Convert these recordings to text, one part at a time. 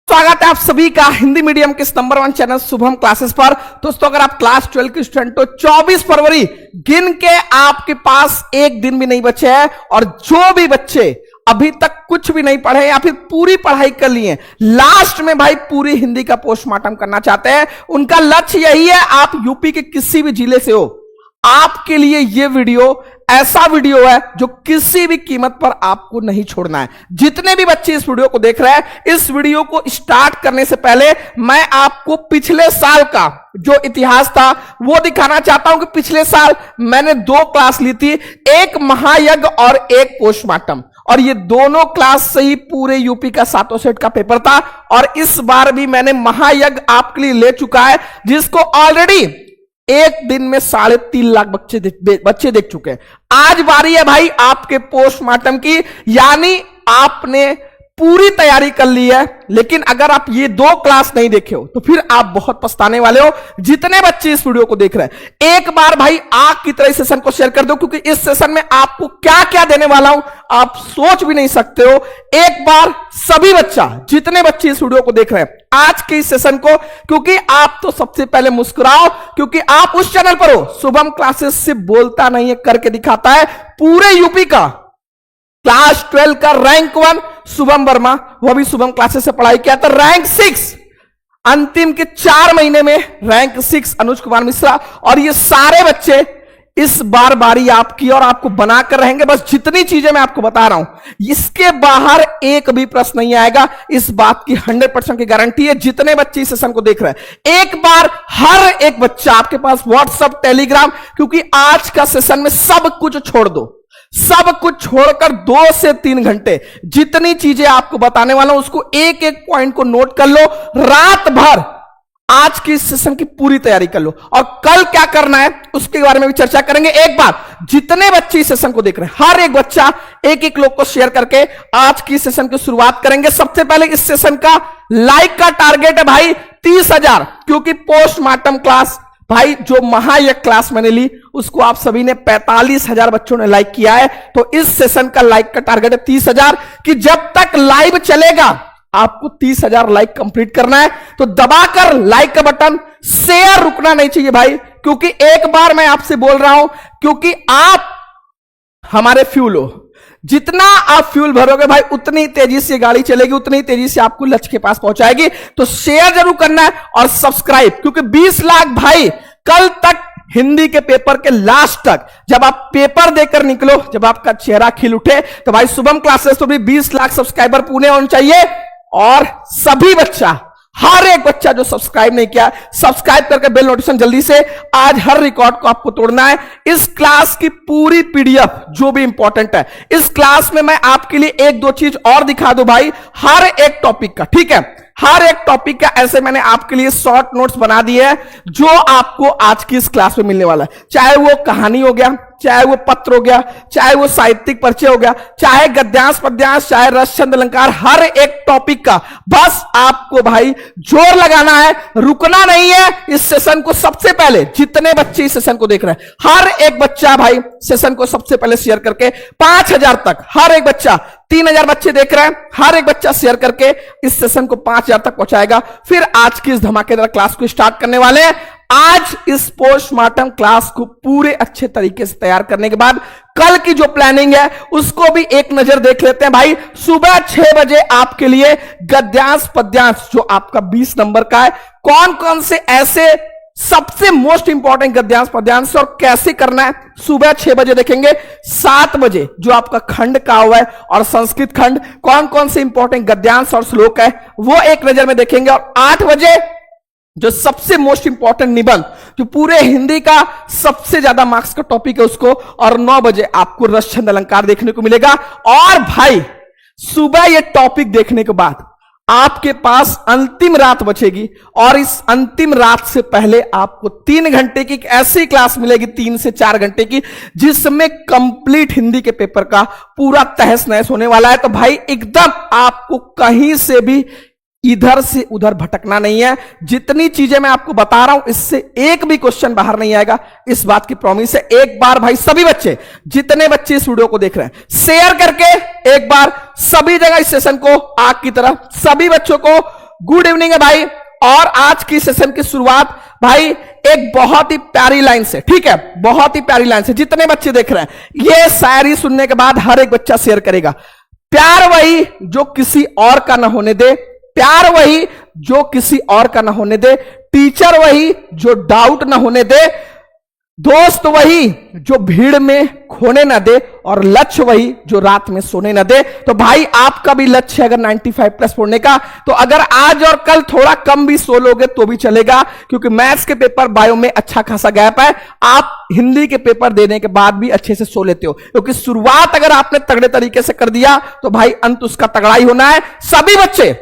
स्वागत है आप सभी का हिंदी मीडियम के इस नंबर 1 चैनल शुभम क्लासेस पर। दोस्तों अगर आप क्लास 12 के स्टूडेंट हो, 24 फरवरी गिन के आपके पास एक दिन भी नहीं बचे हैं और जो भी बच्चे अभी तक कुछ भी नहीं पढ़े या फिर पूरी पढ़ाई कर लिए, लास्ट में भाई पूरी हिंदी का पोस्टमार्टम करना चाहते हैं, उनका लक्ष्य यही है। आप यूपी के किसी भी जिले से हो, आपके लिए यह वीडियो ऐसा वीडियो है जो किसी भी कीमत पर आपको नहीं छोड़ना है। जितने भी बच्चे इस वीडियो को देख रहे हैं, इस वीडियो को स्टार्ट करने से पहले मैं आपको पिछले साल का जो इतिहास था वो दिखाना चाहता हूं कि पिछले साल मैंने 2 क्लास ली थी, एक महायज्ञ और एक पोस्टमार्टम, और ये दोनों क्लास से ही पूरे यूपी का 7 सेट का पेपर था। और इस बार भी मैंने महायज्ञ आपके लिए ले चुका है, जिसको ऑलरेडी एक दिन में 3.5 लाख बच्चे देख चुके हैं। आज बारी है भाई आपके पोस्टमार्टम की, यानी आपने पूरी तैयारी कर ली है, लेकिन अगर आप ये 2 क्लास नहीं देखे हो तो फिर आप बहुत पछताने वाले हो। जितने बच्चे इस वीडियो को देख रहे हैं, एक बार भाई आग की तरह इस सेशन को शेयर कर दो, क्योंकि इस सेशन में आपको क्या क्या देने वाला हूं आप सोच भी नहीं सकते हो। एक बार सभी बच्चा, जितने बच्चे इस वीडियो को देख रहे हैं आज के इस सेशन को, क्योंकि आप तो सबसे पहले मुस्कुराओ, क्योंकि आप उस चैनल पर हो शुभम क्लासेस सिर्फ बोलता नहीं है, करके दिखाता है। पूरे यूपी का क्लास 12 का रैंक 1 शुभम वर्मा, वो भी शुभम क्लासेस से पढ़ाई किया था। रैंक 6 अंतिम के 4 महीने में रैंक 6 अनुज कुमार मिश्रा, और ये सारे बच्चे इस बार बारी आपकी और आपको बनाकर रहेंगे। बस जितनी चीजें मैं आपको बता रहा हूं, इसके बाहर एक भी प्रश्न नहीं आएगा, इस बात की 100% की गारंटी है। जितने बच्चे इस सेशन को देख रहे हैं, एक बार हर एक बच्चा आपके पास व्हाट्सएप, टेलीग्राम, क्योंकि आज का सेशन में सब कुछ छोड़ दो, सब कुछ छोड़कर 2 से 3 घंटे जितनी चीजें आपको बताने वाला हूं उसको एक एक पॉइंट को नोट कर लो। रात भर आज की सेशन की पूरी तैयारी कर लो, और कल क्या करना है उसके बारे में भी चर्चा करेंगे। एक बार जितने बच्चे इस सेशन को देख रहे हैं, हर एक बच्चा एक लोग को शेयर करके आज की सेशन की शुरुआत करेंगे। सबसे पहले इस सेशन का लाइक का टारगेट है भाई 30,000, क्योंकि पोस्टमार्टम क्लास भाई जो महायज्ञ क्लास मैंने ली उसको आप सभी ने 45,000 बच्चों ने लाइक किया है। तो इस सेशन का लाइक का टारगेट है 30,000 कि जब तक लाइव चलेगा आपको 30,000 लाइक कंप्लीट करना है। तो दबाकर लाइक का बटन, शेयर रुकना नहीं चाहिए भाई, क्योंकि एक बार मैं आपसे बोल रहा हूं, क्योंकि आप हमारे फ्यूल हो। जितना आप फ्यूल भरोगे भाई उतनी तेजी से गाड़ी चलेगी, उतनी तेजी से आपको लक्ष्य के पास पहुंचाएगी। तो शेयर जरूर करना है और सब्सक्राइब, क्योंकि 20 लाख भाई कल तक हिंदी के पेपर के लास्ट तक, जब आप पेपर देकर निकलो, जब आपका चेहरा खिल उठे, तो भाई शुभम क्लासेस तो भी 20 लाख सब्सक्राइबर पूरे होने चाहिए। और सभी बच्चा, हर एक बच्चा जो सब्सक्राइब नहीं किया, सब्सक्राइब करके बेल नोटिफिकेशन जल्दी से, आज हर रिकॉर्ड को आपको तोड़ना है। इस क्लास की पूरी पीडीएफ जो भी इंपॉर्टेंट है, इस क्लास में मैं आपके लिए 1-2 चीज और दिखा दूं भाई, हर एक टॉपिक का, ठीक है, हर एक टॉपिक का ऐसे मैंने आपके लिए शॉर्ट नोट्स बना दिए हैं जो आपको आज की इस क्लास में मिलने वाला है। चाहे वो कहानी हो गया, चाहे वो पत्र हो गया, चाहे वो साहित्यिक परिचय हो गया, चाहे गद्यांश पद्यांश, चाहे रस छंद अलंकार, हर एक टॉपिक का बस आपको भाई जोर लगाना है, रुकना नहीं है। इस सेशन को सबसे पहले, जितने बच्चे इस सेशन को देख रहे हैं, हर एक बच्चा भाई सेशन को सबसे पहले शेयर करके 5,000 तक, हर एक बच्चा, 3,000 बच्चे देख रहे हैं, हर एक बच्चा शेयर करके इस सेशन को 5,000 तक पहुंचाएगा। फिर आज की इस धमाकेदार क्लास को स्टार्ट करने वाले हैं। आज इस पोस्टमार्टम क्लास को पूरे अच्छे तरीके से तैयार करने के बाद कल की जो प्लानिंग है उसको भी एक नजर देख लेते हैं भाई। सुबह 6 बजे आपके लिए गद्यांश पद्यांश जो आपका 20 नंबर का है, कौन कौन से ऐसे सबसे मोस्ट इंपॉर्टेंट गद्यांश पद्यांश और कैसे करना है सुबह 6 बजे देखेंगे। 7 बजे जो आपका खंड का हुआ है और संस्कृत खंड, कौन कौन से इंपॉर्टेंट गद्यांश और श्लोक है वो एक नजर में देखेंगे। और 8 बजे जो सबसे मोस्ट इंपॉर्टेंट निबंध, जो पूरे हिंदी का सबसे ज्यादा मार्क्स का टॉपिक है उसको, और 9 बजे आपको रस छंद अलंकार देखने को मिलेगा। और भाई सुबह ये टॉपिक देखने के बाद आपके पास अंतिम रात बचेगी, और इस अंतिम रात से पहले आपको 3 घंटे की ऐसी क्लास मिलेगी, 3 से 4 घंटे की, जिसमें कंप्लीट हिंदी के पेपर का पूरा तहस नहस होने वाला है। तो भाई एकदम आपको कहीं से भी इधर से उधर भटकना नहीं है। जितनी चीजें मैं आपको बता रहा हूं इससे एक भी क्वेश्चन बाहर नहीं आएगा, इस बात की प्रॉमिस है। एक बार भाई सभी बच्चे, जितने बच्चे इस वीडियो को देख रहे हैं, शेयर करके एक बार सभी जगह इस सेशन को आग की तरह सभी बच्चों को गुड इवनिंग है भाई। और आज की सेशन की शुरुआत भाई एक बहुत ही प्यारी लाइन से, ठीक है, बहुत ही प्यारी लाइन से। जितने बच्चे देख रहे हैं ये शायरी सुनने के बाद हर एक बच्चा शेयर करेगा। प्यार वही जो किसी और का ना होने दे, प्यार वही जो किसी और का ना होने दे, टीचर वही जो डाउट ना होने दे, दोस्त वही जो भीड़ में खोने ना दे, और लक्ष्य वही जो रात में सोने ना दे। तो भाई आपका भी लक्ष्य है अगर 95 प्लस पढ़ने का, तो अगर आज और कल थोड़ा कम भी सो लोगे तो भी चलेगा, क्योंकि मैथ्स के पेपर बायो में अच्छा खासा गैप है। आप हिंदी के पेपर देने के बाद भी अच्छे से सो लेते हो, क्योंकि शुरुआत अगर आपने तगड़े तरीके से कर दिया तो भाई अंत उसका तगड़ा ही होना है। सभी बच्चे,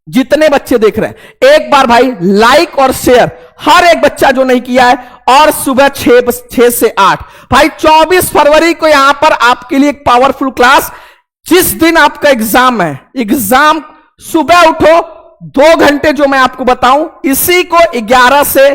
जितने बच्चे देख रहे हैं, एक बार भाई लाइक और शेयर हर एक बच्चा जो नहीं किया है, और सुबह 6 से 8 भाई 24 फरवरी को यहां पर आपके लिए एक पावरफुल क्लास। जिस दिन आपका एग्जाम है, एग्जाम सुबह उठो 2 घंटे जो मैं आपको बताऊं, इसी को 11 से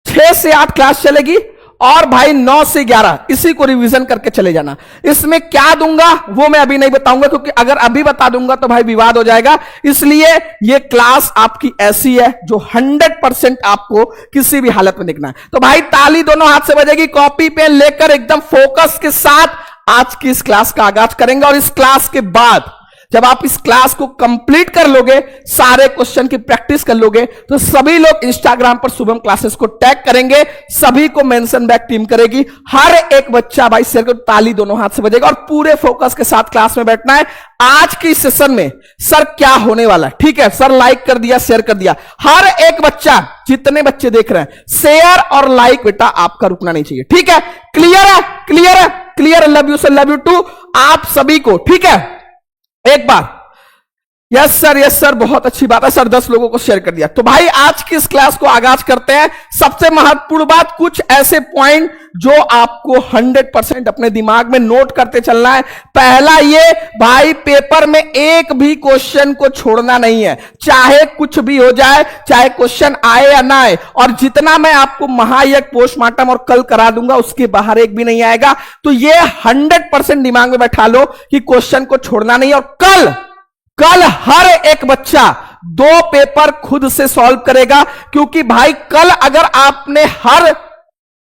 6 से 8 क्लास चलेगी, और भाई 9 से 11 इसी को रिवीजन करके चले जाना। इसमें क्या दूंगा वो मैं अभी नहीं बताऊंगा, क्योंकि अगर अभी बता दूंगा तो भाई विवाद हो जाएगा। इसलिए ये क्लास आपकी ऐसी है जो 100% आपको किसी भी हालत में देखना है। तो भाई ताली दोनों हाथ से बजेगी, कॉपी पेन लेकर एकदम फोकस के साथ आज की इस क्लास का आगाज करेंगे। और इस क्लास के बाद जब आप इस क्लास को कंप्लीट कर लोगे, सारे क्वेश्चन की प्रैक्टिस कर लोगे, तो सभी लोग इंस्टाग्राम पर शुभम क्लासेस को टैग करेंगे, सभी को मेंशन बैक टीम करेगी। हर एक बच्चा भाई शेयर को ताली दोनों हाथ से बजेगा, और पूरे फोकस के साथ क्लास में बैठना है। आज की सेशन में सर क्या होने वाला है, ठीक है, सर लाइक कर दिया, शेयर कर दिया, हर एक बच्चा, जितने बच्चे देख रहे हैं, शेयर और लाइक बेटा आपका रुकना नहीं चाहिए, ठीक है। क्लियर है, क्लियर है, clear. Love you sir, love you too आप सभी को, ठीक है। एक बार यस सर, बहुत अच्छी बात है सर, 10 लोगों को शेयर कर दिया। तो भाई आज की इस क्लास को आगाज करते हैं। सबसे महत्वपूर्ण बात, कुछ ऐसे पॉइंट जो आपको 100% अपने दिमाग में नोट करते चलना है। पहला ये भाई, पेपर में एक भी क्वेश्चन को छोड़ना नहीं है, चाहे कुछ भी हो जाए, चाहे क्वेश्चन आए या ना आए। और जितना मैं आपको महायज्ञ, पोस्टमार्टम और कल करा दूंगा, उसके बाहर एक भी नहीं आएगा। तो ये 100% दिमाग में बैठा लो कि क्वेश्चन को छोड़ना नहीं। और कल हर एक बच्चा 2 पेपर खुद से सॉल्व करेगा, क्योंकि भाई कल अगर आपने हर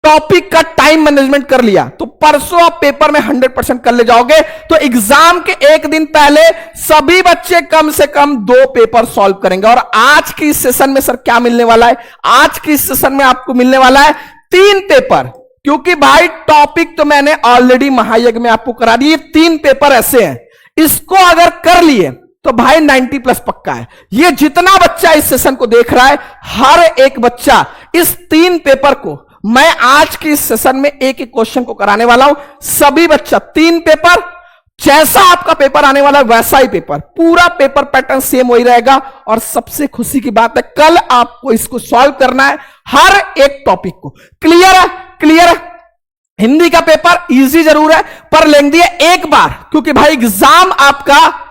टॉपिक का टाइम मैनेजमेंट कर लिया तो परसों आप पेपर में 100% कर ले जाओगे। तो एग्जाम के एक दिन पहले सभी बच्चे कम से कम 2 पेपर सॉल्व करेंगे। और आज की सेशन में सर क्या मिलने वाला है, आज की सेशन में आपको मिलने वाला है 3 पेपर, क्योंकि भाई टॉपिक तो मैंने ऑलरेडी महायज्ञ में आपको करा दिए। 3 पेपर ऐसे हैं, इसको अगर कर लिए तो भाई 90 प्लस पक्का है। ये जितना बच्चा इस सेशन को देख रहा है, हर एक बच्चा इस 3 पेपर को, मैं आज की इस सेशन में एक एक क्वेश्चन को कराने वाला हूं। सभी बच्चा 3 पेपर, जैसा आपका पेपर आने वाला है वैसा ही पेपर, पूरा पेपर पैटर्न सेम वही रहेगा। और सबसे खुशी की बात है, कल आपको इसको सॉल्व करना है, हर एक टॉपिक को। क्लियर है, क्लियर है। हिंदी का पेपर इजी जरूर है पर लेंगे एक बार, क्योंकि भाई एग्जाम आपका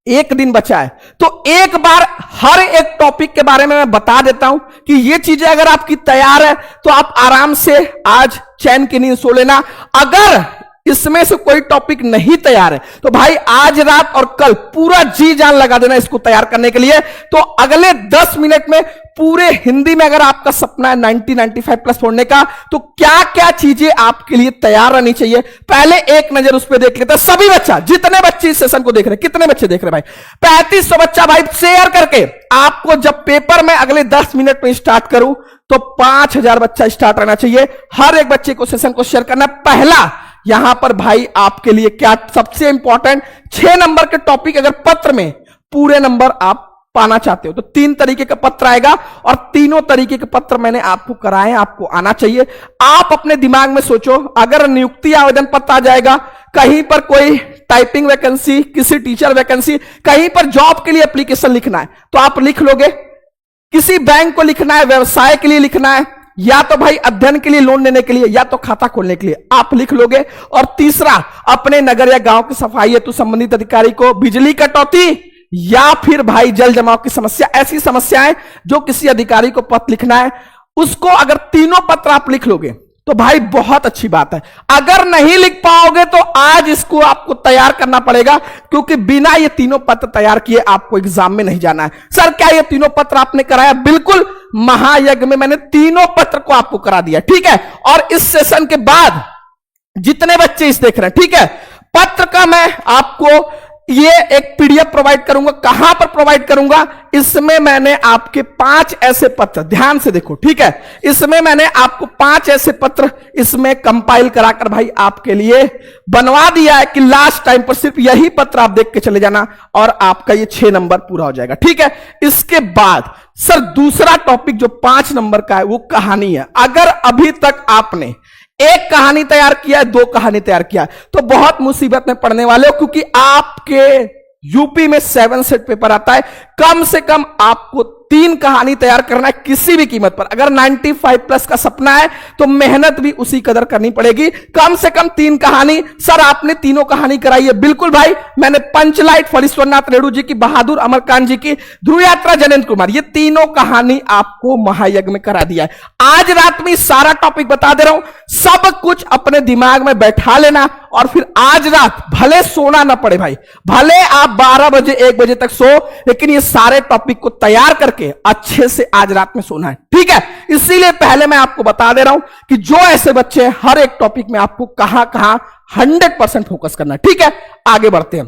एक दिन बचा है। तो एक बार हर एक टॉपिक के बारे में मैं बता देता हूं कि ये चीजें अगर आपकी तैयार है तो आप आराम से आज चैन की नींद सो लेना। अगर इसमें से कोई टॉपिक नहीं तैयार है तो भाई आज रात और कल पूरा जी जान लगा देना इसको तैयार करने के लिए। तो अगले 10 मिनट में पूरे हिंदी में अगर आपका सपना है 90-95 प्लस पढ़ने का, तो क्या क्या चीजें आपके लिए तैयार रहनी चाहिए, पहले एक नजर उस पर देख लेते हैं। सभी बच्चा, जितने बच्चे इस सेशन को देख रहे हैं, कितने बच्चे देख रहे हैं भाई, 3500 बच्चा भाई शेयर करके। आपको जब पेपर में अगले 10 मिनट में स्टार्ट करूं तो 5000 बच्चा स्टार्ट रहना चाहिए। हर एक बच्चे को सेशन को शेयर करना। पहला यहां पर भाई आपके लिए क्या सबसे इंपॉर्टेंट, 6 नंबर के टॉपिक अगर पत्र में पूरे नंबर आप पाना चाहते हो तो 3 तरीके का पत्र आएगा, और तीनों तरीके के पत्र मैंने आपको कराए, आपको आना चाहिए। आप अपने दिमाग में सोचो, अगर नियुक्ति आवेदन पत्र आ जाएगा, कहीं पर कोई टाइपिंग वैकेंसी, किसी टीचर वैकेंसी, कहीं पर जॉब के लिए एप्लीकेशन लिखना है तो आप लिख लोगे। किसी बैंक को लिखना है, व्यवसाय के लिए लिखना है, या तो भाई अध्ययन के लिए, लोन लेने के लिए, या तो खाता खोलने के लिए, आप लिख लोगे। और तीसरा, अपने नगर या गांव की सफाई हेतु संबंधित अधिकारी को बिजली कटौती या फिर भाई जल जमाव की समस्या, ऐसी समस्याएं जो किसी अधिकारी को पत्र लिखना है, उसको अगर तीनों पत्र आप लिख लोगे तो भाई बहुत अच्छी बात है। अगर नहीं लिख पाओगे तो आज इसको आपको तैयार करना पड़ेगा, क्योंकि बिना ये तीनों पत्र तैयार किए आपको एग्जाम में नहीं जाना है। सर क्या ये तीनों पत्र आपने कराया? बिल्कुल, महायज्ञ में मैंने तीनों पत्र को आपको करा दिया, ठीक है। और इस सेशन के बाद जितने बच्चे इस देख रहे हैं, ठीक है, पत्र का मैं आपको ये एक पीडीएफ प्रोवाइड करूंगा। कहां पर प्रोवाइड करूंगा? इसमें मैंने आपके 5 ऐसे पत्र, ध्यान से देखो, ठीक है, इसमें मैंने आपको 5 ऐसे पत्र इसमें कंपाइल कराकर भाई आपके लिए बनवा दिया है कि लास्ट टाइम पर सिर्फ यही पत्र आप देख के चले जाना और आपका ये 6 नंबर पूरा हो जाएगा, ठीक है। इसके बाद सर दूसरा टॉपिक जो 5 नंबर का है वो कहानी है। अगर अभी तक आपने एक कहानी तैयार किया है, 2 कहानी तैयार किया है, तो बहुत मुसीबत में पड़ने वाले हो, क्योंकि आपके यूपी में 7 सेट पेपर आता है। कम से कम आपको 3 कहानी तैयार करना है किसी भी कीमत पर। अगर 95 प्लस का सपना है तो मेहनत भी उसी कदर करनी पड़ेगी। कम से कम 3 कहानी। सर आपने तीनों कहानी कराई है? बिल्कुल भाई, मैंने पंचलाइट फणीश्वरनाथ रेणु जी की, बहादुर अमरकांत जी की, ध्रुव यात्रा जनेंद्र कुमार, ये तीनों कहानी आपको महायज्ञ में करा दिया है। आज रात में सारा टॉपिक बता दे रहा हूं, सब कुछ अपने दिमाग में बैठा लेना और फिर आज रात भले सोना ना पड़े भाई, भले आप 12 बजे 1 बजे तक सो, लेकिन ये सारे टॉपिक को तैयार करके अच्छे से आज रात में सोना है, ठीक है। इसीलिए पहले मैं आपको बता दे रहा हूं कि जो ऐसे बच्चे हैं हर एक टॉपिक में आपको कहां कहां 100% फोकस करना है, ठीक है। आगे बढ़ते हैं।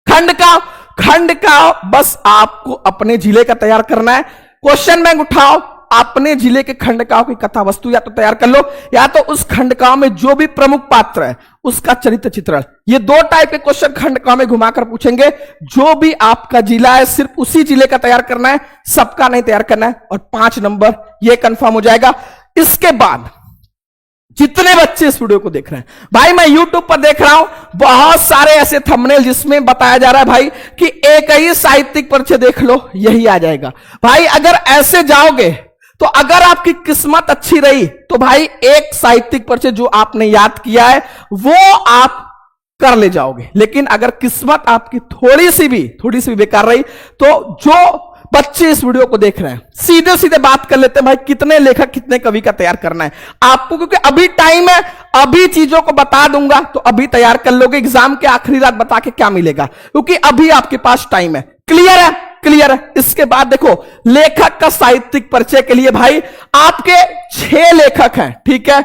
खंड का बस आपको अपने जिले का तैयार करना है। क्वेश्चन बैंक उठाओ, अपने जिले के खंडकाओं की कथा वस्तु या तो तैयार कर लो, या तो उस खंडकाओं में जो भी प्रमुख पात्र है उसका चरित्र चित्रण। ये 2 टाइप के क्वेश्चन खंडकाओं में घुमाकर पूछेंगे। जो भी आपका जिला है सिर्फ उसी जिले का तैयार करना है, सबका नहीं तैयार करना है, और 5 नंबर ये कंफर्म हो जाएगा। इसके बाद जितने बच्चे इस वीडियो को देख रहे हैं भाई, मैं YouTube पर देख रहा हूं बहुत सारे ऐसे थंबनेल जिसमें बताया जा रहा है भाई कि एक ही साहित्यिक परिचय देख लो यही आ जाएगा। भाई अगर ऐसे जाओगे तो अगर आपकी किस्मत अच्छी रही तो भाई एक साहित्यिक परिचय जो आपने याद किया है वो आप कर ले जाओगे। लेकिन अगर किस्मत आपकी थोड़ी सी भी बेकार रही तो जो बच्चे इस वीडियो को देख रहे हैं सीधे सीधे बात कर लेते हैं भाई कितने लेखक कितने कवि का तैयार करना है आपको, क्योंकि अभी टाइम है, अभी चीजों को बता दूंगा तो अभी तैयार कर लोगे। एग्जाम के आखिरी रात बता के क्या मिलेगा, क्योंकि अभी आपके पास टाइम है। क्लियर है? क्लियर है। इसके बाद देखो लेखक का साहित्यिक परिचय के लिए भाई आपके 6 लेखक हैं, ठीक है।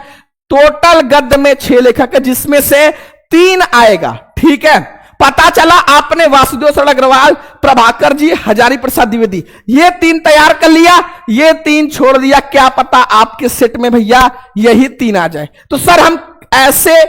टोटल गद्य में 6 लेखक है जिसमें से 3 आएगा, ठीक है। पता चला आपने वासुदेव शरण अग्रवाल, प्रभाकर जी, हजारी प्रसाद द्विवेदी ये 3 तैयार कर लिया, ये 3 छोड़ दिया। क्या पता आपके सेट में भैया यही 3 आ जाए। तो सर हम ऐसे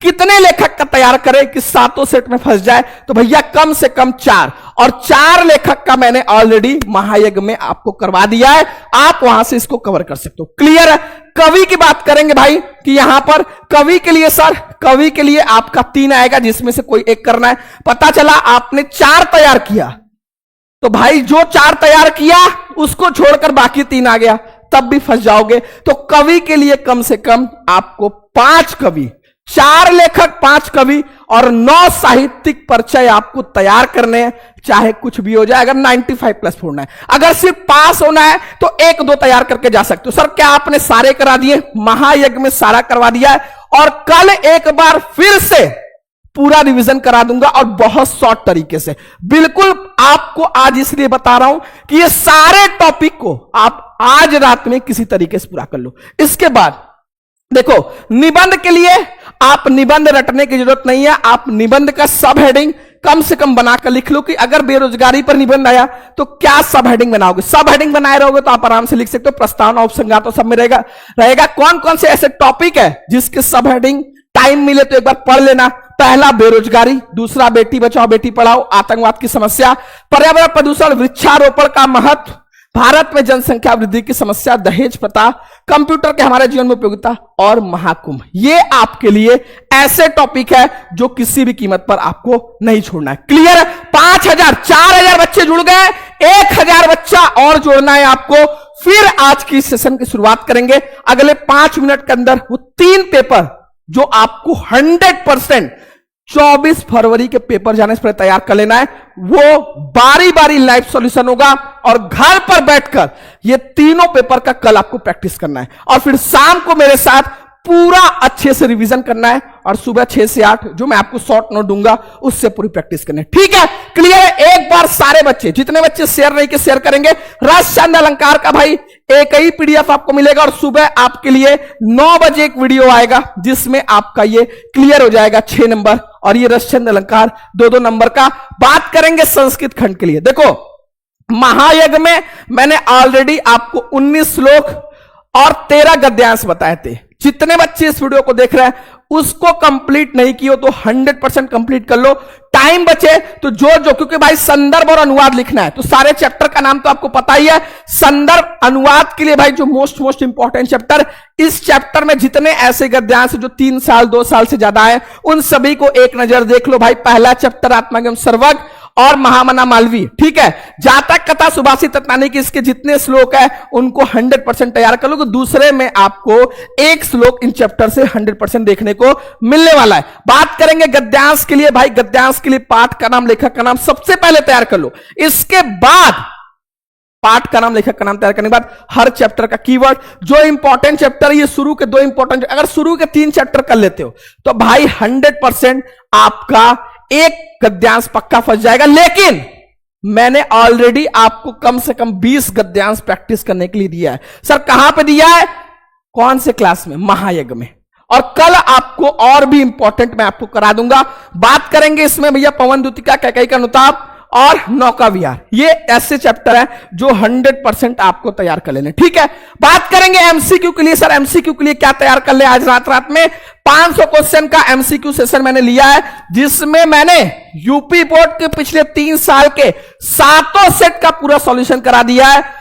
कितने लेखक का तैयार करें कि 7 सेट में फंस जाए? तो भैया कम से कम 4, और 4 लेखक का मैंने ऑलरेडी महायज्ञ में आपको करवा दिया है। आप वहां से इसको कवर कर सकते हो। क्लियर है? कवि की बात करेंगे भाई कि यहां पर कवि के लिए सर, कवि के लिए आपका 3 आएगा जिसमें से कोई एक करना है। पता चला आपने 4 तैयार किया तो भाई जो 4 तैयार किया उसको छोड़कर बाकी 3 आ गया, तब भी फंस जाओगे। तो कवि के लिए कम से कम आपको 5 कवि, 4 लेखक, 5 कवि और 9 साहित्यिक परिचय आपको तैयार करने हैं, चाहे कुछ भी हो जाए। अगर 95 प्लस फोड़ना है, अगर सिर्फ पास होना है तो 1-2 तैयार करके जा सकते हो। सर क्या आपने सारे करा दिए? महायज्ञ में सारा करवा दिया है, और कल एक बार फिर से पूरा रिवीजन करा दूंगा और बहुत शॉर्ट तरीके से। बिल्कुल आपको आज इसलिए बता रहा हूं कि ये सारे टॉपिक को आप आज रात में किसी तरीके से पूरा कर लो। इसके बाद देखो निबंध के लिए आप निबंध रटने की जरूरत नहीं है। आप निबंध का सब हेडिंग कम से कम बनाकर लिख लो कि अगर बेरोजगारी पर निबंध आया तो क्या सब हेडिंग बनाओगे। सब हेडिंग बनाए रहोगे तो आप आराम से लिख सकते हो। प्रस्तावना, उपसंहार तो सब में रहेगा। कौन कौन से ऐसे टॉपिक है जिसके सब हेडिंग टाइम मिले तो एक बार पढ़ लेना। पहला बेरोजगारी, दूसरा बेटी बचाओ बेटी पढ़ाओ, आतंकवाद की समस्या, पर्यावरण प्रदूषण, वृक्षारोपण का महत्व, भारत में जनसंख्या वृद्धि की समस्या, दहेज प्रथा, कंप्यूटर के हमारे जीवन में उपयोगिता और महाकुंभ। ये आपके लिए ऐसे टॉपिक है जो किसी भी कीमत पर आपको नहीं छोड़ना है। क्लियर है? 5000 4000 बच्चे जुड़ गए, 1000 बच्चा और जोड़ना है आपको। फिर आज की सेशन की शुरुआत करेंगे। अगले 5 मिनट के अंदर वो 3 पेपर जो आपको 100% 24 फरवरी के पेपर जाने से पहले तैयार कर लेना है, वो बारी बारी लाइव सॉल्यूशन होगा और घर पर बैठकर ये तीनों पेपर का कल आपको प्रैक्टिस करना है। और फिर शाम को मेरे साथ पूरा अच्छे से रिवीजन करना है और सुबह 6 से 8 जो मैं आपको शॉर्ट नोट दूंगा उससे पूरी प्रैक्टिस करनी है। ठीक है, क्लियर है? एक बार सारे बच्चे, जितने बच्चे शेयर नहीं के शेयर करेंगे। रस छंद अलंकार का भाई एक ही पीडीएफ आपको मिलेगा और सुबह आपके लिए 9 बजे एक वीडियो आएगा जिसमें आपका ये क्लियर हो जाएगा 6 नंबर और ये रस छंद अलंकार 2-2 नंबर का। बात करेंगे संस्कृत खंड के लिए। देखो, महायज्ञ में मैंने ऑलरेडी आपको 19 श्लोक और 13 गद्यांश बताए थे। जितने बच्चे इस वीडियो को देख रहे हैं उसको कंप्लीट नहीं किए तो 100% कंप्लीट कर लो। टाइम बचे तो जो क्योंकि भाई संदर्भ और अनुवाद लिखना है तो सारे चैप्टर का नाम तो आपको पता ही है। संदर्भ अनुवाद के लिए भाई जो मोस्ट इंपॉर्टेंट चैप्टर, इस चैप्टर में जितने ऐसे गद्यांश जो 3 साल 2 साल से ज्यादा है उन सभी को एक नजर देख लो भाई। पहला चैप्टर आत्मागम सर्वग और महामना मालवी। ठीक है, जातक कथा सुभाषित तत्नानी की इसके जितने श्लोक है उनको 100% तैयार कर लो। तो दूसरे में आपको एक श्लोक इन चैप्टर से 100% देखने को मिलने वाला है। बात करेंगे गद्यांश के लिए। भाई गद्यांश के लिए पाठ का नाम, लेखक का नाम सबसे पहले तैयार कर लो। इसके बाद पाठ का नाम, लेखक का नाम तैयार करने के बाद हर चैप्टर का कीवर्ड, जो इंपॉर्टेंट चैप्टर, ये शुरू के 2 इंपॉर्टेंट, अगर शुरू के 3 चैप्टर कर लेते हो तो भाई 100% आपका एक गद्यांश पक्का फंस जाएगा। लेकिन मैंने ऑलरेडी आपको कम से कम 20 गद्यांश प्रैक्टिस करने के लिए दिया है। सर कहां पे दिया है? कौन से क्लास में? महायज्ञ में। और कल आपको और भी इंपॉर्टेंट मैं आपको करा दूंगा। बात करेंगे इसमें भैया पवन द्युतिका, कैकेयी का अनुताप और नौका विहार। ये ऐसे चैप्टर है जो 100% आपको तैयार कर लेने। ठीक है, बात करेंगे एमसीक्यू के लिए। सर एमसीक्यू के लिए क्या तैयार कर ले? आज रात में 500 क्वेश्चन का एमसीक्यू सेशन मैंने लिया है जिसमें मैंने यूपी बोर्ड के पिछले 3 साल के 7 सेट का पूरा सॉल्यूशन करा दिया है।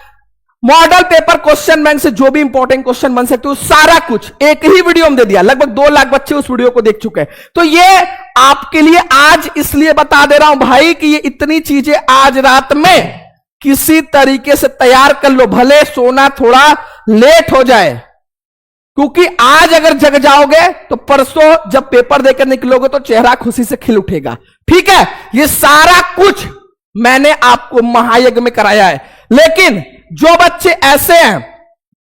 मॉडल पेपर क्वेश्चन बैंक से जो भी इंपॉर्टेंट क्वेश्चन बन सकते हो सारा कुछ एक ही वीडियो में दे दिया। लगभग 2 लाख बच्चे उस वीडियो को देख चुके हैं। तो ये आपके लिए आज इसलिए बता दे रहा हूं भाई कि ये इतनी चीजें आज रात में किसी तरीके से तैयार कर लो, भले सोना थोड़ा लेट हो जाए, क्योंकि आज अगर जग जाओगे तो परसों जब पेपर देकर निकलोगे तो चेहरा खुशी से खिल उठेगा। ठीक है, ये सारा कुछ मैंने आपको महायज्ञ में कराया है। लेकिन जो बच्चे ऐसे हैं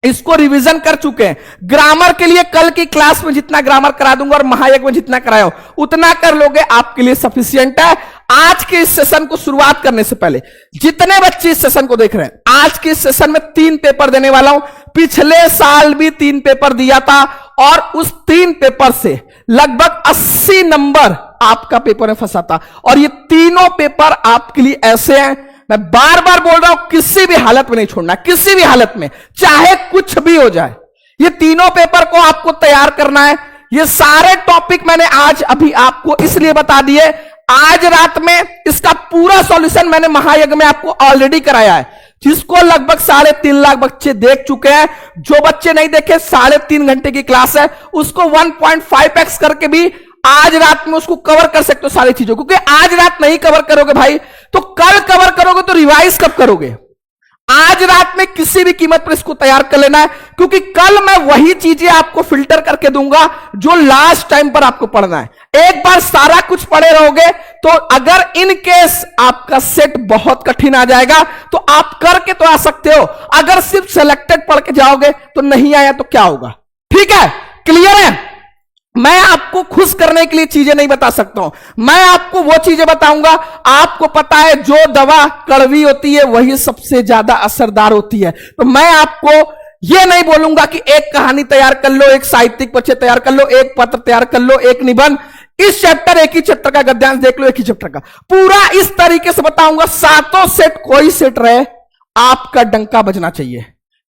इसको रिवीजन कर चुके हैं, ग्रामर के लिए कल की क्लास में जितना ग्रामर करा दूंगा और महायज्ञ में जितना कराया हो उतना कर लोगे, आपके लिए सफिशिएंट है। आज के इस सेशन को शुरुआत करने से पहले जितने बच्चे इस सेशन को देख रहे हैं, आज के इस सेशन में 3 पेपर देने वाला हूं। पिछले साल भी 3 पेपर दिया था और उस 3 पेपर से लगभग 80 नंबर आपका पेपर में फंसा था। और ये तीनों पेपर आपके लिए ऐसे हैं, मैं बार बार बोल रहा हूं, किसी भी हालत में नहीं छोड़ना, किसी भी हालत में, चाहे कुछ भी हो जाए। ये तीनों पेपर को आपको तैयार करना है। ये सारे टॉपिक मैंने आज अभी आपको इसलिए बता दिए, आज रात में इसका पूरा सॉल्यूशन मैंने महायज्ञ में आपको ऑलरेडी कराया है, जिसको लगभग 3.5 लाख बच्चे देख चुके हैं। जो बच्चे नहीं देखे, 3.5 घंटे की क्लास है, उसको 1.5x करके भी आज रात में उसको कवर कर सकते हो सारी चीजों। क्योंकि आज रात नहीं कवर करोगे भाई तो कल कवर करोगे तो रिवाइज कब करोगे? आज रात में किसी भी कीमत पर इसको तैयार कर लेना है, क्योंकि कल मैं वही चीजें आपको फिल्टर करके दूंगा जो लास्ट टाइम पर आपको पढ़ना है। एक बार सारा कुछ पढ़े रहोगे तो अगर इन केस आपका सेट बहुत कठिन आ जाएगा तो आप करके तो आ सकते हो, अगर सिर्फ सिलेक्टेड पढ़ के जाओगे तो नहीं आया तो क्या होगा? ठीक है, क्लियर है? मैं आपको खुश करने के लिए चीजें नहीं बता सकता हूं, मैं आपको वो चीजें बताऊंगा। आपको पता है जो दवा कड़वी होती है वही सबसे ज्यादा असरदार होती है। तो मैं आपको ये नहीं बोलूंगा कि एक कहानी तैयार कर लो, एक साहित्यिक परिचय तैयार कर लो, एक पत्र तैयार कर लो, एक निबंध, इस चैप्टर एक ही चैप्टर का गद्यांश देख लो, एक ही चैप्टर का पूरा इस तरीके से बताऊंगा। 7 सेट कोई सेट रहे, आपका डंका बजना चाहिए।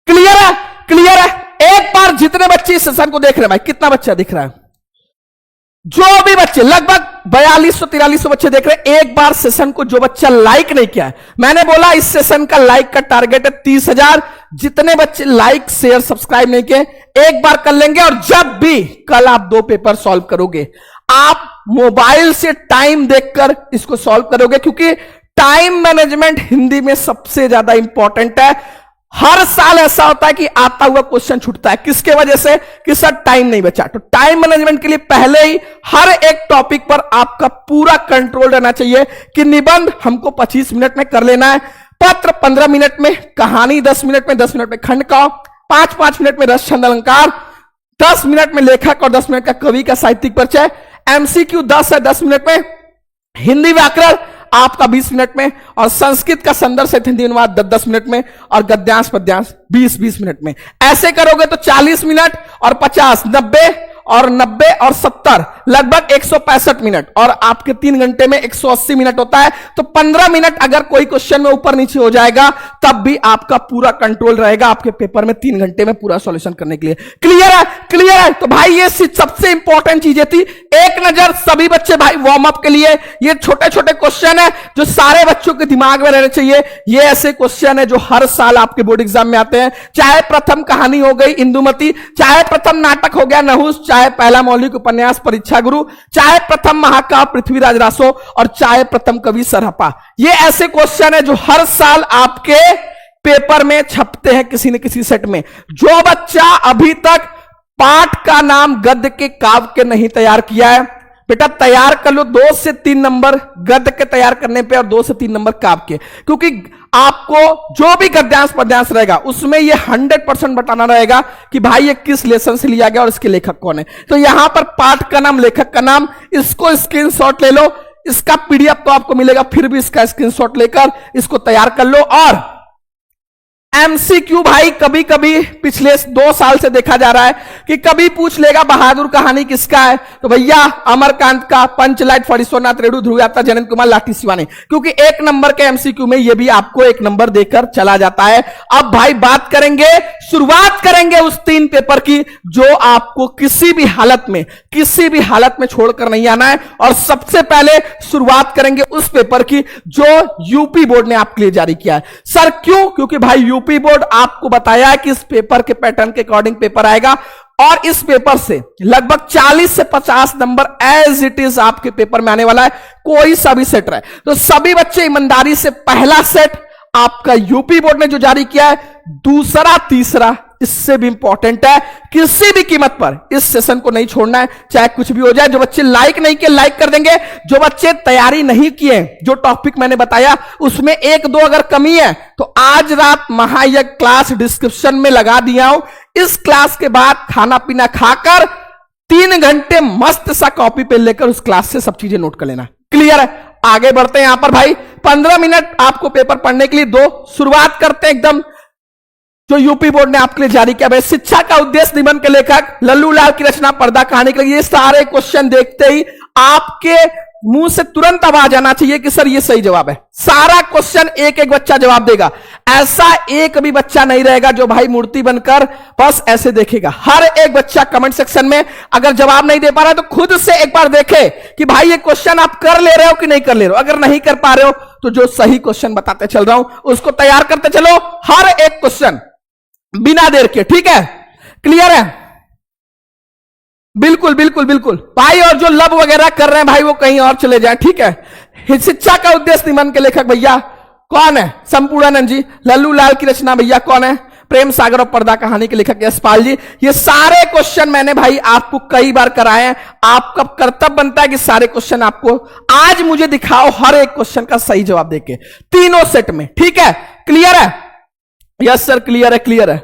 क्लियर है? क्लियर है? एक बार जितने बच्चे इस सेशन को देख रहे हैं, भाई कितना बच्चा दिख रहा है? जो भी बच्चे, लगभग 4200-4300 बच्चे देख रहे हैं, एक बार सेशन को जो बच्चा लाइक नहीं किया है, मैंने बोला इस सेशन का लाइक का टारगेट है 30,000। जितने बच्चे लाइक शेयर सब्सक्राइब नहीं किए एक बार कर लेंगे। और जब भी कल आप 2 पेपर सॉल्व करोगे, आप मोबाइल से टाइम देखकर इसको सॉल्व करोगे, क्योंकि टाइम मैनेजमेंट हिंदी में सबसे ज्यादा इंपॉर्टेंट है। हर साल ऐसा होता है कि आता हुआ क्वेश्चन छूटता है, किसके वजह से? कि सर टाइम नहीं बचा। तो टाइम मैनेजमेंट के लिए पहले ही हर एक टॉपिक पर आपका पूरा कंट्रोल रहना चाहिए कि निबंध हमको 25 मिनट में कर लेना है, पत्र 15 मिनट में, कहानी 10 मिनट में, 10 मिनट में खंड का, 5-5 मिनट में रस छंद अलंकार, 10 मिनट में लेखक और 10 मिनट का कवि का साहित्यिक परिचय। एमसीक्यू 10 है 10 मिनट में। हिंदी व्याकरण आपका 20 मिनट में, और संस्कृत का संदर्भ सहित हिंदी अनुवाद 10 मिनट में, और गद्यांश पद्यांश 20 मिनट में। ऐसे करोगे तो 40 मिनट और 50, 90 और 90 और 70 लगभग 165 मिनट, और आपके 3 घंटे में 180 मिनट होता है। तो 15 मिनट अगर कोई क्वेश्चन में ऊपर नीचे हो जाएगा तब भी आपका पूरा कंट्रोल रहेगा आपके पेपर में 3 घंटे में पूरा सॉल्यूशन करने के लिए। क्लियर है? क्लियर है? तो भाई ये सबसे इंपॉर्टेंट चीजें थी। एक नजर सभी बच्चे भाई वार्म अप के लिए, ये छोटे छोटे क्वेश्चन है जो सारे बच्चों के दिमाग में रहने चाहिए। ये ऐसे क्वेश्चन है जो हर साल आपके बोर्ड एग्जाम में आते हैं, चाहे प्रथम कहानी हो गई इंदुमती, चाहे प्रथम नाटक हो गया नहुस, चाहे पहला मौलिक उपन्यास परीक्षा गुरु, चाहे प्रथम महाकाव्य पृथ्वीराज रासो, और चाहे प्रथम कवि सरहपा। ये ऐसे क्वेश्चन है जो हर साल आपके पेपर में छपते हैं किसी न किसी सेट में। जो बच्चा अभी तक पाठ का नाम गद्य के काव्य के नहीं तैयार किया है, बेटा तैयार कर लो 2 से 3 नंबर गद्य के तैयार करने पे और 2 से 3 नंबर काव्य के, क्योंकि आपको जो भी गद्यांश पद्यांश रहेगा उसमें ये 100% बताना रहेगा कि भाई ये किस लेसन से लिया गया और इसके लेखक कौन है। तो यहां पर पाठ का नाम, लेखक का नाम, इसको स्क्रीनशॉट ले लो। इसका पीडीएफ तो आपको मिलेगा, फिर भी इसका स्क्रीनशॉट लेकर इसको तैयार कर लो। और एमसीक्यू भाई कभी कभी पिछले 2 साल से देखा जा रहा है कि कभी पूछ लेगा बहादुर कहानी किसका है, तो भैया अमरकांत का, पंचलाइट फणीश्वरनाथ रेणु, ध्रुव यात्रा जयंत कुमार लाठी शिवानी, क्योंकि 1 नंबर के एमसीक्यू में ये भी आपको 1 नंबर देकर चला जाता है। अब भाई बात करेंगे, शुरुआत करेंगे उस 3 पेपर की जो आपको किसी भी हालत में छोड़कर नहीं आना है। और सबसे पहले शुरुआत करेंगे उस पेपर की जो यूपी बोर्ड ने आपके लिए जारी किया है। सर क्यों? क्योंकि भाई यूपी बोर्ड आपको बताया है कि इस पेपर के पैटर्न के अकॉर्डिंग पेपर आएगा, और इस पेपर से लगभग 40 से 50 नंबर एज इट इज आपके पेपर में आने वाला है, कोई सा भी सेट रहे। तो सभी बच्चे ईमानदारी से पहला सेट आपका यूपी बोर्ड ने जो जारी किया है, दूसरा तीसरा इससे भी इंपॉर्टेंट है, किसी भी कीमत पर इस सेशन को नहीं छोड़ना है, चाहे कुछ भी हो जाए। जो बच्चे लाइक नहीं किए लाइक कर देंगे, जो बच्चे तैयारी नहीं किए, जो टॉपिक मैंने बताया उसमें 1-2 अगर कमी है तो आज रात महायज्ञ क्लास डिस्क्रिप्शन में लगा दिया हूं। इस क्लास के बाद खाना पीना खाकर 3 घंटे मस्त सा कॉपी पेन लेकर उस क्लास से सब चीजें नोट कर लेना। क्लियर है? आगे बढ़ते हैं। यहां पर भाई 15 मिनट आपको पेपर पढ़ने के लिए दो। शुरुआत करते हैं एकदम जो यूपी बोर्ड ने आपके लिए जारी किया है। शिक्षा का उद्देश्य निबंध के लेखक लल्लू लाल की रचना पर्दा कहानी के लिए। ये सारे क्वेश्चन देखते ही आपके मुंह से तुरंत आवाज आना चाहिए कि सर ये सही जवाब है। सारा क्वेश्चन एक एक बच्चा जवाब देगा। ऐसा एक भी बच्चा नहीं रहेगा जो भाई मूर्ति बनकर बस ऐसे देखेगा। हर एक बच्चा कमेंट सेक्शन में अगर जवाब नहीं दे पा रहा है तो खुद से एक बार देखे कि भाई ये क्वेश्चन आप कर ले रहे हो कि नहीं कर ले रहे हो। अगर नहीं कर पा रहे हो तो जो सही क्वेश्चन बताते चल रहा हूं उसको तैयार करते चलो, हर एक क्वेश्चन बिना देर के। ठीक है? क्लियर है? बिल्कुल बिल्कुल बिल्कुल भाई। और जो लब वगैरह कर रहे हैं भाई वो कहीं और चले जाए। ठीक है? शिक्षा का उद्देश्य निबंध के लेखक भैया कौन है? संपूर्णानंद जी। लल्लू लाल की रचना भैया कौन है? प्रेम सागर और पर्दा कहानी के लेखक यशपाल जी। ये सारे क्वेश्चन मैंने भाई आपको कई बार कराए हैं। आपका कर्तव्य बनता है कि सारे क्वेश्चन आपको आज मुझे दिखाओ, हर एक क्वेश्चन का सही जवाब देके तीनों सेट में। ठीक है? क्लियर है? यस सर क्लियर है, क्लियर है।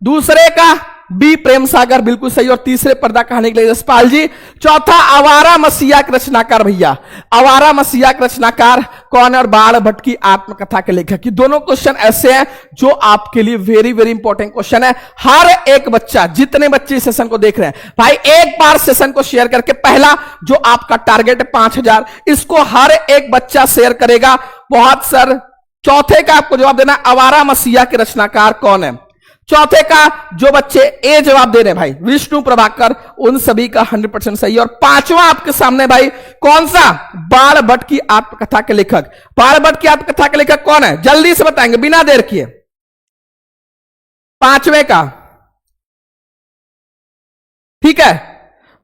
दूसरे का बी प्रेम सागर बिल्कुल सही, और तीसरे पर्दा कहानी के लिए यशपाल जी। चौथा आवारा मसीहा के रचनाकार भैया। आवारा मसीहा के रचनाकार कौन है? और बाण भट्ट की आत्मकथा के लेखक। ये दोनों क्वेश्चन ऐसे हैं जो आपके लिए वेरी वेरी इंपॉर्टेंट क्वेश्चन है। हर एक बच्चा, जितने बच्चे इस सेशन को देख रहे हैं भाई, एक बार सेशन को शेयर करके, पहला जो आपका टारगेट है 5000, इसको हर एक बच्चा शेयर करेगा। बहुत सर चौथे का आपको जवाब देना, आवारा मसीहा के रचनाकार कौन है? चौथे का जो बच्चे ए जवाब दे रहे हैं भाई, विष्णु प्रभाकर, उन सभी का 100% सही। और पांचवा आपके सामने भाई कौन सा? बाण भट्ट की आत्मकथा के लेखक। बाण भट्ट की आत्मकथा के लेखक कौन है? जल्दी से बताएंगे बिना देर किए। पांचवे का ठीक है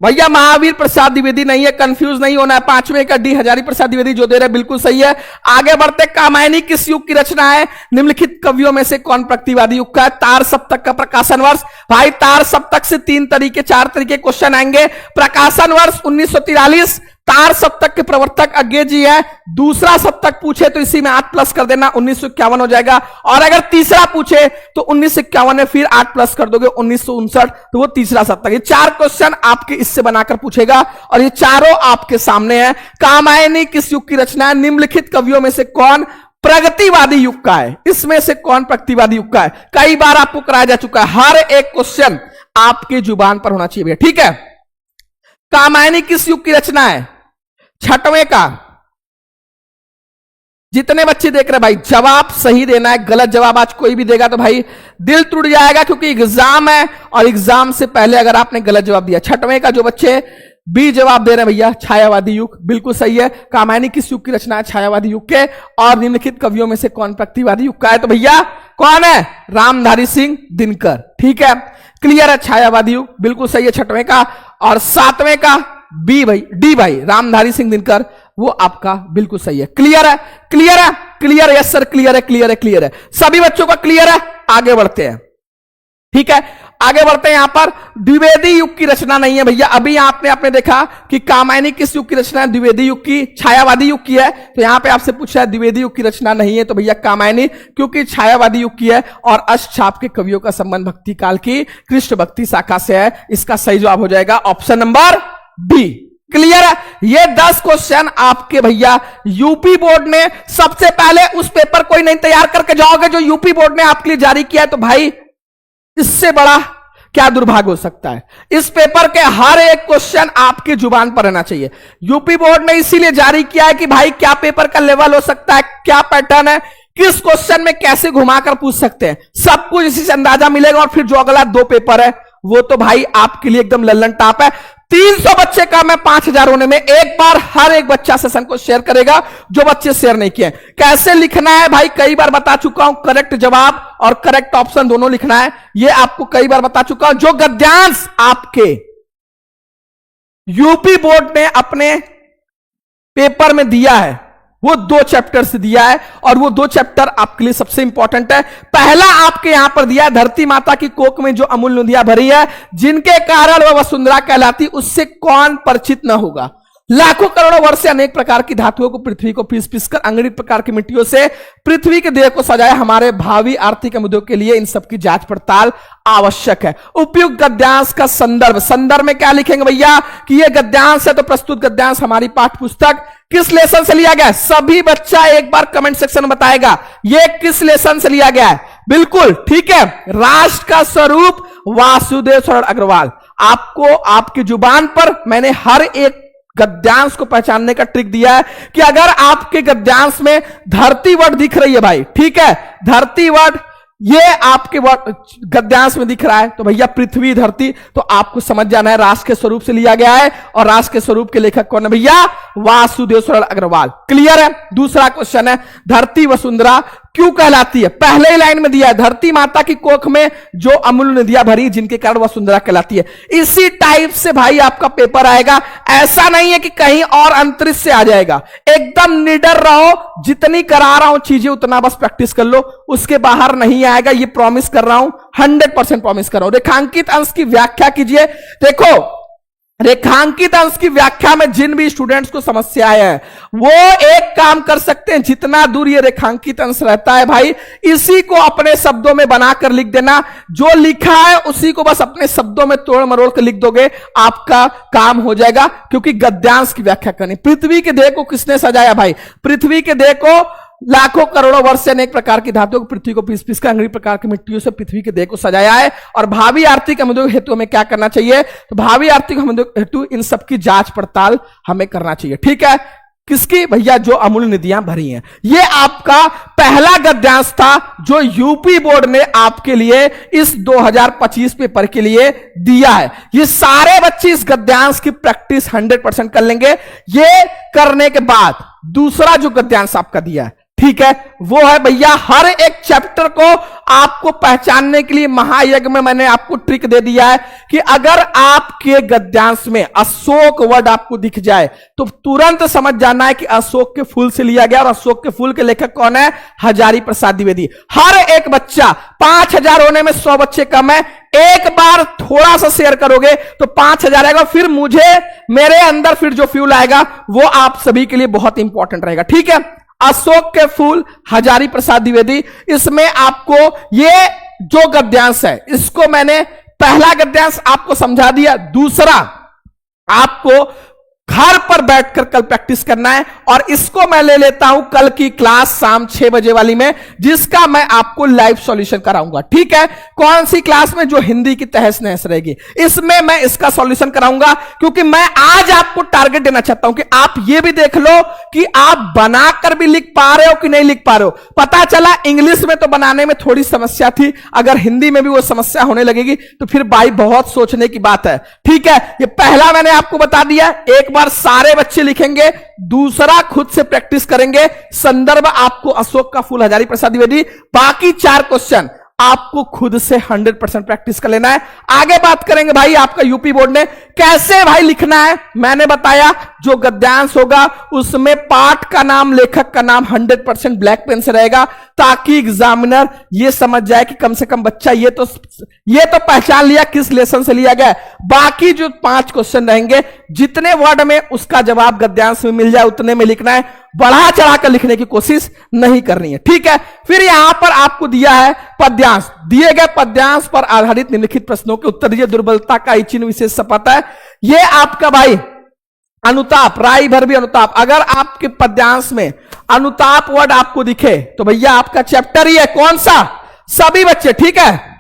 भैया, महावीर प्रसाद द्विवेदी नहीं है, कंफ्यूज नहीं होना है। पांचवे का डी हजारी प्रसाद द्विवेदी जो दे रहे बिल्कुल सही है। आगे बढ़ते, कामायनी किस युग की रचना है? निम्नलिखित कवियों में से कौन प्रतिवादी युग का है? तार सप्तक का प्रकाशन वर्ष। भाई तार सप्तक से 3 तरीके 4 तरीके क्वेश्चन आएंगे। प्रकाशन वर्ष 1943, तार सप्तक के प्रवर्तक अज्ञे जी है। दूसरा सप्तक पूछे तो इसी में 8 प्लस कर देना, 1951 हो जाएगा। और अगर तीसरा पूछे तो 1951 में फिर 8 प्लस कर दोगे, 1959, तो वो तीसरा सप्तक। ये 4 क्वेश्चन आपके इससे बनाकर पूछेगा और ये चारों आपके सामने है। कामायनी किस युग की रचना है? निम्नलिखित कवियों में से कौन प्रगतिवादी युग का है? इसमें से कौन प्रगतिवादी युग का है? कई बार आपको कराया जा चुका है, हर एक क्वेश्चन आपकी जुबान पर होना चाहिए, ठीक है। कामायनी किस युग की रचना है? 6वें का। जितने बच्चे देख रहे हैं भाई, जवाब सही देना है। गलत जवाब आज कोई भी देगा तो भाई दिल टूट जाएगा, क्योंकि एग्जाम है और एग्जाम से पहले अगर आपने गलत जवाब दिया। 6वें का जो बच्चे बी जवाब दे रहे हैं भैया, छायावादी युग, बिल्कुल सही है। कामायनी किस युग की रचना है? छायावादी युग के। और निम्नलिखित कवियों में से कौन प्रगतिवादी युग का है? तो भैया कौन है? रामधारी सिंह दिनकर, ठीक है, क्लियर है। छायावादी युग बिल्कुल सही है 6वें का। और 7वें का बी भाई, डी भाई, रामधारी सिंह दिनकर, वो आपका बिल्कुल सही है। क्लियर है, क्लियर है, क्लियर है, यस सर, क्लियर है, क्लियर है, क्लियर है। सभी बच्चों का क्लियर है। आगे बढ़ते हैं, ठीक है, आगे बढ़ते हैं। यहां पर द्विवेदी युग की रचना नहीं है भैया। अभी आपने देखा कि कामायनी किस युग की रचना है? द्विवेदी युग की, छायावादी युग की है। तो यहां पे आपसे पूछा है द्विवेदी युग की रचना नहीं है, तो भैया कामायनी, क्योंकि छायावादी युग की है। और अष्टछाप के कवियों का संबंध भक्ति काल की कृष्ण भक्ति शाखा से है। इसका सही जवाब हो जाएगा ऑप्शन नंबर बी। क्लियर है? ये 10 क्वेश्चन आपके भैया यूपी बोर्ड ने सबसे पहले, उस पेपर कोई नहीं तैयार करके जाओगे जो यूपी बोर्ड ने आपके लिए जारी किया है, तो भाई इससे बड़ा क्या दुर्भाग्य हो सकता है। इस पेपर के हर एक क्वेश्चन आपकी जुबान पर रहना चाहिए। यूपी बोर्ड ने इसीलिए जारी किया है कि भाई क्या पेपर का लेवल हो सकता है, क्या पैटर्न है, किस क्वेश्चन में कैसे घुमाकर पूछ सकते हैं, सब कुछ इसी से अंदाजा मिलेगा। और फिर जो अगला 2 पेपर है वो तो भाई आपके लिए एकदम लल्लन टाप है। 300 बच्चे का मैं 5000 होने में एक बार हर एक बच्चा सेशन को शेयर करेगा जो बच्चे शेयर नहीं किए। कैसे लिखना है भाई कई बार बता चुका हूं, करेक्ट जवाब और करेक्ट ऑप्शन दोनों लिखना है, ये आपको कई बार बता चुका हूं। जो गद्यांश आपके यूपी बोर्ड ने अपने पेपर में दिया है वो 2 चैप्टर से दिया है, और वो 2 चैप्टर आपके लिए सबसे इंपॉर्टेंट है। पहला आपके यहां पर दिया है धरती माता की कोख में जो अमूल्य नदियां भरी है, जिनके कारण वह वसुंधरा कहलाती, उससे कौन परिचित न होगा। लाखों करोड़ों वर्ष से अनेक प्रकार की धातुओं को पृथ्वी को पीस पीस कर अगणित प्रकार की मिट्टियों से पृथ्वी के देह को सजाया। हमारे भावी आर्थिक मुद्दों के लिए इन सब की जांच पड़ताल आवश्यक है। उपयुक्त गद्यांश का संदर्भ, संदर्भ में क्या लिखेंगे भैया कि ये गद्यांश है, तो प्रस्तुत गद्यांश हमारी पाठ्य पुस्तक किस लेसन से लिया गया है? सभी बच्चा एक बार कमेंट सेक्शन में बताएगा ये किस लेसन से लिया गया है। बिल्कुल ठीक है, राष्ट्र का स्वरूप वासुदेव शरण अग्रवाल। आपको आपकी जुबान पर मैंने हर एक गद्यांश को पहचानने का ट्रिक दिया है कि अगर आपके गद्यांश में धरती वर्ड दिख रही है भाई, ठीक है, धरती वर्ड ये आपके गद्यांश में दिख रहा है, तो भैया पृथ्वी धरती, तो आपको समझ जाना है राष्ट्र के स्वरूप से लिया गया है। और राष्ट्र के स्वरूप के लेखक कौन है भैया? वासुदेव शरण अग्रवाल। क्लियर है? दूसरा क्वेश्चन है धरती वसुंधरा क्यों कहलाती है? पहले ही लाइन में दिया है धरती माता की कोख में जो अमूल्य नदियां भरी जिनके कारण वसुंधरा कहलाती है। इसी टाइप से भाई आपका पेपर आएगा। ऐसा नहीं है कि कहीं और अंतरिक्ष से आ जाएगा। एकदम निडर रहो, जितनी करा रहा हूं चीजें उतना बस प्रैक्टिस कर लो, उसके बाहर नहीं आएगा, ये प्रॉमिस कर रहा हूं, 100% प्रॉमिस कर रहा हूं। रेखांकित अंश की व्याख्या कीजिए। देखो रेखांकित अंश की व्याख्या में जिन भी स्टूडेंट्स को समस्या है वो एक काम कर सकते हैं, जितना दूर ये रेखांकित अंश रहता है भाई इसी को अपने शब्दों में बनाकर लिख देना। जो लिखा है उसी को बस अपने शब्दों में तोड़ मरोड़ कर लिख दोगे, आपका काम हो जाएगा। क्योंकि गद्यांश की व्याख्या करनी, पृथ्वी के देह को किसने सजाया भाई? पृथ्वी के देह को लाखों करोड़ों वर्ष से अनेक प्रकार की धातुओं को पृथ्वी को पीस पीस कर अनेक प्रकार की मिट्टियों से पृथ्वी के देह को सजाया है। और भावी आर्थिक मुद्दों हेतु हमें क्या करना चाहिए? तो भावी आर्थिक मुद्दों हेतु इन सब की जांच पड़ताल हमें करना चाहिए। ठीक है, किसकी भैया? जो अमूल्य नदियां भरी हैं। ये आपका पहला गद्यांश था जो यूपी बोर्ड ने आपके लिए इस 2025 पेपर के लिए दिया है। ये सारे बच्चे इस गद्यांश की प्रैक्टिस 100% कर लेंगे। ये करने के बाद दूसरा जो गद्यांश आपका दिया है, ठीक है, वो है भैया हर एक चैप्टर को आपको पहचानने के लिए महायज्ञ में मैंने आपको ट्रिक दे दिया है कि अगर आपके गद्यांश में अशोक वर्ड आपको दिख जाए तो तुरंत समझ जाना है कि अशोक के फूल से लिया गया, और अशोक के फूल के लेखक कौन है? हजारी प्रसाद द्विवेदी। हर एक बच्चा 5000 होने में 100 बच्चे कम है, एक बार थोड़ा सा शेयर करोगे तो 5000 आएगा, फिर मुझे मेरे अंदर फिर जो फ्यूल आएगा वो आप सभी के लिए बहुत इंपॉर्टेंट रहेगा। ठीक है, अशोक के फूल, हजारी प्रसाद द्विवेदी, इसमें आपको ये जो गद्यांश है इसको मैंने पहला गद्यांश आपको समझा दिया, दूसरा आपको घर पर बैठकर कल प्रैक्टिस करना है, और इसको मैं ले लेता हूं कल की क्लास शाम 6 बजे वाली में, जिसका मैं आपको लाइव सॉल्यूशन कराऊंगा। ठीक है, कौन सी क्लास में? जो हिंदी की तहस नहस रहेगी, इसमें मैं इसका सॉल्यूशन कराऊंगा, क्योंकि मैं आज आपको टारगेट देना चाहता हूं कि आप ये भी देख लो कि आप बनाकर भी लिख पा रहे हो कि नहीं लिख पा रहे हो। पता चला इंग्लिश में तो बनाने में थोड़ी समस्या थी, अगर हिंदी में भी वो समस्या होने लगेगी तो फिर भाई बहुत सोचने की बात है। ठीक है, ये पहला मैंने आपको बता दिया, एक बार सारे बच्चे लिखेंगे, दूसरा खुद से प्रैक्टिस करेंगे। संदर्भ आपको अशोक का फूल, हजारी प्रसाद द्विवेदी, बाकी 4 क्वेश्चन आपको खुद से 100% प्रैक्टिस कर लेना है। आगे बात करेंगे भाई आपका यूपी बोर्ड ने कैसे भाई लिखना है। मैंने बताया जो गद्यांश होगा उसमें पाठ का नाम, लेखक का नाम 100% ब्लैक पेन से रहेगा, ताकि एग्जामिनर ये समझ जाए कि कम से कम बच्चा ये तो पहचान लिया किस लेसन से लिया गया। बाकी जो 5 क्वेश्चन रहेंगे, जितने वर्ड में उसका जवाब गद्यांश में मिल जाए उतने में लिखना है, बढ़ा चढ़ाकर लिखने की कोशिश नहीं करनी है। ठीक है, फिर यहां पर आपको दिया है पद्यांश, दिए गए पद्यांश पर आधारित निम्नलिखित प्रश्नों के उत्तर दीजिए। दुर्बलता का ही चिन्ह विशेष सपाता है, ये आपका भाई अनुताप, राय भर भी अनुताप। अगर आपके पद्यांश में अनुताप वर्ड आपको दिखे तो भैया आपका चैप्टर ही है, कौन सा? सभी बच्चे। ठीक है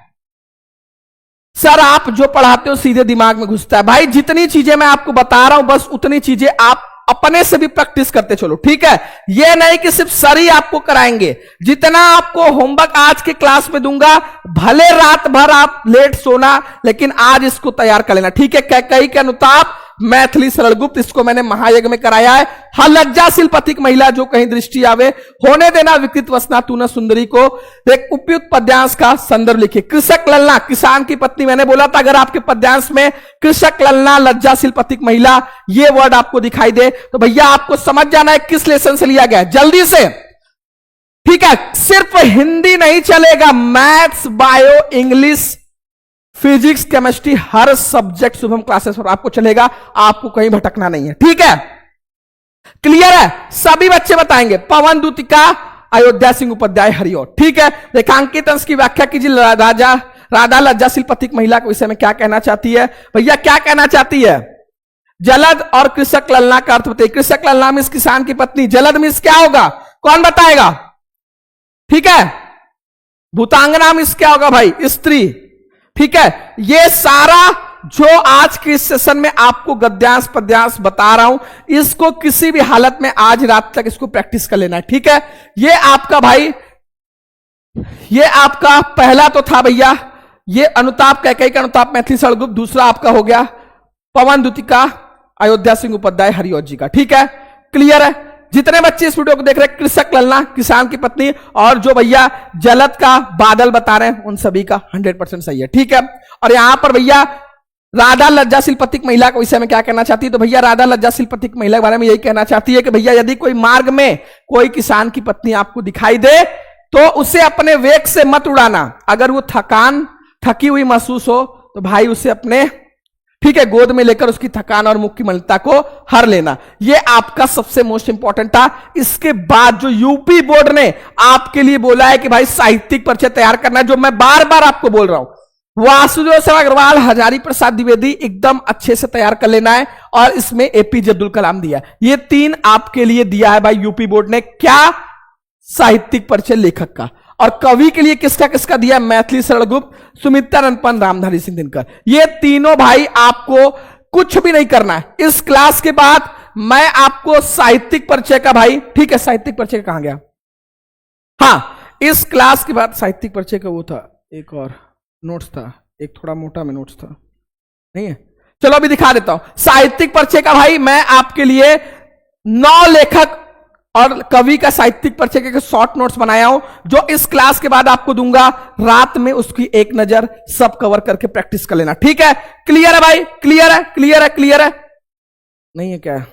सर, आप जो पढ़ाते हो सीधे दिमाग में घुसता है। भाई जितनी चीजें मैं आपको बता रहा हूं बस उतनी चीजें आप अपने से भी प्रैक्टिस करते चलो। ठीक है, यह नहीं कि सिर्फ सर ही आपको कराएंगे, जितना आपको होमवर्क आज के क्लास में दूंगा, भले रात भर आप लेट सोना, लेकिन आज इसको तैयार कर लेना। ठीक है, कैकेयी के अनुताप, मैथिली सरल गुप्त, इसको मैंने महायज्ञ में कराया है। हर लज्जाशील पथिक महिला जो कहीं दृष्टि आवे, होने देना विकृत वसना तू न सुंदरी को, एक उपयुक्त पद्यांश का संदर्भ लिखिए। कृषक ललना, किसान की पत्नी, मैंने बोला था अगर आपके पद्यांश में कृषक ललना, लज्जाशील पथिक महिला ये वर्ड आपको दिखाई दे तो भैया आपको समझ जाना है किस लेसन से लिया गया, जल्दी से। ठीक है, सिर्फ हिंदी नहीं चलेगा, maths, bio, English, physics, chemistry, हर सब्जेक्ट शुभम क्लासेस पर आपको चलेगा, आपको कहीं भटकना नहीं है। ठीक है, क्लियर है? सभी बच्चे बताएंगे। पवन दूतिका, अयोध्या सिंह उपाध्याय, हरिओर। ठीक है, रेखांकित अंश की व्याख्या कीजिए। राधा लज्जाशील पथिक महिला के विषय में क्या कहना चाहती है? भैया क्या कहना चाहती है? जलद और कृषक ललना का अर्थ बताइए। कृषक ललना मीन्स किसान की पत्नी, जलद मीन्स क्या होगा, कौन बताएगा? ठीक है, भूतांगना मीन्स क्या होगा भाई? स्त्री। ठीक है, ये सारा जो आज के सेशन में आपको गद्यांश पद्यांश बता रहा हूं, इसको किसी भी हालत में आज रात तक इसको प्रैक्टिस कर लेना है। ठीक है, ये आपका भाई, ये आपका पहला तो था भैया, ये अनुताप, कैकेयी का अनुताप, मैथिली सरल गुप्त। दूसरा आपका हो गया पवन दूतिका, अयोध्या सिंह उपाध्याय, हरिओर जी का। ठीक है, क्लियर है? जितने बच्चे इस वीडियो को देख रहे हैं, कृषक ललना, किसान की पत्नी, और जो भैया जलद का बादल बता रहे हैं, उन सभी का 100% सही है। ठीक है, और यहां पर भैया राधा लज्जाशील पथिक महिला के विषय में क्या कहना चाहती है? तो भैया राधा लज्जाशील पथिक महिला के बारे में यही कहना चाहती है कि भैया यदि कोई मार्ग में कोई किसान की पत्नी आपको दिखाई दे तो उसे अपने वेग से मत उड़ाना। अगर वो थकी हुई महसूस हो तो भाई उसे अपने, ठीक है, गोद में लेकर उसकी थकान और मुख की मलिनता को हर लेना। यह आपका सबसे मोस्ट इंपॉर्टेंट था। इसके बाद जो यूपी बोर्ड ने आपके लिए बोला है कि भाई साहित्यिक परिचय तैयार करना है, जो मैं बार बार आपको बोल रहा हूं, वासुदेव शर्मा अग्रवाल, हजारी प्रसाद द्विवेदी एकदम अच्छे से तैयार कर लेना है, और इसमें एपीजे अब्दुल कलाम दिया है। ये 3 आपके लिए दिया है भाई यूपी बोर्ड ने। क्या? साहित्यिक परिचय लेखक का। और कवि के लिए किसका किसका दिया? मैथिली सरल गुप्त, सुमित्रा नंदन, रामधारी सिंह दिनकर। ये तीनों भाई आपको कुछ भी नहीं करना है। इस क्लास के बाद मैं आपको साहित्यिक परिचय का भाई, ठीक है, साहित्यिक परिचय कहां गया? हां, इस क्लास के बाद साहित्यिक परिचय का वो था, एक और नोट्स था, एक थोड़ा मोटा में नोट्स था, नहीं है? चलो अभी दिखा देता हूं। साहित्यिक परिचय का भाई मैं आपके लिए 9 लेखक और कवि का साहित्यिक परिचय के शॉर्ट नोट्स बनाया हूं, जो इस क्लास के बाद आपको दूंगा। रात में उसकी एक नजर सब कवर करके प्रैक्टिस कर लेना, ठीक है? क्लियर है भाई? क्लियर है? क्लियर है? क्लियर है? नहीं है क्या?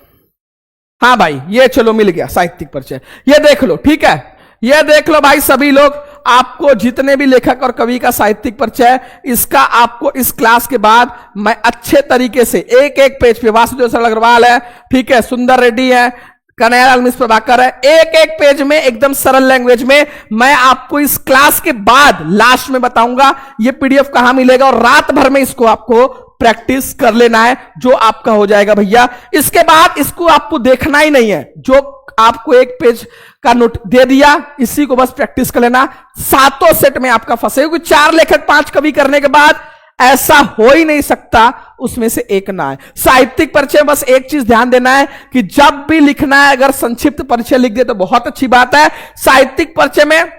हाँ भाई, ये चलो मिल गया साहित्यिक परिचय, ये देख लो, ठीक है? ये देख लो भाई सभी लोग, आपको जितने भी लेखक और कवि का साहित्यिक परिचय, इसका आपको इस क्लास के बाद मैं अच्छे तरीके से एक एक पेज पे, वासुदेव सरल अग्रवाल है, ठीक है, सुंदर रेड्डी है, कन्हैयालाल मिश्र प्रभाकर है, एक एक पेज में एकदम सरल लैंग्वेज में मैं आपको इस क्लास के बाद लास्ट में बताऊंगा ये पीडीएफ कहां मिलेगा, और रात भर में इसको आपको प्रैक्टिस कर लेना है, जो आपका हो जाएगा भैया। इसके बाद इसको आपको देखना ही नहीं है, जो आपको एक पेज का नोट दे दिया इसी को बस प्रैक्टिस कर लेना। सातों सेट में आपका फंसे, क्योंकि 4 लेखक 5 कवि करने के बाद ऐसा हो ही नहीं सकता उसमें से एक ना है। साहित्यिक परिचय बस एक चीज ध्यान देना है कि जब भी लिखना है, अगर संक्षिप्त परिचय लिख दे तो बहुत अच्छी बात है। साहित्यिक परिचय में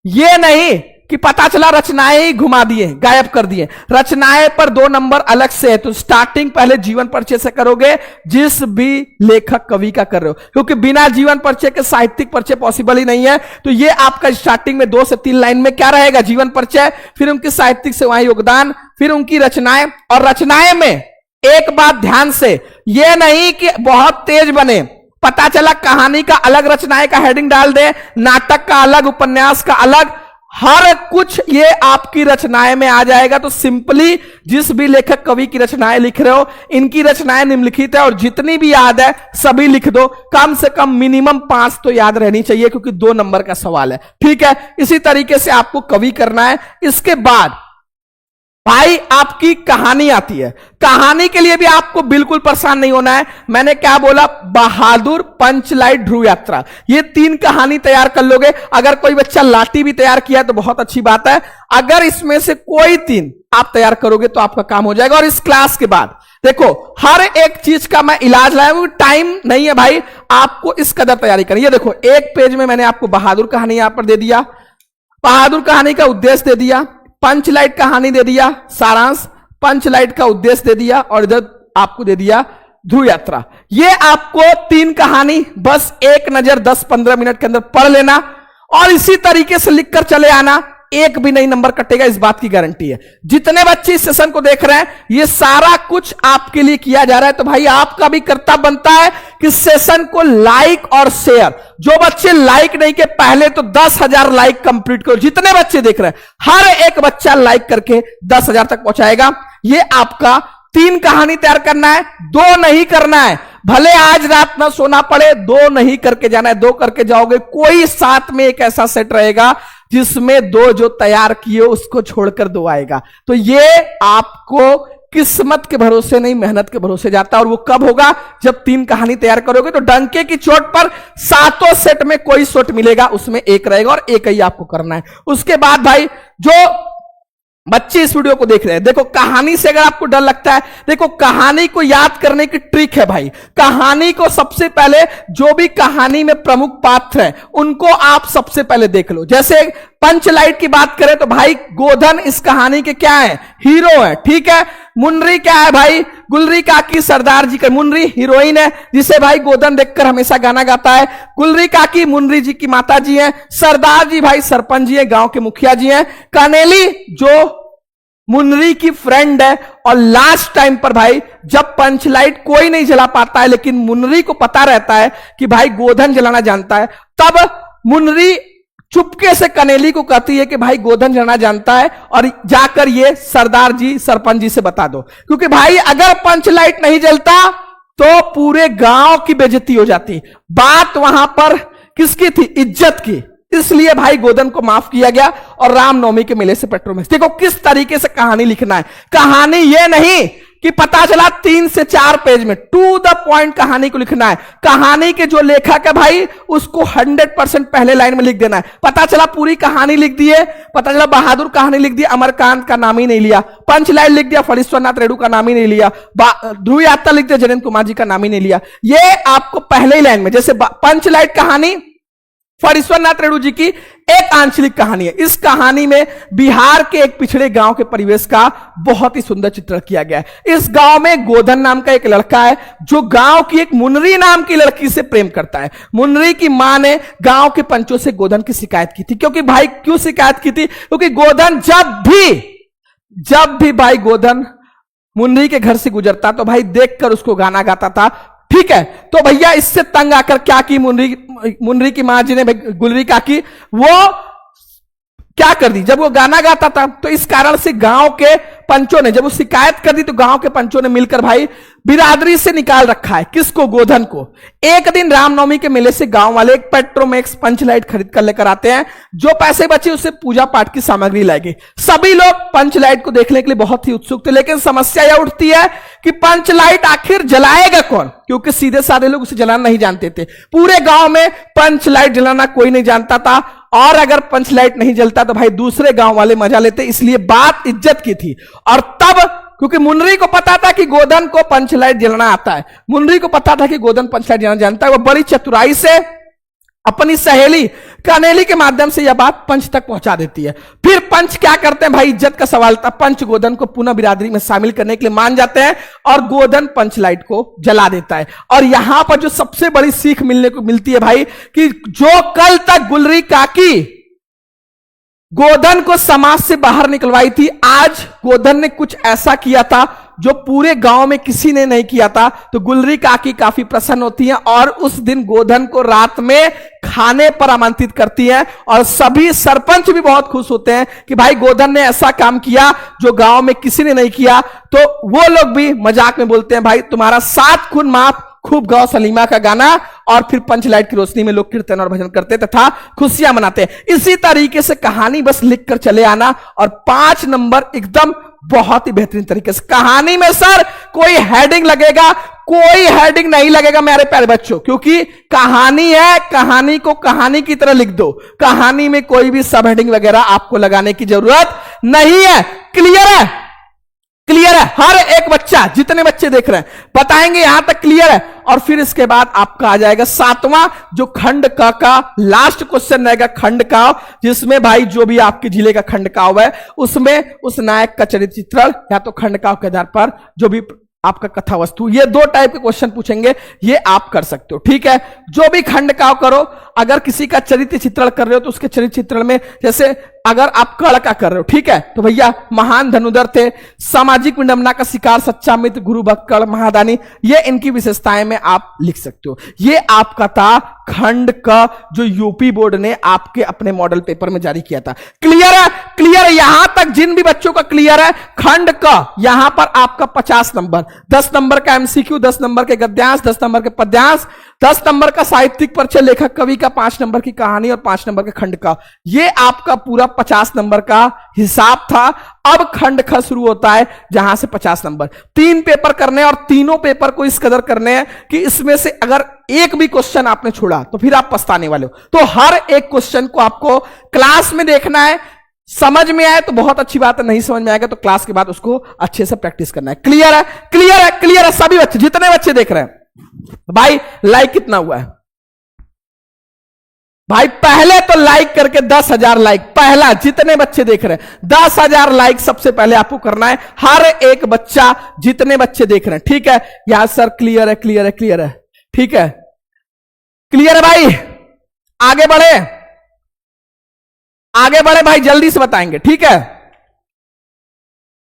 यह नहीं कि पता चला रचनाएं ही घुमा दिए, गायब कर दिए, रचनाएं पर 2 नंबर अलग से है। तो स्टार्टिंग पहले जीवन परिचय से करोगे, जिस भी लेखक कवि का कर रहे हो, क्योंकि बिना जीवन परिचय के साहित्यिक परिचय पॉसिबल ही नहीं है। तो ये आपका स्टार्टिंग में 2 से 3 लाइन में क्या रहेगा? जीवन परिचय, फिर उनके साहित्यिक से वहां योगदान, फिर उनकी रचनाएं। और रचनाएं में एक बात ध्यान से, यह नहीं कि बहुत तेज बने, पता चला कहानी का अलग, रचनाएं का हेडिंग डाल दे, नाटक का अलग, उपन्यास का अलग, हर कुछ ये आपकी रचनाएं में आ जाएगा। तो सिंपली जिस भी लेखक कवि की रचनाएं लिख रहे हो, इनकी रचनाएं निम्नलिखित है और जितनी भी याद है सभी लिख दो। कम से कम मिनिमम 5 तो याद रहनी चाहिए, क्योंकि 2 नंबर का सवाल है, ठीक है? इसी तरीके से आपको कवि करना है। इसके बाद भाई आपकी कहानी आती है। कहानी के लिए भी आपको बिल्कुल परेशान नहीं होना है। मैंने क्या बोला? बहादुर, पंचलाइट, ध्रुव यात्रा, ये 3 कहानी तैयार कर लोगे। अगर कोई बच्चा लाठी भी तैयार किया तो बहुत अच्छी बात है। अगर इसमें से कोई 3 आप तैयार करोगे तो आपका काम हो जाएगा। और इस क्लास के बाद देखो, हर एक चीज का मैं इलाज लाया हूं, टाइम नहीं है भाई, आपको इस कदर तैयारी करनी है। देखो, एक पेज में मैंने आपको बहादुर कहानी यहां पर दे दिया, बहादुर कहानी का उद्देश्य दे दिया, पंचलाइट कहानी दे दिया, सारांश, पंचलाइट का उद्देश्य दे दिया, और इधर आपको दे दिया ध्रुव यात्रा। ये आपको 3 कहानी बस एक नजर 10-15 मिनट के अंदर पढ़ लेना, और इसी तरीके से लिखकर चले आना। एक भी नहीं नंबर कटेगा, इस बात की गारंटी है। जितने बच्चे इस सेशन को देख रहे हैं, ये सारा कुछ आपके लिए किया जा रहा है। तो भाई आपका भी कर्तव्य बनता है कि सेशन को लाइक और शेयर, जो बच्चे लाइक नहीं के पहले तो 10,000 लाइक कंप्लीट करो। जितने बच्चे देख रहे हैं हर एक बच्चा लाइक करके 10,000 तक पहुंचाएगा। ये आपका 3 कहानी तैयार करना है, 2 नहीं करना है। भले आज रात ना सोना पड़े, 2 नहीं करके जाना है। 2 करके जाओगे, कोई साथ में एक ऐसा सेट रहेगा जिसमें 2 जो तैयार किए उसको छोड़कर 2 आएगा। तो ये आपको किस्मत के भरोसे नहीं, मेहनत के भरोसे जाता है। और वो कब होगा? जब 3 कहानी तैयार करोगे तो डंके की चोट पर सातों सेट में कोई शॉट मिलेगा, उसमें एक रहेगा और एक ही आपको करना है। उसके बाद भाई जो बच्चे इस वीडियो को देख रहे हैं, देखो कहानी से अगर आपको डर लगता है, देखो कहानी को याद करने की ट्रिक है भाई। कहानी को सबसे पहले, जो भी कहानी में प्रमुख पात्र हैं उनको आप सबसे पहले देख लो। जैसे पंचलाइट की बात करें तो भाई गोधन इस कहानी के क्या है? हीरो है, ठीक है। मुनरी क्या है भाई? गुलरी काकी सरदार जी का, मुनरी हीरोइन है जिसे भाई गोधन देखकर हमेशा गाना गाता है। गुलरी काकी मुनरी जी की माता जी हैं। सरदार जी भाई सरपंच जी हैं, गांव के मुखिया जी हैं। कनेली जो मुनरी की फ्रेंड है। और लास्ट टाइम पर भाई जब पंचलाइट कोई नहीं जला पाता है, लेकिन मुनरी को पता रहता है कि भाई गोधन जलाना जानता है, तब मुनरी चुपके से कनेली को कहती है कि भाई गोधन जलाना जानता है और जाकर ये सरदार जी सरपंच जी से बता दो। क्योंकि भाई अगर पंचलाइट नहीं जलता तो पूरे गांव की बेइज्जती हो जाती। बात वहां पर किसकी थी? इज्जत की। इसलिए भाई गोधन को माफ किया गया और रामनवमी के मेले से पेट्रोल। देखो किस तरीके से कहानी लिखना है। कहानी ये नहीं कि पता चला 3 से 4 पेज में, टू द पॉइंट कहानी को लिखना है। कहानी के जो लेखक है भाई उसको 100% पहले लाइन में लिख देना है। पता चला पूरी कहानी लिख दी है, पता चला बहादुर कहानी लिख दी, अमरकांत का नाम ही नहीं लिया। पंचलाइट लिख दिया, फणीश्वरनाथ रेणु का नाम ही नहीं लिया। ध्रुव यात्रा लिख दिया, जयंत कुमार जी का नाम ही नहीं लिया। ये आपको पहले ही लाइन में, जैसे पंचलाइट कहानी फणीश्वरनाथ रेणु जी की एक आंचलिक कहानी है। इस कहानी में बिहार के एक पिछड़े गांव के परिवेश का बहुत ही सुंदर चित्रण किया गया है। इस गांव में गोधन नाम का एक लड़का है जो गांव की एक मुनरी नाम की लड़की से प्रेम करता है। मुनरी की मां ने गांव के पंचों से गोधन की शिकायत की थी, क्योंकि भाई क्यों शिकायत की थी, क्योंकि गोधन जब भी भाई गोधन मुनरी के घर से गुजरता तो भाई देखकर उसको गाना गाता था। ठीक है, तो भैया इससे तंग आकर क्या की मुनरी की मां जी ने, गुलरी काकी, वो क्या कर दी, जब वो गाना गाता था तो इस कारण से गांव के पंचों ने, जब वो शिकायत कर दी तो गांव के पंचों ने मिलकर भाई बिरादरी से निकाल रखा है। किसको? गोधन को। एक दिन रामनवमी के मेले से गांव वाले एक पेट्रोमैक्स पंच लाइट खरीद कर लेकर आते हैं। जो पैसे बचे उससे पूजा पाठ की सामग्री लाएगी। सभी लोग पंच लाइट को देखने के लिए बहुत ही उत्सुक थे, लेकिन समस्या यह उठती है कि पंच लाइट आखिर जलाएगा कौन, क्योंकि सीधे साधे लोग उसे जलाना नहीं जानते थे। पूरे गांव में पंच लाइट जलाना कोई नहीं जानता था, और अगर पंच लाइट नहीं जलता तो भाई दूसरे गांव वाले मजा लेते, इसलिए बात इज्जत की थी। और तब क्योंकि मुनरी को पता था कि गोधन को पंच लाइट जलाना आता है, मुनरी को पता था कि गोधन पंच लाइट जलाना जानता है, वो बड़ी चतुराई से अपनी सहेली कनेली के माध्यम से यह बात पंच तक पहुंचा देती है। फिर पंच क्या करते हैं भाई, इज्जत का सवाल था, पंच गोधन को पुनः बिरादरी में शामिल करने के लिए मान जाते हैं और गोधन पंच लाइट को जला देता है। और यहां पर जो सबसे बड़ी सीख मिलने को मिलती है भाई, कि जो कल तक गुलरी काकी गोधन को समाज से बाहर निकलवाई थी, आज गोधन ने कुछ ऐसा किया था जो पूरे गांव में किसी ने नहीं किया था। तो गुलरी काकी काफी प्रसन्न होती हैं और उस दिन गोधन को रात में खाने पर आमंत्रित करती हैं, और सभी सरपंच भी बहुत खुश होते हैं कि भाई गोधन ने ऐसा काम किया जो गांव में किसी ने नहीं किया। तो वो लोग भी मजाक में बोलते हैं, भाई तुम्हारा 7 खून माफ, खूब गाओ सलीमा का गाना, और फिर पंच लाइट की रोशनी में लोग कीर्तन और भजन करते तथा खुशियां मनाते हैं। इसी तरीके से कहानी बस लिखकर चले आना, और 5 नंबर एकदम बहुत ही बेहतरीन तरीके से। कहानी में सर कोई हेडिंग लगेगा, कोई हेडिंग नहीं लगेगा मेरे प्यारे बच्चों, क्योंकि कहानी है, कहानी को कहानी की तरह लिख दो। कहानी में कोई भी सब हेडिंग वगैरह आपको लगाने की जरूरत नहीं है। क्लियर है? क्लियर है? हर एक बच्चा, जितने बच्चे देख रहे हैं बताएंगे यहां तक क्लियर है। और फिर इसके बाद आपका आ जाएगा 7वां, जो खंड का लास्ट क्वेश्चन रहेगा, खंड का, जिसमें भाई जो भी आपके जिले का खंड का है उसमें उस नायक का चरित्र चित्रण या तो खंड के आधार पर जो भी आपका कथा वस्तु, ये 2 टाइप के क्वेश्चन पूछेंगे, ये आप कर सकते हो। ठीक है, जो भी खंड का करो। अगर किसी का चरित्र चित्रण कर रहे हो तो उसके चरित्र चित्रण में, जैसे अगर आप कर्ण का कर रहे हो, ठीक है, तो भैया महान धनुधर थे, सामाजिक विडंबना का शिकार, सच्चा मित्र, गुरु भक्त, कर्ण, महादानी, ये इनकी विशेषताएं में आप लिख सकते हो। ये आपका था खंड का, जो यूपी बोर्ड ने आपके अपने मॉडल पेपर में जारी किया था। क्लियर है? क्लियर है? यहां तक जिन भी बच्चों का क्लियर है, खंड का यहां पर आपका 50 नंबर, 10 नंबर का एमसीक्यू, 10 नंबर के गद्यांश, 10 नंबर के पद्यांश, 10 नंबर का साहित्यिक परिचय, लेखक कवि का, 5 नंबर की कहानी और 5 नंबर के खंड का। ये आपका पूरा 50 नंबर का हिसाब था। अब खंड ख शुरू होता है, जहां से 50 नंबर। 3 पेपर करने, और तीनों पेपर को इस कदर करने हैं कि इसमें से अगर एक भी क्वेश्चन आपने छोड़ा तो फिर आप पछताने वाले हो। तो हर एक क्वेश्चन को आपको क्लास में देखना है। समझ में आए तो बहुत अच्छी बात है, नहीं समझ में आएगा तो क्लास के बाद उसको अच्छे से प्रैक्टिस करना है। क्लियर है? क्लियर है? क्लियर है? सभी बच्चे, जितने बच्चे देख रहे हैं भाई, लाइक कितना हुआ है भाई? पहले तो लाइक करके 10,000 लाइक, पहला, जितने बच्चे देख रहे हैं 10,000 लाइक सबसे पहले आपको करना है, हर एक बच्चा, जितने बच्चे देख रहे हैं। ठीक है, यहां सर क्लियर है, क्लियर है, क्लियर है, ठीक है, क्लियर है भाई? आगे बढ़े, आगे बढ़े भाई, जल्दी से बताएंगे। ठीक है,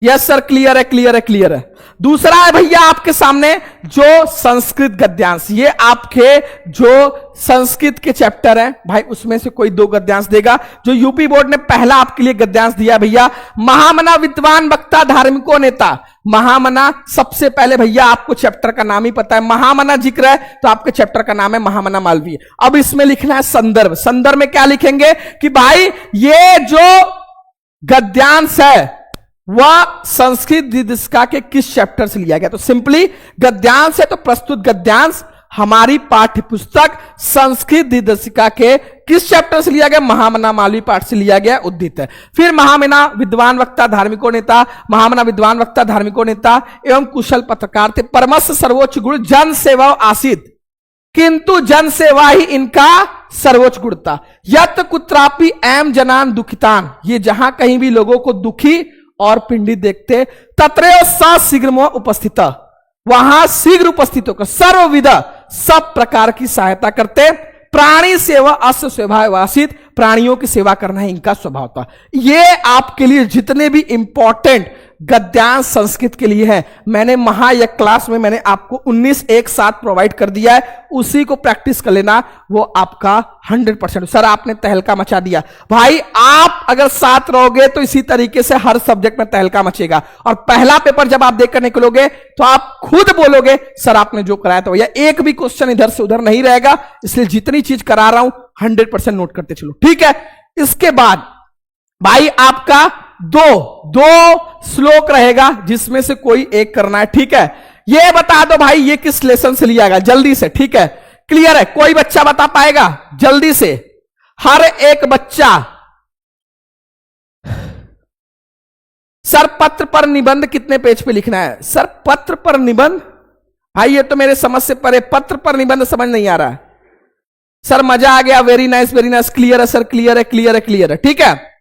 यस सर, क्लियर है, क्लियर है, क्लियर है। दूसरा है भैया आपके सामने जो संस्कृत गद्यांश, ये आपके जो संस्कृत के चैप्टर हैं भाई, उसमें से कोई 2 गद्यांश देगा। जो यूपी बोर्ड ने पहला आपके लिए गद्यांश दिया भैया, महामना विद्वान वक्ता धार्मिको नेता। महामना सबसे पहले भैया आपको चैप्टर का नाम ही पता है, महामना जिक्र है तो आपके चैप्टर का नाम है महामना मालवीय। अब इसमें लिखना है संदर्भ। संदर्भ में क्या लिखेंगे कि भाई ये जो गद्यांश है वह संस्कृत दिदिशिका के किस चैप्टर से लिया गया। तो सिंपली गद्यांश है तो प्रस्तुत गद्यांश हमारी पाठ्य पुस्तक संस्कृत दिदिशिका के किस चैप्टर से लिया गया? महामना मालवीय पाठ से लिया गया, उद्धृत है। फिर महामना विद्वान वक्ता धार्मिको नेता, महामना विद्वान वक्ता धार्मिको नेता एवं कुशल पत्रकार थे, परमस्य सर्वोच्च गुण जन सेवा आसित, किंतु जन सेवा ही इनका सर्वोच्च गुणता। यत कुत्रापि एम जनान दुखितान, ये जहां कहीं भी लोगों को दुखी और पीड़ित देखते, तत्रैव स शीघ्रमो उपस्थित, वहां शीघ्र उपस्थित होकर सर्वविध सब प्रकार की सहायता करते। प्राणी सेवा अस्य स्वभाववासित, प्राणियों की सेवा करना है इनका स्वभाव था। ये आपके लिए जितने भी इंपॉर्टेंट गद्यांश संस्कृत के लिए है, मैंने महायज्ञ क्लास में मैंने आपको 19 एक साथ प्रोवाइड कर दिया है, उसी को प्रैक्टिस कर लेना, वो आपका 100%। सर आपने तहलका मचा दिया, भाई आप अगर साथ रहोगे तो इसी तरीके से हर सब्जेक्ट में तहलका मचेगा, और पहला पेपर जब आप देकर निकलोगे तो आप खुद बोलोगे सर आपने जो कराया था भैया, एक भी क्वेश्चन इधर से उधर नहीं रहेगा। इसलिए जितनी चीज करा रहा हूं 100% नोट करते चलो, ठीक है। इसके बाद भाई आपका दो श्लोक रहेगा जिसमें से कोई एक करना है, ठीक है। ये बता दो भाई ये किस लेसन से लिया गया, जल्दी से, ठीक है। क्लियर है, कोई बच्चा बता पाएगा जल्दी से? हर एक बच्चा। सर पत्र पर निबंध कितने पेज पे लिखना है? सर पत्र पर निबंध, भाई ये तो मेरे समझ से परे, पत्र पर निबंध समझ नहीं आ रहा है सर। मजा आ गया, very nice very nice, clear है सर, क्लियर है क्लियर है क्लियर है, ठीक है।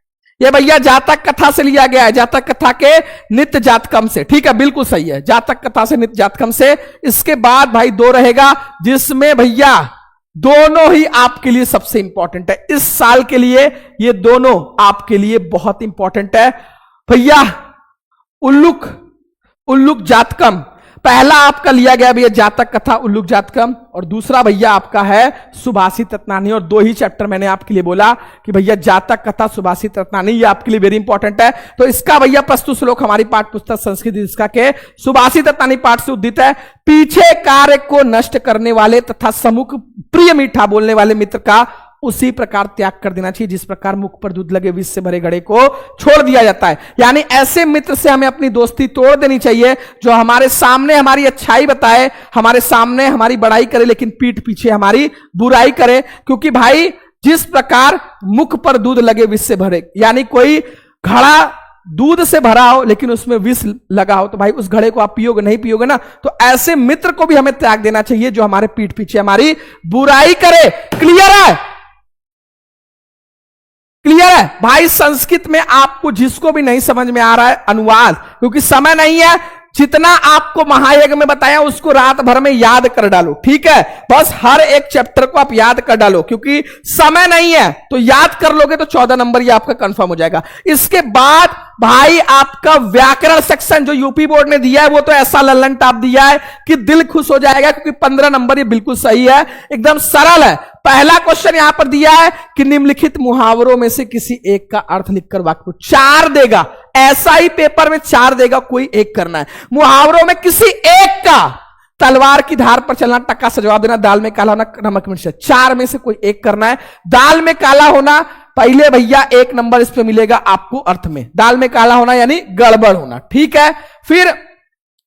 ये भैया जातक कथा से लिया गया है, जातक कथा के नित्य जातकम से, ठीक है, बिल्कुल सही है, जातक कथा से नित्य जातकम से। इसके बाद भाई दो रहेगा जिसमें भैया दोनों ही आपके लिए सबसे इंपॉर्टेंट है इस साल के लिए, ये दोनों आपके लिए बहुत इंपॉर्टेंट है भैया। उल्लुक जातकम, पहला आपका लिया गया भैया जातक कथा उल्लुक जातकम, और दूसरा भैया आपका है सुभाषित रत्नानी। और दो ही चैप्टर मैंने आपके लिए बोला कि भैया जातक कथा सुभाषित रत्नानी, ये आपके लिए वेरी इंपॉर्टेंट है। तो इसका भैया प्रस्तुत श्लोक हमारी पाठ पुस्तक संस्कृत इसका के सुभाषित रत्नानी पाठ से उद्धित है। पीछे कार्य को नष्ट करने वाले तथा सम्मुख प्रिय मीठा बोलने वाले मित्र का उसी प्रकार त्याग कर देना चाहिए जिस प्रकार मुख पर दूध लगे विष से भरे घड़े को छोड़ दिया जाता है। यानी ऐसे मित्र से हमें अपनी दोस्ती तोड़ देनी चाहिए जो हमारे सामने हमारी अच्छाई बताए, हमारे सामने हमारी बड़ाई करे, लेकिन पीठ पीछे हमारी बुराई करे। क्योंकि भाई जिस प्रकार मुख पर दूध लगे विष से भरे, यानी कोई घड़ा दूध से भरा हो लेकिन उसमें विष लगा हो, तो भाई उस घड़े को आप पियोगे नहीं पियोगे ना। तो ऐसे मित्र को भी हमें त्याग देना चाहिए जो हमारे पीठ पीछे हमारी बुराई करे। क्लियर है? क्लियर है भाई? संस्कृत में आपको जिसको भी नहीं समझ में आ रहा है अनुवाद, क्योंकि समय नहीं है, जितना आपको महायज्ञ में बताया उसको रात भर में याद कर डालो, ठीक है। बस हर एक चैप्टर को आप याद कर डालो, क्योंकि समय नहीं है, तो याद कर लोगे तो 14 नंबर ये आपका कंफर्म हो जाएगा। इसके बाद भाई आपका व्याकरण सेक्शन जो यूपी बोर्ड ने दिया है वो तो ऐसा लल्लन टाप दिया है कि दिल खुश हो जाएगा, क्योंकि 15 नंबर ये बिल्कुल सही है, एकदम सरल है। पहला क्वेश्चन यहां पर दिया है कि निम्नलिखित मुहावरों में से किसी एक का अर्थ लिखकर वाक्य को 4 देगा, ऐसा ही पेपर में 4 देगा, कोई एक करना है। मुहावरों में किसी एक का, तलवार की धार पर चलना, टक्का से जवाब देना, दाल में काला होना, नमक मिर्च, 4 में से कोई एक करना है। दाल में काला होना पहले भैया 1 नंबर इस पे मिलेगा आपको अर्थ में, दाल में काला होना यानी गड़बड़ होना, ठीक है। फिर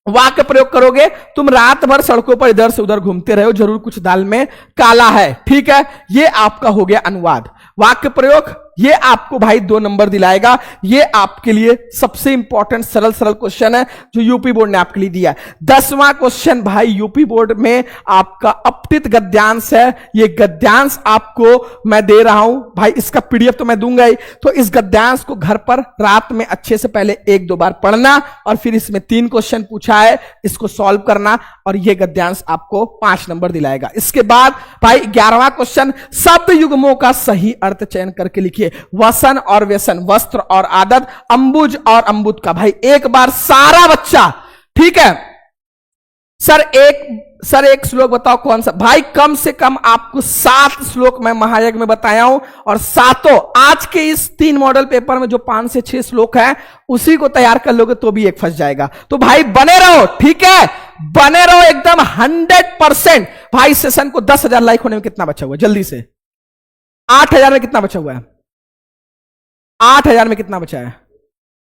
वाक्य प्रयोग करोगे, तुम रात भर सड़कों पर इधर से उधर घूमते रहे हो, जरूर कुछ दाल में काला है, ठीक है। ये आपका हो गया अनुवाद। वाक्य प्रयोग ये आपको भाई 2 नंबर दिलाएगा। ये आपके लिए सबसे इंपॉर्टेंट सरल क्वेश्चन है जो यूपी बोर्ड ने आपके लिए दिया है। 10वां क्वेश्चन भाई यूपी बोर्ड में आपका अपठित गद्यांश है। ये गद्यांश आपको मैं दे रहा हूं भाई, इसका पीडीएफ तो मैं दूंगा ही, तो इस गद्यांश को घर पर रात में अच्छे से पहले 1-2 बार पढ़ना, और फिर इसमें 3 क्वेश्चन पूछा है, इसको सॉल्व करना, और ये गद्यांश आपको 5 नंबर दिलाएगा। इसके बाद भाई 11वां क्वेश्चन, शब्द युग्मों का सही अर्थ चयन करके लिखिए। वसन और व्यसन, वस्त्र और आदत, अंबुज और अंबुद का। भाई एक बार सारा बच्चा, ठीक है। सर एक श्लोक बताओ कौन सा? भाई कम से कम आपको 7 श्लोक मैं महायज्ञ में बताया हूं, और सातों आज के इस 3 मॉडल पेपर में जो 5 से 6 श्लोक है उसी को तैयार कर लोगे तो भी एक फंस जाएगा। तो भाई बने रहो, ठीक है, बने रहो एकदम 100%। भाई सेशन को 10,000 लाइक होने में कितना बचा हुआ है? जल्दी से 8,000 में कितना बचा हुआ है? 8,000 में कितना बचा है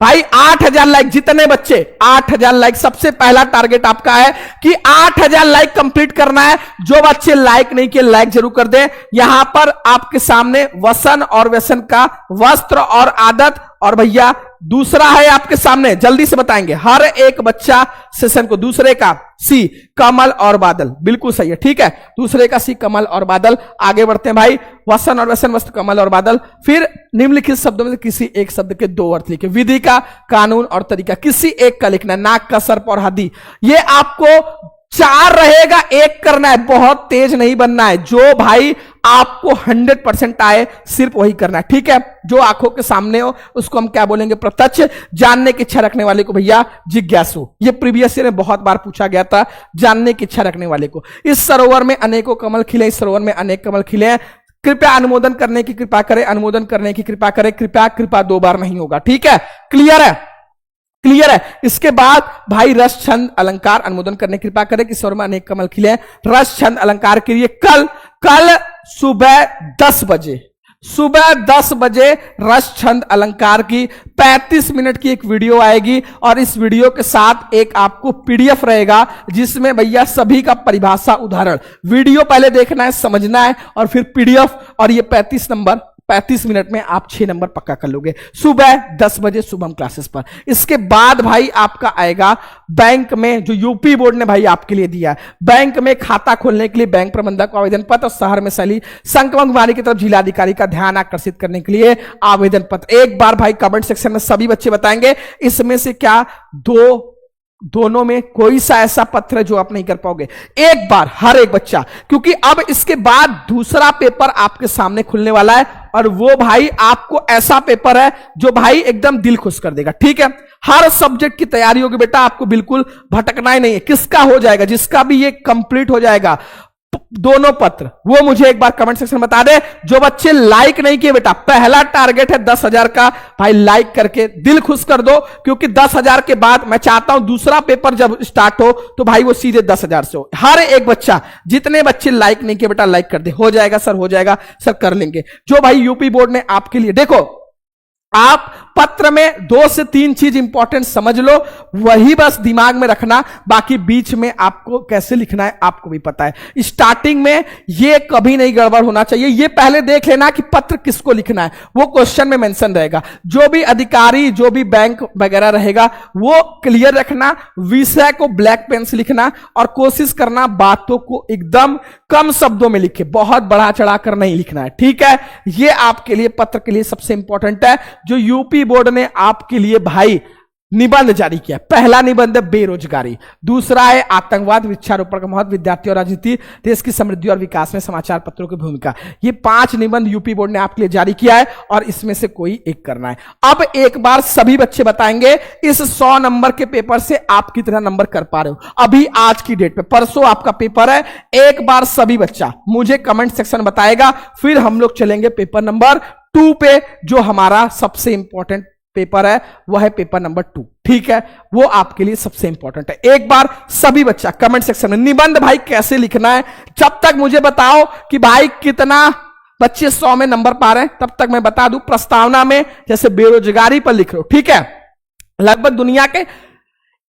भाई? 8,000 लाइक। जितने बच्चे 8,000 लाइक, सबसे पहला टारगेट आपका है कि 8,000 लाइक कंप्लीट करना है। जो बच्चे लाइक नहीं किए लाइक जरूर कर दें। यहां पर आपके सामने वसन और व्यसन का, वस्त्र और आदत, और भैया दूसरा है आपके सामने, जल्दी से बताएंगे हर एक बच्चा सेशन को। दूसरे का सी कमल और बादल, बिल्कुल सही है, ठीक है। दूसरे का सी कमल और बादल। आगे बढ़ते हैं भाई, वसन और वसन वस्तु कमल और बादल। फिर निम्नलिखित शब्दों में से किसी एक शब्द के दो अर्थ लिखे। विधि का, कानून और तरीका, किसी एक का लिखना। नाक का, सर्प और हदी। ये आपको 4 रहेगा, एक करना है, बहुत तेज नहीं बनना है। जो भाई आपको 100% आए सिर्फ वही करना है, ठीक है। जो आंखों के सामने हो उसको हम क्या बोलेंगे? प्रत्यक्ष। जानने की इच्छा रखने वाले को भैया जिज्ञासु। ये प्रीवियस ईयर में बहुत बार पूछा गया था, जानने की इच्छा रखने वाले को। इस सरोवर में अनेकों कमल खिले, इस सरोवर में अनेक कमल खिले हैं। कृपया अनुमोदन करने की कृपा करें, अनुमोदन करने की कृपा करें। कृपया कृपा 2 बार नहीं होगा, ठीक है। क्लियर है? क्लियर है। इसके बाद भाई रस छंद अलंकार, अनुमोदन करने की कृपा करें कि स्वर में अनेक कमल खिले हैं। रस छंद अलंकार के लिए कल सुबह 10 बजे, सुबह 10 बजे रस छंद अलंकार की 35 मिनट की एक वीडियो आएगी और इस वीडियो के साथ एक आपको पीडीएफ रहेगा जिसमें भैया सभी का परिभाषा उदाहरण। वीडियो पहले देखना है, समझना है और फिर पीडीएफ, और ये 35 मिनट में आप 6 नंबर पक्का कर लोगे। सुबह 10 बजे शुभम क्लासेस पर। इसके बाद भाई आपका आएगा बैंक में, जो यूपी बोर्ड ने भाई आपके लिए दिया है। बैंक में खाता खोलने के लिए बैंक प्रबंधक को आवेदन पत्र, शहर में फैली संक्रमण बीमारी की तरफ जिलाधिकारी का ध्यान आकर्षित करने के लिए आवेदन पत्र। एक बार भाई कमेंट सेक्शन में सभी बच्चे बताएंगे इसमें से क्या दोनों में कोई सा ऐसा पत्र है जो आप नहीं कर पाओगे। एक बार हर एक बच्चा, क्योंकि अब इसके बाद दूसरा पेपर आपके सामने खुलने वाला है और वो भाई आपको ऐसा पेपर है जो भाई एकदम दिल खुश कर देगा, ठीक है। हर सब्जेक्ट की तैयारी होगी बेटा, आपको बिल्कुल भटकना ही नहीं है। किसका हो जाएगा? जिसका भी ये कंप्लीट हो जाएगा दोनों पत्र, वो मुझे एक बार कमेंट सेक्शन में बता दे। जो बच्चे लाइक नहीं किए बेटा, पहला टारगेट है 10,000 का, भाई लाइक करके दिल खुश कर दो, क्योंकि 10,000 के बाद मैं चाहता हूं दूसरा पेपर जब स्टार्ट हो तो भाई वो सीधे 10,000 से हो। हर एक बच्चा, जितने बच्चे लाइक नहीं किए बेटा लाइक कर दे। हो जाएगा सर, हो जाएगा सर, कर लेंगे। जो भाई यूपी बोर्ड ने आपके लिए, देखो आप पत्र में 2 से 3 चीज इंपॉर्टेंट समझ लो, वही बस दिमाग में रखना। बाकी बीच में आपको कैसे लिखना है आपको भी पता है। स्टार्टिंग में ये कभी नहीं गड़बड़ होना चाहिए। ये पहले देख लेना कि पत्र किसको लिखना है, वो क्वेश्चन में मेंशन रहेगा। जो भी अधिकारी, जो भी बैंक वगैरह रहेगा वो क्लियर रखना। विषय को ब्लैक पेन से लिखना और कोशिश करना बातों को एकदम कम शब्दों में लिखे, बहुत बढ़ा चढ़ाकर नहीं लिखना है, ठीक है। ये आपके लिए पत्र के लिए सबसे इंपॉर्टेंट है। जो यूपी बोर्ड ने आपके लिए भाई निबंध जारी किया। पहला निबंध है बेरोजगारी, दूसरा है आतंकवाद, वृक्षारोपण का महत्व, विद्यार्थी और राजनीति, देश की समृद्धि और विकास में समाचार पत्रों की भूमिका। ये 5 निबंध यूपी बोर्ड ने आपके लिए जारी किया है और इसमें से कोई एक करना है। अब एक बार सभी बच्चे बताएंगे इस 100 नंबर के पेपर से आप कितना नंबर कर पा रहे हो अभी आज की डेट पे। परसों आपका पेपर है। एक बार सभी बच्चा मुझे कमेंट सेक्शन बताएगा, फिर हम लोग चलेंगे पेपर नंबर 2 पे, जो हमारा सबसे इंपॉर्टेंट पेपर है, वह है पेपर नंबर 2, ठीक है। वो आपके लिए सबसे इंपॉर्टेंट है। एक बार सभी बच्चा कमेंट सेक्शन में निबंध भाई कैसे लिखना है, जब तक मुझे बताओ कि भाई कितना बच्चे 100 में नंबर पा रहे हैं, तब तक मैं बता दूं। प्रस्तावना में जैसे बेरोजगारी पर लिख रहे हो, ठीक है। लगभग दुनिया के,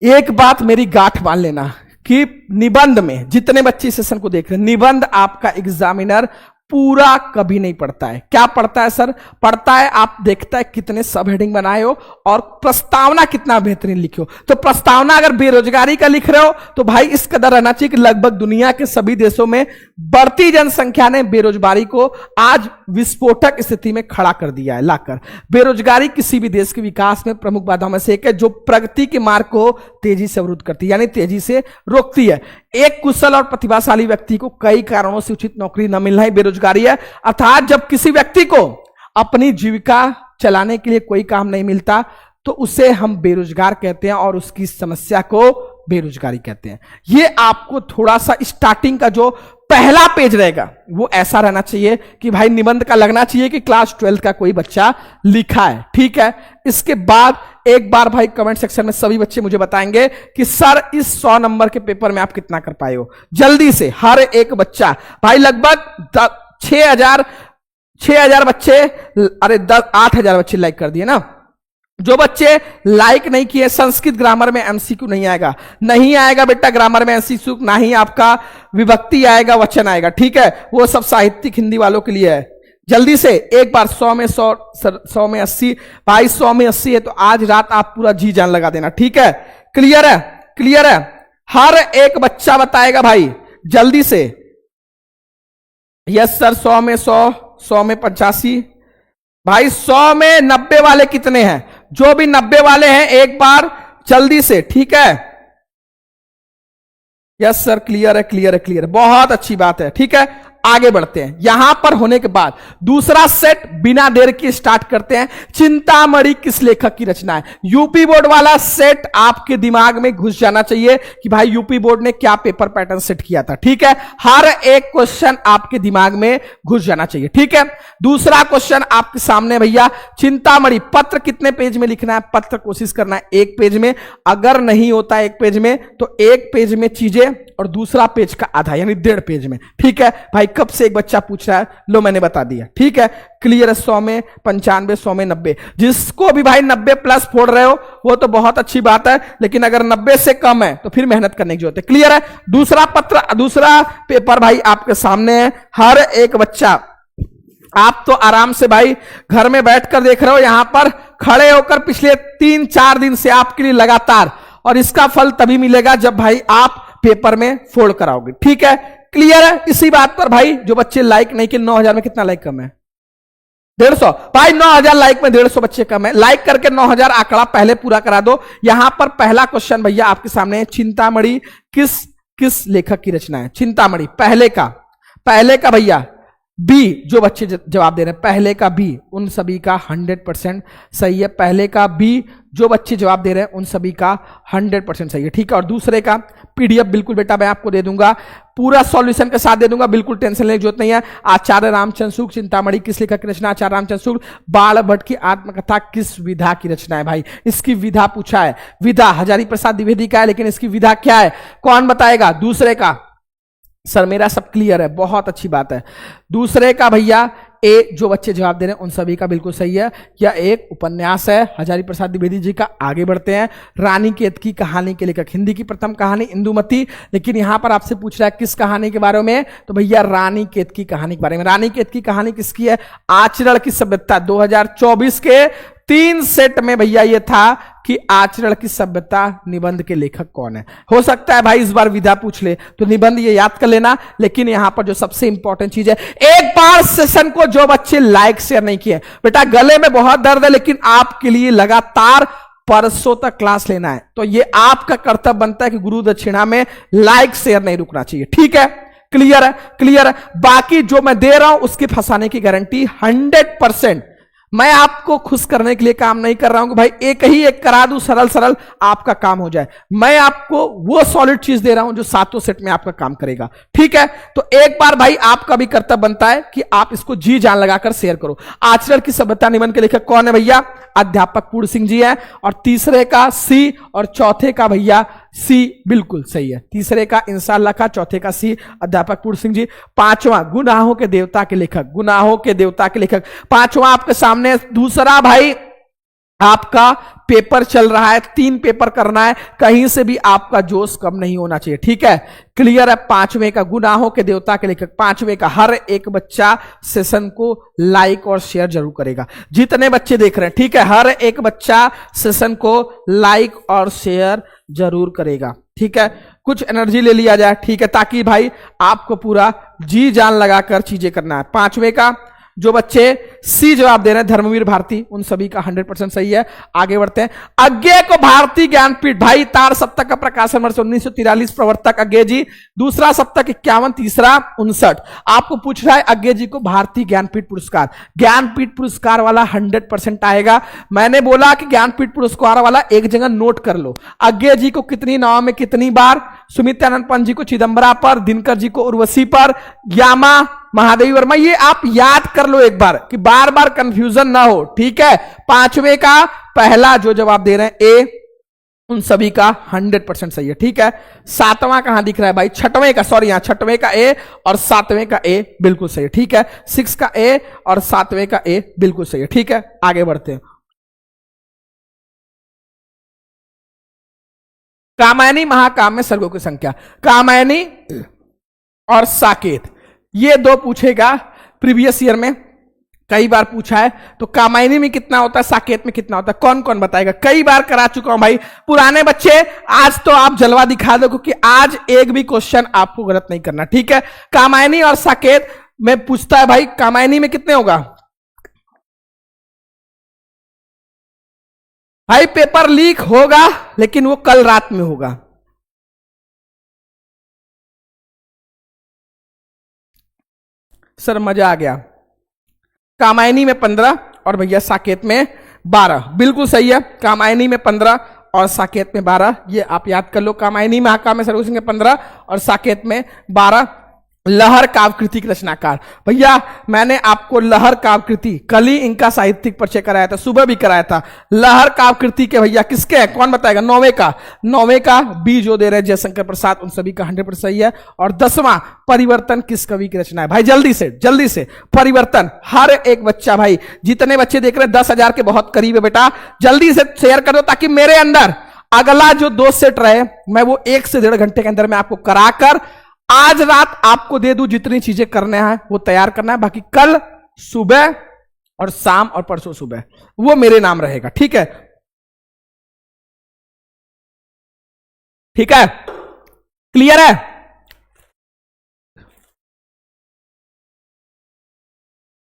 एक बात मेरी गांठ बांध लेना कि निबंध में जितने बच्चे इस सेशन को देख रहे हैं, निबंध आपका एग्जामिनर पूरा कभी नहीं पढ़ता है। क्या पढ़ता है सर? पढ़ता है, आप देखता है कितने सब हेडिंग बनाए हो और प्रस्तावना कितना बेहतरीन लिखे हो। तो प्रस्तावना अगर बेरोजगारी का लिख रहे हो तो भाई इस कदर रहना चाहिए कि लगभग दुनिया के सभी देशों में बढ़ती जनसंख्या ने बेरोजगारी को आज विस्फोटक स्थिति में खड़ा कर दिया है लाकर। बेरोजगारी किसी भी देश के विकास में प्रमुख बाधाओं में से एक है, जो प्रगति के मार्ग को तेजी से अवरुद्ध करती है, यानी तेजी से रोकती है। एक कुशल और प्रतिभाशाली व्यक्ति को कई कारणों से उचित नौकरी न मिलना ही बेरोजगारी है। अर्थात जब किसी व्यक्ति को अपनी जीविका चलाने के लिए कोई काम नहीं मिलता तो उसे हम बेरोजगार कहते हैं और उसकी समस्या को बेरोजगारी कहते हैं। ये आपको थोड़ा सा स्टार्टिंग का जो पहला पेज रहेगा वो ऐसा रहना चाहिए कि भाई निबंध का लगना चाहिए कि क्लास 12 का कोई बच्चा लिखा है, ठीक है। इसके बाद एक बार भाई कमेंट सेक्शन में सभी बच्चे मुझे बताएंगे कि सर इस 100 नंबर के पेपर में आप कितना कर पाए हो। जल्दी से हर एक बच्चा भाई, लगभग 6,000 बच्चे, अरे 8,000 बच्चे लाइक कर दिए ना। जो बच्चे लाइक नहीं किए, संस्कृत ग्रामर में एमसीक्यू नहीं आएगा, नहीं आएगा बेटा ग्रामर में एमसीक्यू, ना ही आपका विभक्ति आएगा, वचन आएगा, ठीक है। वो सब साहित्यिक हिंदी वालों के लिए है। जल्दी से एक बार 100 में 100, 100 में 80, भाई 100 में 80 है तो आज रात आप पूरा जी जान लगा देना, ठीक है? क्लियर है? क्लियर है? हर एक बच्चा बताएगा भाई जल्दी से। यस सर, 100 में 100, 100 में 85, भाई 100 में 90 वाले कितने हैं? जो भी 90 वाले हैं एक बार जल्दी से, ठीक है? यस सर, क्लियर है, क्लियर है, क्लियर है, बहुत अच्छी बात है, ठीक है? आगे बढ़ते हैं। यहां पर होने के बाद दूसरा सेट बिना देर के स्टार्ट करते हैं। चिंतामणि किस लेखक की रचना है? यूपी बोर्ड वाला सेट आपके दिमाग में घुस जाना चाहिए कि भाई यूपी बोर्ड ने क्या पेपर पैटर्न सेट किया था, ठीक है? हर एक क्वेश्चन आपके दिमाग में घुस जाना चाहिए, ठीक है? दूसरा क्वेश्चन आपके सामने भैया, चिंतामणि पत्र कितने पेज में लिखना है? पत्र कोशिश करना है एक पेज में, अगर नहीं होता एक पेज में तो एक पेज में चीजें और दूसरा पेज का आधा यानी 1.5 पेज में, ठीक है? भाई कब से एक बच्चा पूछ रहा है, लो मैंने बता दिया, ठीक है? क्लियर है? 100 में 95, 100 में 90, जिसको भी भाई 90 प्लस फोड़ रहे हो वो तो बहुत अच्छी बात है, लेकिन अगर 90 से कम है तो फिर मेहनत करने की जरूरत है। क्लियर है? दूसरा पत्र, दूसरा पेपर भाई आपके सामने है। हर एक बच्चा, आप तो आराम से भाई घर में बैठकर देख रहे हो, यहां पर खड़े होकर पिछले 3-4 दिन से आपके लिए लगातार, और इसका फल तभी मिलेगा जब भाई आप पेपर में फोड़ कर आओगे, ठीक है? क्लियर है? इसी बात पर भाई जो बच्चे लाइक नहीं किए, 9000 में कितना लाइक कम है? 150। भाई 9000 लाइक में 150 बच्चे कम है, लाइक करके 9000 आंकड़ा पहले पूरा करा दो। यहां पर पहला क्वेश्चन भैया आपके सामने है, चिंतामणि किस लेखक की रचना है? चिंतामणि पहले का भैया बी, जो बच्चे जवाब दे रहे हैं पहले का बी, उन सभी का 100% सही है। पहले का बी, जो बच्चे जवाब दे रहे हैं उन सभी का 100% सही है, ठीक है? और दूसरे का पीडीएफ बिल्कुल बेटा मैं आपको दे दूंगा, पूरा सॉल्यूशन के साथ दे दूंगा, बिल्कुल टेंशन लेने की जरूरत नहीं है। आचार्य रामचंद्र शुक्ल, चिंतामणि किस लेखक की रचना? आचार्य रामचंद्र शुक्ल। बाण भट्ट की आत्मकथा किस विधा की रचना है? भाई इसकी विधा पूछा है, विधा हजारी प्रसाद द्विवेदी का है, लेकिन इसकी विधा क्या है कौन बताएगा? दूसरे का सर मेरा सब क्लियर है, बहुत अच्छी बात है। दूसरे का भैया ए, जो बच्चे जवाब दे रहे हैं उन सभी का बिल्कुल सही है। यह एक उपन्यास है हजारी प्रसाद द्विवेदी जी का। आगे बढ़ते हैं। रानी केत की कहानी के लेखक, हिंदी की प्रथम कहानी इंदुमती, लेकिन यहां पर आपसे पूछ रहा है किस कहानी के बारे में? तो भैया रानी केत की कहानी के बारे में। रानी केत की कहानी किसकी है? आचरण की सभ्यता 2024 के 3 सेट में भैया ये था कि आचरण की सभ्यता निबंध के लेखक कौन है। हो सकता है भाई इस बार विधा पूछ ले तो निबंध ये याद कर लेना, लेकिन यहां पर जो सबसे इंपॉर्टेंट चीज है, एक बार सेशन को जो बच्चे लाइक शेयर नहीं किए, बेटा गले में बहुत दर्द है, लेकिन आपके लिए लगातार परसों तक क्लास लेना है, तो ये आपका कर्तव्य बनता है कि गुरु दक्षिणा में लाइक शेयर नहीं रुकना चाहिए, ठीक है? क्लियर है? क्लियर है? बाकी जो मैं दे रहा हूं उसकी फंसाने की गारंटी 100%। मैं आपको खुश करने के लिए काम नहीं कर रहा हूं कि भाई एक करा दूं सरल सरल आपका काम हो जाए। मैं आपको वो सॉलिड चीज दे रहा हूं जो सातों सेट में आपका काम करेगा, ठीक है? तो एक बार भाई आपका भी कर्तव्य बनता है कि आप इसको जी जान लगाकर शेयर करो। आचरण की सभ्यता निबंध के लेखक कौन है भैया? अध्यापक पूर्ण सिंह जी है। और तीसरे का सी और चौथे का भैया सी बिल्कुल सही है। तीसरे का इंशाअल्लाह का, चौथे का सी, अध्यापक पूर्ण सिंह जी। पांचवा गुनाहों के देवता के लेखक, गुनाहों के देवता के लेखक पांचवा आपके सामने। दूसरा भाई आपका पेपर चल रहा है, 3 पेपर करना है, कहीं से भी आपका जोश कम नहीं होना चाहिए, ठीक है? क्लियर है? पांचवें का गुनाहों के देवता के लेखक, पांचवें का हर एक बच्चा सेशन को लाइक और शेयर जरूर करेगा। जितने बच्चे देख रहे हैं, ठीक है? हर एक बच्चा सेशन को लाइक और शेयर जरूर करेगा, ठीक है? कुछ एनर्जी ले लिया जाए, ठीक है? ताकि भाई आपको पूरा जी जान लगाकर चीजें करना है। पांचवें का जो बच्चे सी जवाब दे रहे हैं धर्मवीर भारती, उन सभी का 100% सही है। आगे बढ़ते हैं। अज्ञे को भारतीय ज्ञानपीठ, भाई तार सप्तक का प्रकाशन वर्ष 1943, प्रवर्तक अज्ञे जी। दूसरा सप्तक 51, तीसरा 59। आपको पूछ रहा है अज्ञे जी को भारतीय ज्ञानपीठ पुरस्कार, ज्ञानपीठ पुरस्कार वाला 100% आएगा। मैंने बोला कि ज्ञानपीठ पुरस्कार वाला एक जगह नोट कर लो। अज्ञे जी को कितनी नाव में कितनी बार? सुमित्रानंद पंत जी को चिदंबरा पर, दिनकर जी को उर्वशी पर, यामा महादेवी वर्मा, ये आप याद कर लो एक बार कि बार बार कंफ्यूजन ना हो, ठीक है? पांचवे का पहला जो जवाब दे रहे हैं ए, उन सभी का 100% सही है, ठीक है? सातवां कहां दिख रहा है भाई? छठवें का, सॉरी, यहां छठवें का ए और सातवें का ए बिल्कुल सही है, ठीक है? 6 का ए और सातवें का ए बिल्कुल सही है, ठीक है? आगे बढ़ते हैं। कामायनी महाकाव्य में सर्गों की संख्या, कामायनी और साकेत, ये 2 पूछेगा प्रीवियस ईयर में, कई बार पूछा है। तो कामायनी में कितना होता है, साकेत में कितना होता है, कौन कौन बताएगा? कई बार करा चुका हूं भाई। पुराने बच्चे आज तो आप जलवा दिखा दो, क्योंकि आज एक भी क्वेश्चन आपको गलत नहीं करना, ठीक है। कामायनी और साकेत में पूछता है भाई, कामायनी में कितने होगा भाई? पेपर लीक होगा, लेकिन वो कल रात में होगा। सर मजा आ गया। कामायनी में 15 और भैया साकेत में 12, बिल्कुल सही है। कामायनी में 15 और साकेत में 12, ये आप याद कर लो। कामायनी में आका में सर्वसिंह 15 और साकेत में 12। लहर काव्यकृति के रचनाकार, भैया मैंने आपको लहर काव्यकृति कल ही इनका साहित्यिक परिचय कराया था, सुबह भी कराया था। लहर काव्यकृति के भैया किसके हैं, कौन बताएगा? 9वें का बी जो दे रहे हैं जयशंकर प्रसाद, उन सभी का 100% सही है। और 10वां परिवर्तन किस कवि की रचना है? भाई जल्दी से परिवर्तन। हर एक बच्चा, भाई जितने बच्चे देख रहे हैं 10,000 के बहुत करीब है बेटा, जल्दी से शेयर कर दो, ताकि मेरे अंदर अगला जो 2 सेट रहे मैं वो 1 से 1.5 घंटे के अंदर मैं आपको कराकर आज रात आपको दे दूं। जितनी चीजें करने हैं वो तैयार करना है, बाकी कल सुबह और शाम और परसों सुबह वो मेरे नाम रहेगा, ठीक है? ठीक है, क्लियर है?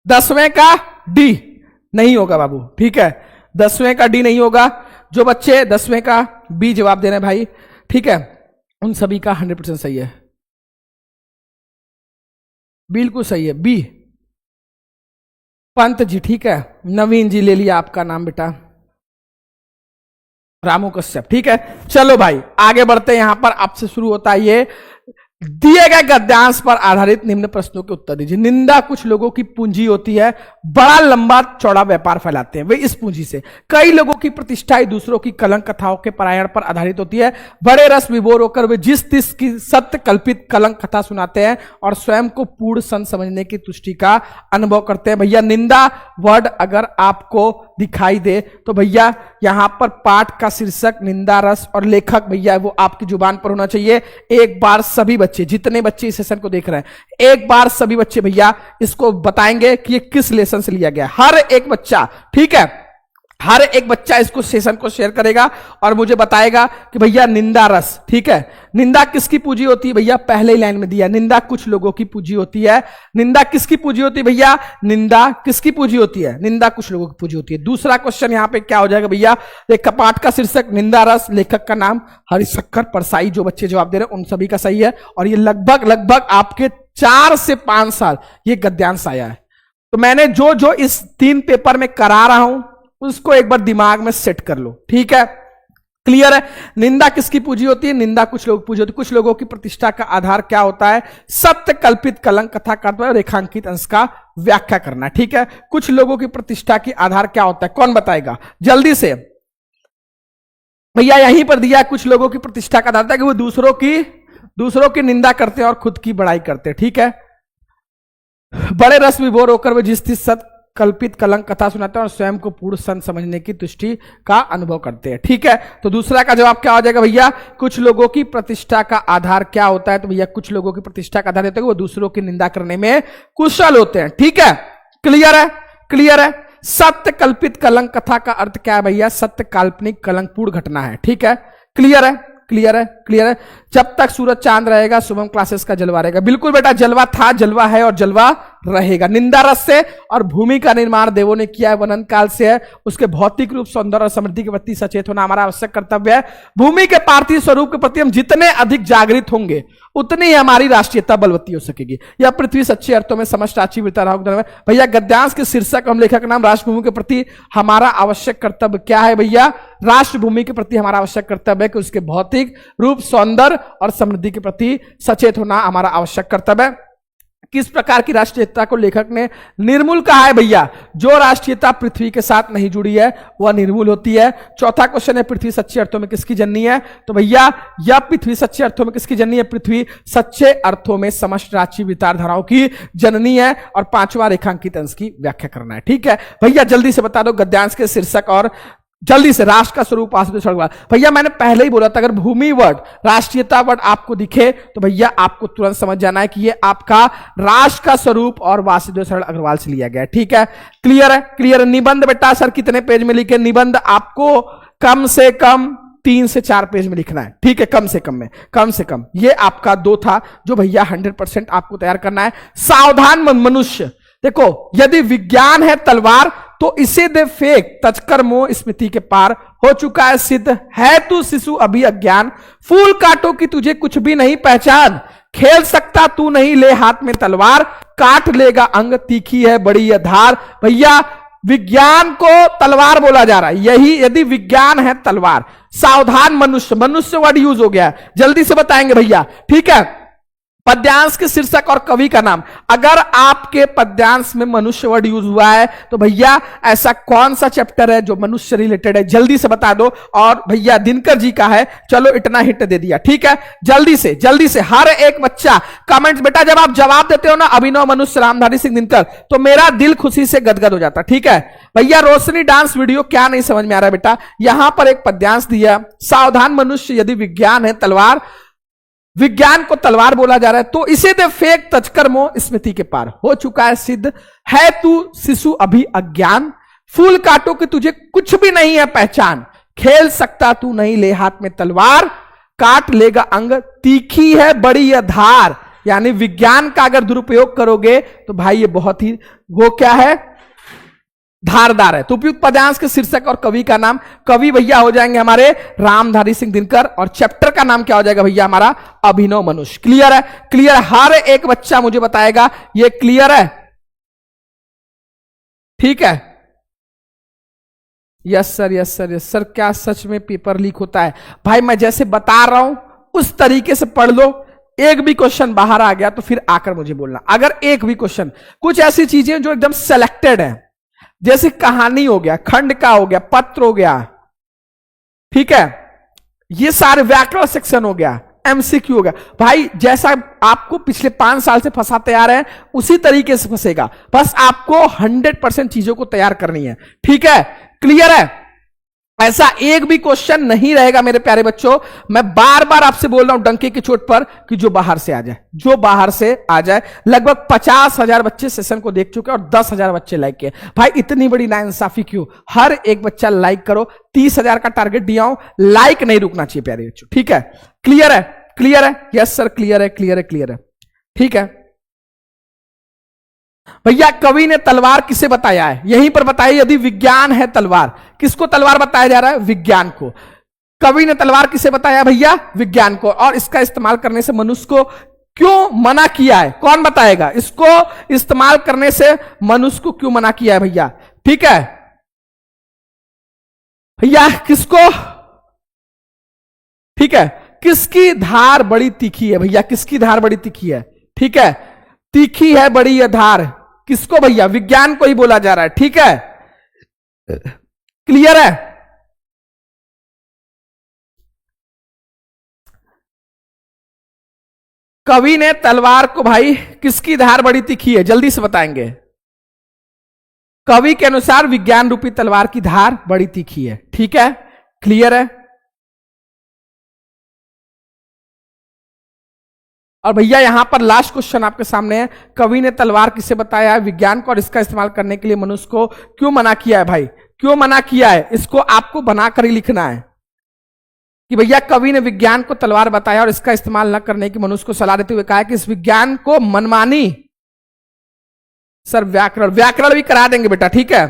दसवें का डी नहीं होगा बाबू, ठीक है? 10वें का डी नहीं होगा। जो बच्चे 10वें का बी जवाब दे रहे हैं भाई, ठीक है, उन सभी का 100% सही है, बिल्कुल सही है। बी पंत जी, ठीक है। नवीन जी ले लिया आपका नाम बेटा, रामू कश्यप, ठीक है। चलो भाई आगे बढ़ते हैं। यहां पर आपसे शुरू होता है ये, दिए गए गद्यांश पर आधारित निम्न प्रश्नों के उत्तर दीजिए। निंदा कुछ लोगों की पूंजी होती है, बड़ा लंबा चौड़ा व्यापार फैलाते हैं वे इस पूंजी से। कई लोगों की प्रतिष्ठा दूसरों की कलंक कथाओं के पारायण पर आधारित होती है। बड़े रस विभोर होकर वे जिस तिस की सत्य कल्पित कलंक कथा सुनाते हैं और स्वयं को पूर्ण संत समझने की तुष्टि का अनुभव करते हैं। भैया निंदा वर्ड अगर आपको दिखाई दे तो भैया यहां पर पाठ का शीर्षक निंदा रस और लेखक भैया वो आपकी जुबान पर होना चाहिए। एक बार सभी बच्चे, जितने बच्चे इस सेशन को देख रहे हैं, एक बार सभी बच्चे भैया इसको बताएंगे कि ये किस लेसन से लिया गया। हर एक बच्चा, ठीक है, हर एक बच्चा इसको सेशन को शेयर करेगा और मुझे बताएगा कि भैया निंदा रस, ठीक है, निंदा किसकी पूंजी होती है? भैया पहले ही लाइन में दिया, निंदा कुछ लोगों की पूंजी होती है। निंदा किसकी पूंजी होती है भैया? निंदा किसकी पूंजी होती है? निंदा कुछ लोगों की पूंजी होती है। दूसरा क्वेश्चन यहां पे क्या हो जाएगा भैया? एक पाठ का शीर्षक निंदा रस, लेखक का नाम हरिशंकर परसाई। जो बच्चे जवाब दे रहे हैं उन सभी का सही है। और ये लगभग आपके 4 से 5 साल ये गद्यांश आया है। तो मैंने जो जो इस 3 पेपर में करा रहा हूं उसको एक बार दिमाग में सेट कर लो, ठीक है? क्लियर है? निंदा किसकी पूंजी होती है? निंदा कुछ लोग पूंजी होती है। कुछ लोगों की प्रतिष्ठा का आधार क्या होता है? सत्य कल्पित कलंक कथा करना, रेखांकित अंश का व्याख्या करना, ठीक है? कुछ लोगों की प्रतिष्ठा की आधार क्या होता है, कौन बताएगा जल्दी से? भैया यहीं पर दिया, कुछ लोगों की प्रतिष्ठा का आधार था कि वो दूसरों की निंदा करते हैं और खुद की बड़ाई करते हैं, ठीक है? बड़े रस विभोर होकर वे जिस सत्य कल्पित कलंक कथा सुनाते हैं और स्वयं को पूर्ण संत समझने की तुष्टि का अनुभव करते हैं, ठीक है? तो दूसरा का जवाब क्या हो जाएगा भैया? कुछ लोगों की प्रतिष्ठा का आधार क्या होता है? तो भैया कुछ लोगों की प्रतिष्ठा का आधार होता है कि वो दूसरों की निंदा करने में कुशल होते हैं, ठीक है? क्लियर है? क्लियर है? सत्य कल्पित कलंक कथा का अर्थ क्या है भैया? सत्य काल्पनिक कलंकपूर्ण घटना है, ठीक है? क्लियर है? क्लियर है? क्लियर है? जब तक सूरज चांद रहेगा शुभम क्लासेस का जलवा रहेगा। बिल्कुल बेटा, जलवा था, जलवा है और जलवा रहेगा। निंदा रस से और भूमि का निर्माण देवों ने किया है, वनन काल से है। उसके भौतिक रूप, सौंदर्य और समृद्धि के प्रति सचेत होना हमारा आवश्यक कर्तव्य है। भूमि के पार्थिव स्वरूप के प्रति हम जितने अधिक जागृत होंगे उतनी ही हमारी राष्ट्रीयता बलवती हो सकेगी। यह पृथ्वी सच्चे अर्थों में समस्त राष्ट्रीय भैया गद्यांश के शीर्षक हम लेखक नाम राष्ट्रभूमि के प्रति हमारा आवश्यक कर्तव्य क्या है भैया? राष्ट्रभूमि के प्रति हमारा आवश्यक कर्तव्य है कि उसके भौतिक रूप, सौंदर्य और समृद्धि के प्रति सचेत होना हमारा आवश्यक कर्तव्य है। किस प्रकार की राष्ट्रीयता को लेखक ने निर्मूल कहा है भैया? जो राष्ट्रीयता पृथ्वी के साथ नहीं जुड़ी है वह निर्मूल होती है। चौथा क्वेश्चन है, पृथ्वी सच्चे अर्थों में किसकी जननी है? तो भैया यह पृथ्वी सच्चे अर्थों में किसकी जननी है? पृथ्वी सच्चे अर्थों में समस्त राष्ट्रीय विचारधाराओं की जननी है। और 5वां रेखांकित अंश की व्याख्या करना है, ठीक है? भैया जल्दी से बता दो गद्यांश के शीर्षक और जल्दी से, राष्ट्र का स्वरूप वासुदेव सड़क। भैया मैंने पहले ही बोला था, अगर भूमि वर्ड, राष्ट्रीयता वर्ड आपको दिखे तो भैया आपको तुरंत समझ जाना है कि ये आपका राष्ट्र का स्वरूप और वासुदेव सरल अग्रवाल से लिया गया है। ठीक है, क्लियर है, क्लियर है। निबंध बेटा सर कितने पेज में लिखे? निबंध आपको कम से कम 3 से 4 पेज में लिखना है। ठीक है, कम से कम में, कम से कम। ये आपका 2 था जो भैया 100% आपको तैयार करना है। सावधान मनुष्य, देखो यदि विज्ञान है तलवार तो इसे दे फेंक, तचकर मोह स्मृति के पार, हो चुका है सिद्ध, है तू शिशु अभी अज्ञान, फूल काटो कि तुझे कुछ भी नहीं पहचान, खेल सकता तू नहीं ले हाथ में तलवार, काट लेगा अंग तीखी है बड़ी यह धार। भैया विज्ञान को तलवार बोला जा रहा है, यही यदि विज्ञान है तलवार। सावधान मनुष्य, मनुष्य वर्ड यूज हो गया, जल्दी से बताएंगे भैया। ठीक है, पद्यांश के शीर्षक और कवि का नाम। अगर आपके पद्यांश में मनुष्य वर्ड यूज हुआ है तो भैया ऐसा कौन सा चैप्टर है जो मनुष्य रिलेटेड है, जल्दी से बता दो। और भैया दिनकर जी का है, चलो इतना हिट दे दिया। ठीक है, जल्दी से हर एक बच्चा कमेंट्स, बेटा जब आप जवाब देते हो ना अभिनव मनुष्य रामधारी सिंह दिनकर, तो मेरा दिल खुशी से गदगद हो जाता। ठीक है भैया, रोशनी डांस वीडियो क्या नहीं समझ में आ रहा है बेटा? यहां पर एक पद्यांश दिया, सावधान मनुष्य यदि विज्ञान है तलवार, विज्ञान को तलवार बोला जा रहा है तो इसे दे फेंक, तचकर मोह स्मृति के पार, हो चुका है सिद्ध, है तू शिशु अभी अज्ञान, फूल काटो कि तुझे कुछ भी नहीं है पहचान, खेल सकता तू नहीं ले हाथ में तलवार, काट लेगा अंग तीखी है बड़ी यह धार। यानी विज्ञान का अगर दुरुपयोग करोगे तो भाई ये बहुत ही, वो क्या है, धारदार है। तो उपयुक्त पद्यांश के शीर्षक और कवि का नाम। कवि भैया हो जाएंगे हमारे रामधारी सिंह दिनकर, और चैप्टर का नाम क्या हो जाएगा भैया हमारा? अभिनव मनुष्य। क्लियर है, क्लियर। हर एक बच्चा मुझे बताएगा ये क्लियर है? ठीक है, yes sir, yes sir, yes sir. क्या सच में पेपर लीक होता है? भाई मैं जैसे बता रहा हूं उस तरीके से पढ़ लो, एक भी क्वेश्चन बाहर आ गया तो फिर आकर मुझे बोलना। अगर एक भी क्वेश्चन, कुछ ऐसी चीजें जो एकदम सेलेक्टेड है, जैसे कहानी हो गया, खंड का हो गया, पत्र हो गया, ठीक है, ये सारे व्याकरण सेक्शन हो गया, एमसीक्यू हो गया, भाई जैसा आपको पिछले 5 साल से फंसाते आ रहे हैं उसी तरीके से फंसेगा, बस आपको 100% चीजों को तैयार करनी है। ठीक है, क्लियर है? ऐसा एक भी क्वेश्चन नहीं रहेगा मेरे प्यारे बच्चों। मैं बार बार आपसे बोल रहा हूं डंके की चोट पर कि जो बाहर से आ जाए, जो बाहर से आ जाए। लगभग 50,000 बच्चे सेशन को देख चुके और 10,000 बच्चे लाइक किए। भाई इतनी बड़ी नाइंसाफी क्यों? हर एक बच्चा लाइक करो। 30,000 का टारगेट दिया हूं, लाइक नहीं रुकना चाहिए प्यारे बच्चों। ठीक है, क्लियर है, क्लियर है? यस सर, क्लियर है, क्लियर है, क्लियर है। ठीक है भैया, कवि ने तलवार किसे बताया है? यहीं पर बताइए, यदि विज्ञान है तलवार, किसको तलवार बताया जा रहा है? विज्ञान को। कवि ने तलवार किसे बताया भैया? विज्ञान को। और इसका इस्तेमाल करने से मनुष्य को क्यों मना किया है? कौन बताएगा? इसको इस्तेमाल करने से मनुष्य को क्यों मना किया है भैया? ठीक है भैया, किसको? ठीक है, किसकी धार बड़ी तीखी है भैया? किसकी धार बड़ी तीखी है? ठीक है, तीखी है बड़ी यह धार, किसको भैया? विज्ञान को ही बोला जा रहा है। ठीक है, क्लियर है? कवि ने तलवार को भाई किसकी धार बड़ी तीखी है? जल्दी से बताएंगे। कवि के अनुसार विज्ञान रूपी तलवार की धार बड़ी तीखी है। ठीक है, क्लियर है? और भैया यहां पर लास्ट क्वेश्चन आपके सामने है, कवि ने तलवार किसे बताया है? विज्ञान को। और इसका इस्तेमाल करने के लिए मनुष्य को क्यों मना किया है भाई? क्यों मना किया है? इसको आपको बनाकर ही लिखना है कि भैया कवि ने विज्ञान को तलवार बताया और इसका इस्तेमाल न करने की मनुष्य को सलाह देते हुए कहा कि इस विज्ञान को मनमानी। सर व्याकरण, व्याकरण भी करा देंगे बेटा। ठीक है,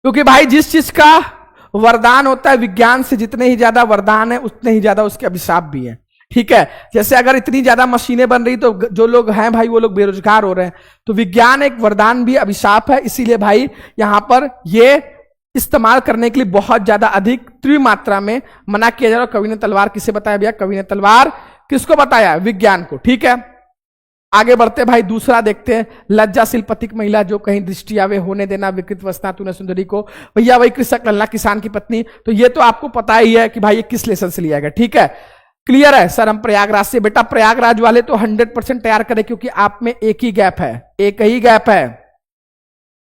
क्योंकि भाई जिस चीज का वरदान होता है, विज्ञान से जितने ही ज्यादा वरदान है उतने ही ज्यादा उसके अभिशाप भी है। ठीक है, जैसे अगर इतनी ज्यादा मशीनें बन रही तो जो लोग हैं भाई वो लोग बेरोजगार हो रहे हैं, तो विज्ञान एक वरदान भी अभिशाप है। इसीलिए भाई यहां पर ये इस्तेमाल करने के लिए बहुत ज्यादा अधिक तीव्र मात्रा में मना किया जा रहा है। कवि ने तलवार किसे बताया भैया? कवि ने तलवार किसको बताया? विज्ञान को। ठीक है, आगे बढ़ते भाई, दूसरा देखते हैं। लज्जाशील पथिक महिला जो कहीं दृष्टि आवे, होने देना विकृत वसना तूने सुंदरी को। भैया वही कृषक लल्ला किसान की पत्नी। तो ये तो आपको पता ही है कि भाई ये किस लेसन से लिया गया। ठीक है, क्लियर है? सर हम प्रयागराज से। बेटा प्रयागराज वाले तो 100% तैयार करें, क्योंकि आप में एक ही गैप है, एक ही गैप है।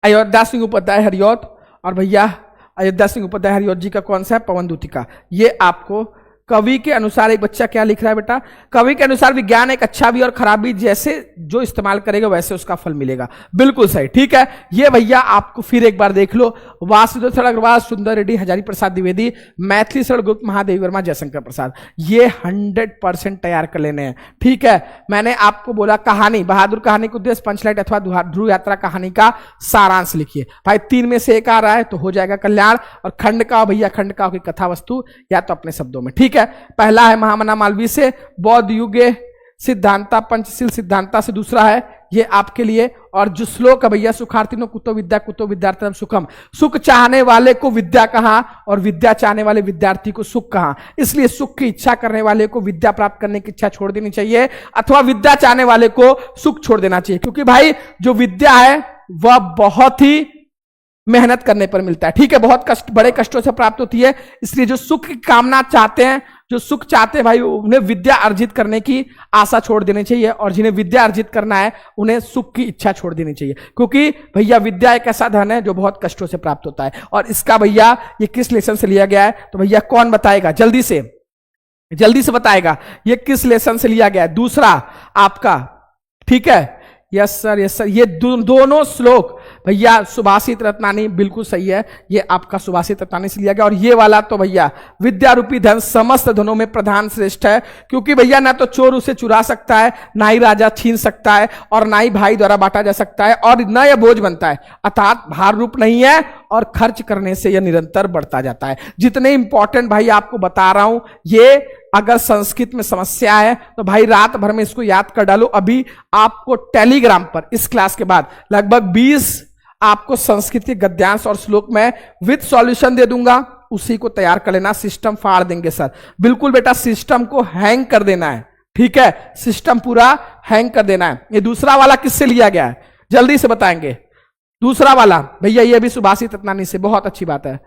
अयोध्या सिंह उपाध्याय हरिऔध, और भैया अयोध्या सिंह उपाध्याय हरिऔध जी का कौन सा है, पवन दूतिका। ये आपको कवि के अनुसार, एक बच्चा क्या लिख रहा है बेटा, कवि के अनुसार विज्ञान एक अच्छा भी और खराब भी, जैसे जो इस्तेमाल करेगा वैसे उसका फल मिलेगा। बिल्कुल सही, ठीक है। ये भैया आपको फिर एक बार देख लो, वासुदेव सर अग्रवाल, सुंदर रेड्डी, हजारी प्रसाद द्विवेदी, मैथिली सर गुप्त, महादेवी वर्मा, जयशंकर प्रसाद, ये 100% तैयार कर लेने हैं, ठीक है। मैंने आपको बोला कहानी, बहादुर कहानी का उद्देश्य, पंचलाइट अथवा ध्रुव यात्रा कहानी का सारांश लिखिए। भाई 3 में से एक आ रहा है तो हो जाएगा कल्याण, और खंडकाव भैया, खंडकाव की कथा वस्तु या तो अपने शब्दों में, ठीक है। पहला है महामना मालवीय से बौद्ध युगे सिद्धांता पंचशील सिद्धांता से, दूसरा है ये आपके लिए, और जो श्लोक है भैया, सुखार्थिनो कुतो विद्या कुतो विद्यार्थी सुखम, सुख चाहने वाले को विद्या कहां और विद्या चाहने वाले विद्यार्थी को सुख कहां। इसलिए सुख की इच्छा करने वाले को विद्या प्राप्त करने की इच्छा छोड़ देनी चाहिए, अथवा विद्या चाहने वाले को सुख छोड़ देना चाहिए, क्योंकि भाई जो विद्या है वह बहुत ही मेहनत करने पर मिलता है, ठीक है, बहुत कष्ट, बड़े कष्टों से प्राप्त होती है। इसलिए जो सुख की कामना चाहते हैं, जो सुख चाहते हैं भाई, उन्हें विद्या अर्जित करने की आशा छोड़ देनी चाहिए, और जिन्हें विद्या अर्जित करना है उन्हें सुख की इच्छा छोड़ देनी चाहिए, क्योंकि भैया विद्या एक ऐसा धन है जो बहुत कष्टों से प्राप्त होता है। और इसका भैया ये किस लेसन से लिया गया है, तो भैया कौन बताएगा, जल्दी से बताएगा ये किस लेसन से लिया गया है। दूसरा आपका, ठीक है, यस सर, यस सर, ये दोनों श्लोक भैया सुभाषित रत्नानी, बिल्कुल सही है, ये आपका सुभाषित रत्नानी से लिया गया। और ये वाला तो भैया विद्या रूपी धन समस्त धनों में प्रधान श्रेष्ठ है, क्योंकि भैया ना तो चोर उसे चुरा सकता है, ना ही राजा छीन सकता है, और ना ही भाई द्वारा बांटा जा सकता है, और न यह बोझ बनता है, अर्थात भार रूप नहीं है, और खर्च करने से यह निरंतर बढ़ता जाता है। जितने इंपॉर्टेंट भाई आपको बता रहा हूं, ये अगर संस्कृत में समस्या है तो भाई रात भर में इसको याद कर डालो। अभी आपको टेलीग्राम पर इस क्लास के बाद लगभग 20 आपको संस्कृत के गद्यांश और श्लोक में विद सॉल्यूशन दे दूंगा, उसी को तैयार कर लेना। सिस्टम फाड़ देंगे सर, बिल्कुल बेटा, सिस्टम को हैंग कर देना है, ठीक है, सिस्टम पूरा हैंग कर देना है। ये दूसरा वाला किससे लिया गया है, जल्दी से बताएंगे। दूसरा वाला भैया ये भी सुभाषित रत्नानी से, बहुत अच्छी बात है।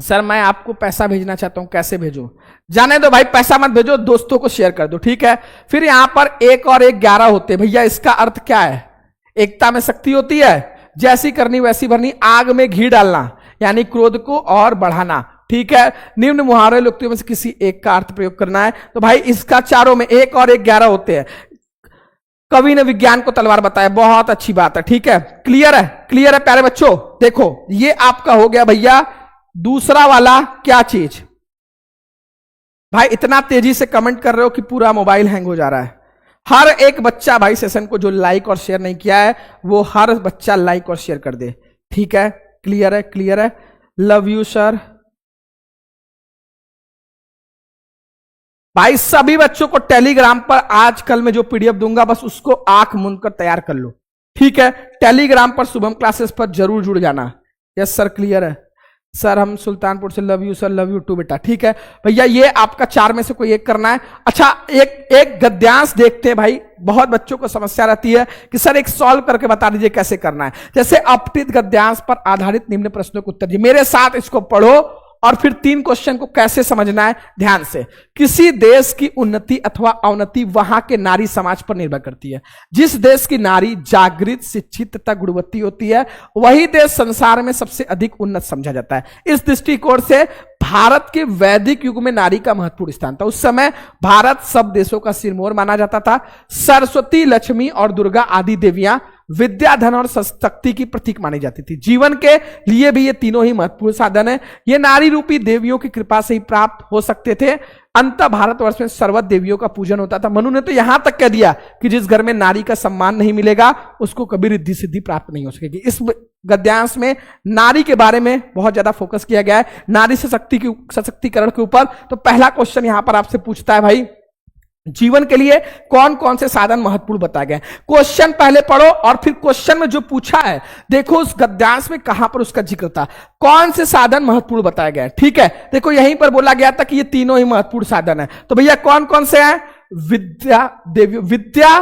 सर मैं आपको पैसा भेजना चाहता हूं, कैसे भेजूं? जाने दो भाई, पैसा मत भेजो, दोस्तों को शेयर कर दो, ठीक है। फिर यहां पर 1 और 1 11 होते, भैया इसका अर्थ क्या है? एकता में शक्ति होती है, जैसी करनी वैसी भरनी, आग में घी डालना, यानी क्रोध को और बढ़ाना, ठीक है। निम्न मुहावरे लोकोक्तियों में से किसी एक का अर्थ प्रयोग करना है, तो भाई इसका चारों में 1 और 1 11 होते हैं। कवि ने विज्ञान को तलवार बताया, बहुत अच्छी बात है, ठीक है, क्लियर है, क्लियर है प्यारे बच्चों। देखो ये आपका हो गया भैया दूसरा वाला, क्या चीज भाई, इतना तेजी से कमेंट कर रहे हो कि पूरा मोबाइल हैंग हो जा रहा है। हर एक बच्चा भाई सेशन को जो लाइक और शेयर नहीं किया है, वो हर बच्चा लाइक और शेयर कर दे, ठीक है, क्लियर है, क्लियर है। Love you sir. भाई सभी बच्चों को टेलीग्राम पर आजकल मैं जो पीडीएफ दूंगा, बस उसको आंख मूंद कर तैयार कर लो, ठीक है। टेलीग्राम पर शुभम क्लासेस पर जरूर जुड़ जाना। यस सर, क्लियर है सर, हम सुल्तानपुर से, love you sir, love you too बेटा, ठीक है भैया। ये आपका 4 में से कोई एक करना है। अच्छा एक गद्यांश देखते हैं भाई, बहुत बच्चों को समस्या रहती है कि सर एक सॉल्व करके बता दीजिए कैसे करना है। जैसे अपठित गद्यांश पर आधारित निम्न प्रश्नों के उत्तर दीजिए, मेरे साथ इसको पढ़ो और फिर 3 क्वेश्चन को कैसे समझना है ध्यान से। किसी देश की उन्नति अथवा अवनति वहां के नारी समाज पर निर्भर करती है। जिस देश की नारी जागृत, शिक्षित तथा गुणवती होती है, वही देश संसार में सबसे अधिक उन्नत समझा जाता है। इस दृष्टिकोण से भारत के वैदिक युग में नारी का महत्वपूर्ण स्थान था। उस समय भारत सब देशों का सिरमौर माना जाता था। सरस्वती, लक्ष्मी और दुर्गा आदि देवियां विद्या, धन और शक्ति की प्रतीक मानी जाती थी। जीवन के लिए भी ये तीनों ही महत्वपूर्ण साधन है। ये नारी रूपी देवियों की कृपा से ही प्राप्त हो सकते थे। अंत भारतवर्ष में सर्वत देवियों का पूजन होता था। मनु ने तो यहां तक कह दिया कि जिस घर में नारी का सम्मान नहीं मिलेगा, उसको कभी रिद्धि सिद्धि प्राप्त नहीं हो सकेगी। इस गद्यांश में नारी के बारे में बहुत ज्यादा फोकस किया गया है, नारी सशक्तिकरण के ऊपर। तो पहला क्वेश्चन यहां पर आपसे पूछता है भाई, जीवन के लिए कौन कौन से साधन महत्वपूर्ण बताए गए। क्वेश्चन पहले पढ़ो और फिर क्वेश्चन में जो पूछा है देखो उस गद्यांश में कहां पर उसका जिक्र था, कौन से साधन महत्वपूर्ण बताए गए। ठीक है, देखो यहीं पर बोला गया था कि ये तीनों ही महत्वपूर्ण साधन है। तो भैया कौन कौन से हैं? विद्या, देवी, विद्या,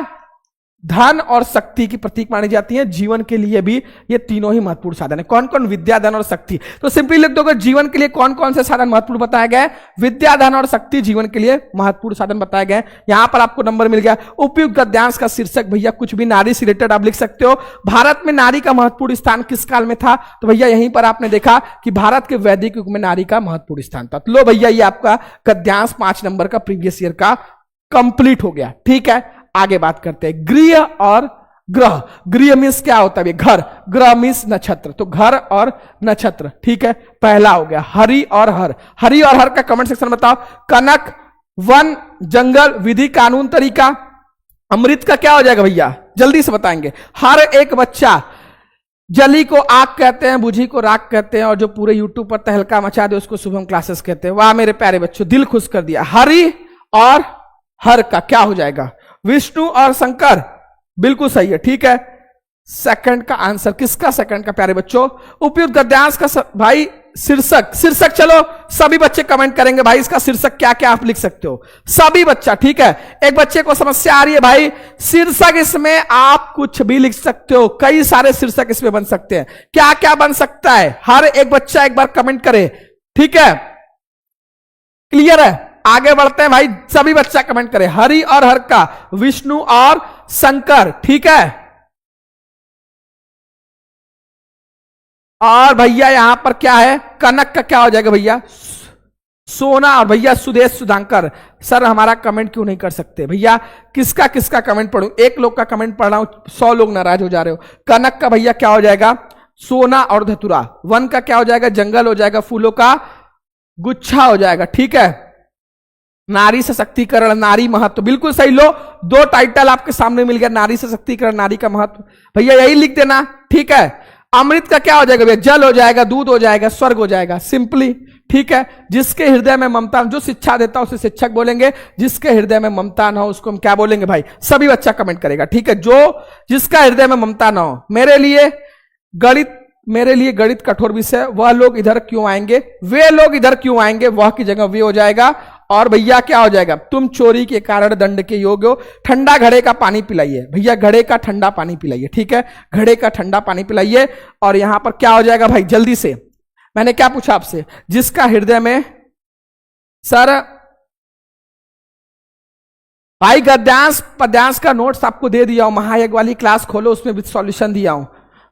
धन और शक्ति की प्रतीक मानी जाती है। जीवन के लिए भी ये तीनों ही महत्वपूर्ण साधन है। कौन कौन? विद्या, धन और शक्ति। तो सिंपली लिख दोगे जीवन के लिए कौन कौन से साधन महत्वपूर्ण बताए गए? विद्या, धन और शक्ति जीवन के लिए महत्वपूर्ण साधन बताए गए। यहां पर आपको नंबर मिल गया। उपयुक्त गद्यांश का शीर्षक भैया कुछ भी नारी से रिलेटेड आप लिख सकते हो। भारत में नारी का महत्वपूर्ण स्थान किस काल में था? तो भैया यहीं पर आपने देखा कि भारत के वैदिक युग में नारी का महत्वपूर्ण स्थान था। तो लो भैया ये आपका गद्यांश 5 नंबर का प्रीवियस ईयर का कंप्लीट हो गया। ठीक है, आगे बात करते हैं गृह और ग्रह। गृह मीन्स क्या होता है? घर। ग्रह मीन्स नक्षत्र। तो घर और नक्षत्र। ठीक है, पहला हो गया हरि और हर। हरि और हर का कमेंट सेक्शन में बताओ। कनक, वन, जंगल, विधि, कानून, तरीका। अमृत का क्या हो जाएगा भैया? जल्दी से बताएंगे। हर एक बच्चा, जली को आग कहते हैं, बुझी को राख कहते हैं, और जो पूरे यूट्यूब पर तहलका मचा दे उसको शुभम क्लासेस कहते हैं। वाह मेरे प्यारे बच्चों, दिल खुश कर दिया। हरि और हर का क्या हो जाएगा? विष्णु और शंकर। बिल्कुल सही है। ठीक है, सेकंड का आंसर किसका? सेकंड का प्यारे बच्चों। उपयुक्त गद्यांश का भाई शीर्षक। शीर्षक चलो सभी बच्चे कमेंट करेंगे भाई इसका शीर्षक क्या क्या आप लिख सकते हो, सभी बच्चा। ठीक है, एक बच्चे को समस्या आ रही है भाई, शीर्षक इसमें आप कुछ भी लिख सकते हो, कई सारे शीर्षक इसमें बन सकते हैं। क्या क्या बन सकता है? हर एक बच्चा एक बार कमेंट करे। ठीक है, क्लियर है? आगे बढ़ते हैं भाई, सभी बच्चा कमेंट करे। हरि और हर का, विष्णु और शंकर। ठीक है, और भैया यहां पर क्या है? कनक का क्या हो जाएगा भैया? सोना। और भैया सुदेश सुधांकर। सर हमारा कमेंट क्यों नहीं कर सकते भैया? किसका किसका कमेंट पढ़ूं? एक लोग का कमेंट पढ़ रहा हूं, 100 लोग नाराज हो जा रहे हो। कनक का भैया क्या हो जाएगा? सोना और धतुरा। वन का क्या हो जाएगा? जंगल हो जाएगा, फूलों का गुच्छा हो जाएगा। ठीक है, नारी सशक्तिकरण, नारी महत्व। बिल्कुल सही। लो 2 टाइटल आपके सामने मिल गया, नारी सशक्तिकरण, नारी का महत्व। भैया यही लिख देना। ठीक है, अमृत का क्या हो जाएगा भैया? जल हो जाएगा, दूध हो जाएगा, स्वर्ग हो जाएगा, सिंपली। ठीक है, जिसके हृदय में ममता, जो शिक्षा देता है उसे शिक्षक बोलेंगे, जिसके हृदय में ममता ना हो उसको हम क्या बोलेंगे भाई? सभी बच्चा कमेंट करेगा। ठीक है, जो जिसका हृदय में ममता ना हो। मेरे लिए गणित कठोर विषय। वह लोग इधर क्यों आएंगे? वे लोग इधर क्यों आएंगे? वह की जगह वे हो जाएगा। और भैया क्या हो जाएगा? तुम चोरी के कारण दंड के योग्य हो। ठंडा घड़े का पानी पिलाइए भैया, घड़े का ठंडा पानी पिलाइए। ठीक है, घड़े का ठंडा पानी पिलाइए। और यहां पर क्या हो जाएगा भाई? जल्दी से, मैंने क्या पूछा आपसे? जिसका हृदय में, सर भाई गद्यांश पद्यांश का नोट्स आपको दे दिया हूं, महायज्ञ वाली क्लास खोलो, उसमें विद सॉल्यूशन दिया हूं।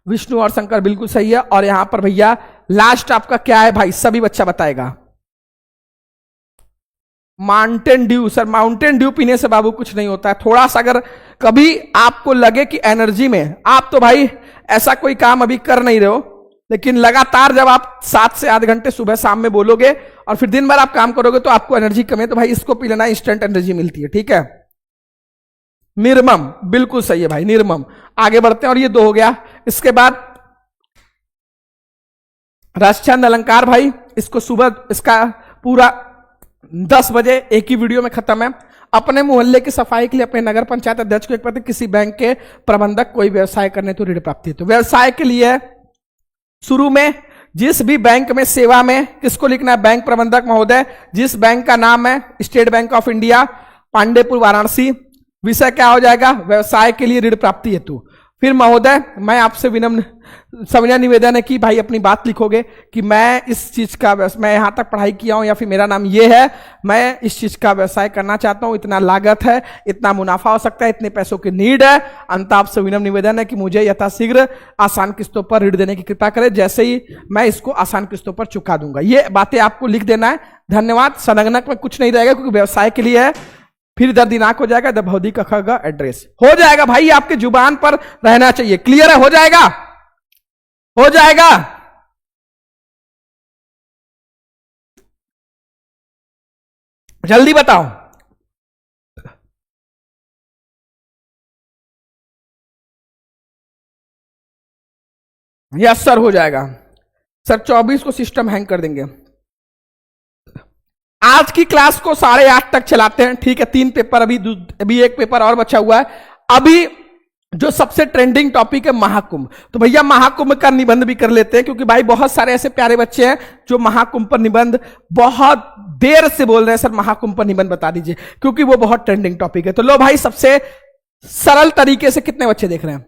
विष्णु और शंकर बिल्कुल सही है। और यहां पर भैया लास्ट आपका क्या है भाई? सभी बच्चा बताएगा। Mountain Dew. Sir Mountain Dew पीने से बाबू कुछ नहीं होता है। थोड़ा सा अगर कभी आपको लगे कि एनर्जी में, आप तो भाई ऐसा कोई काम अभी कर नहीं रहे हो, लेकिन लगातार जब आप 7 से 8 घंटे सुबह शाम में बोलोगे और फिर दिन भर आप काम करोगे तो आपको एनर्जी कम है, तो भाई इसको पी लेना, इंस्टेंट एनर्जी मिलती है। ठीक है, निर्मम। बिल्कुल सही है भाई, निर्मम। आगे बढ़ते हैं, और ये 2 हो गया। इसके बाद रसछंद अलंकार भाई, इसको सुबह इसका पूरा 10 बजे एक ही वीडियो में खत्म है। अपने मोहल्ले की सफाई के लिए अपने नगर पंचायत अध्यक्ष को एक पत्र, किसी बैंक के प्रबंधक कोई व्यवसाय करने तो ऋण प्राप्ति। तो व्यवसाय के लिए शुरू में जिस भी बैंक में सेवा में किसको लिखना है? बैंक प्रबंधक महोदय। जिस बैंक का नाम है state bank of India, Pandeypur, Varanasi. विषय क्या हो जाएगा? व्यवसाय के लिए ऋण प्राप्ति हेतु। फिर महोदय मैं आपसे विनम्र सविनय निवेदन है कि भाई अपनी बात लिखोगे कि मैं इस चीज का, मैं यहां तक पढ़ाई किया हूं या फिर मेरा नाम ये है, मैं इस चीज का व्यवसाय करना चाहता हूं, इतना लागत है, इतना मुनाफा हो सकता है, इतने पैसों की नीड है। अंत आपसे विनम्र निवेदन है कि मुझे यथाशीघ्र आसान किस्तों पर ऋण देने की कृपा करें, जैसे ही मैं इसको आसान किस्तों पर चुका दूंगा। ये बातें आपको लिख देना है। धन्यवाद। संलग्नक में कुछ नहीं रहेगा क्योंकि व्यवसाय के लिए है। फिर इधर दिनांक हो जाएगा, इधर भौतिक का एड्रेस हो जाएगा। भाई आपके जुबान पर रहना चाहिए। क्लियर है? हो जाएगा, हो जाएगा। जल्दी बताओ। यस सर, हो जाएगा सर। 24 को सिस्टम हैंग कर देंगे। आज की क्लास को 8:30 तक चलाते हैं। ठीक है, 3 पेपर, अभी एक पेपर और बचा हुआ है। अभी जो सबसे ट्रेंडिंग टॉपिक है महाकुंभ, तो भैया महाकुंभ का निबंध भी कर लेते हैं, क्योंकि भाई बहुत सारे ऐसे प्यारे बच्चे हैं जो महाकुंभ पर निबंध बहुत देर से बोल रहे हैं, सर महाकुंभ पर निबंध बता दीजिए, क्योंकि वो बहुत ट्रेंडिंग टॉपिक है। तो लो भाई, सबसे सरल तरीके से कितने बच्चे देख रहे हैं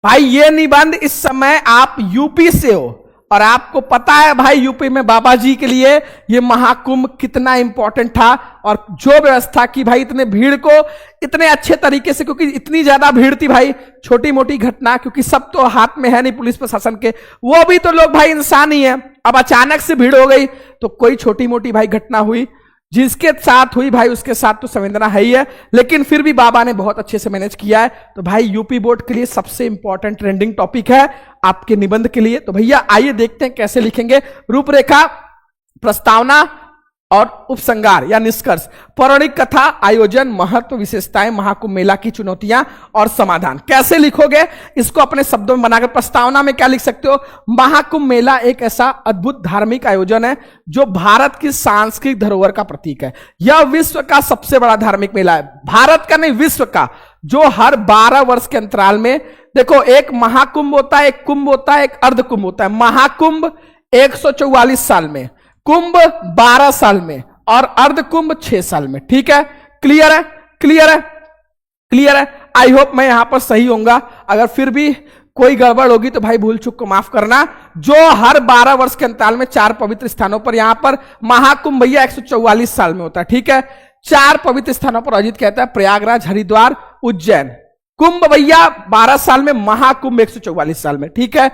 भाई? ये निबंध इस समय आप यूपी से हो और आपको पता है भाई यूपी में बाबा जी के लिए ये महाकुंभ कितना इंपॉर्टेंट था, और जो व्यवस्था की भाई इतने भीड़ को इतने अच्छे तरीके से, क्योंकि इतनी ज्यादा भीड़ थी भाई, छोटी मोटी घटना, क्योंकि सब तो हाथ में है नहीं पुलिस प्रशासन के, वो भी तो लोग भाई इंसान ही है। अब अचानक से भीड़ हो गई तो कोई छोटी मोटी भाई घटना हुई, जिसके साथ हुई भाई उसके साथ तो संवेदना है ही है, लेकिन फिर भी बाबा ने बहुत अच्छे से मैनेज किया है। तो भाई यूपी बोर्ड के लिए सबसे इंपॉर्टेंट ट्रेंडिंग टॉपिक है आपके निबंध के लिए। तो भैया आइए देखते हैं कैसे लिखेंगे। रूपरेखा, प्रस्तावना और उपसंगार या निष्कर्ष, पौराणिक कथा, आयोजन, महत्व, विशेषताएं, महाकुंभ मेला की चुनौतियां और समाधान। कैसे लिखोगे इसको अपने शब्दों में बनाकर। प्रस्तावना में क्या लिख सकते हो? महाकुंभ मेला एक ऐसा अद्भुत धार्मिक आयोजन है जो भारत की सांस्कृतिक धरोहर का प्रतीक है। यह विश्व का सबसे बड़ा धार्मिक मेला है, भारत का नहीं विश्व का, जो हर 12 वर्ष के अंतराल में, देखो एक महाकुंभ होता है, एक कुंभ होता है, एक अर्धकुंभ होता है। महाकुंभ 144 साल में, कुंभ 12 साल में और अर्धकुंभ 6 साल में। ठीक है, क्लियर है, क्लियर है, क्लियर है। आई होप मैं यहां पर सही होऊंगा, अगर फिर भी कोई गड़बड़ होगी तो भाई भूल चूक को माफ करना। जो हर 12 वर्ष के अंतराल में 4 पवित्र स्थानों पर, यहां पर महाकुंभ भैया 144 साल में होता है। ठीक है, 4 पवित्र स्थानों पर आयोजित किया जाता है, प्रयागराज, हरिद्वार, उज्जैन। कुंभ भैया 12 साल में, महाकुंभ 144 साल में। ठीक है,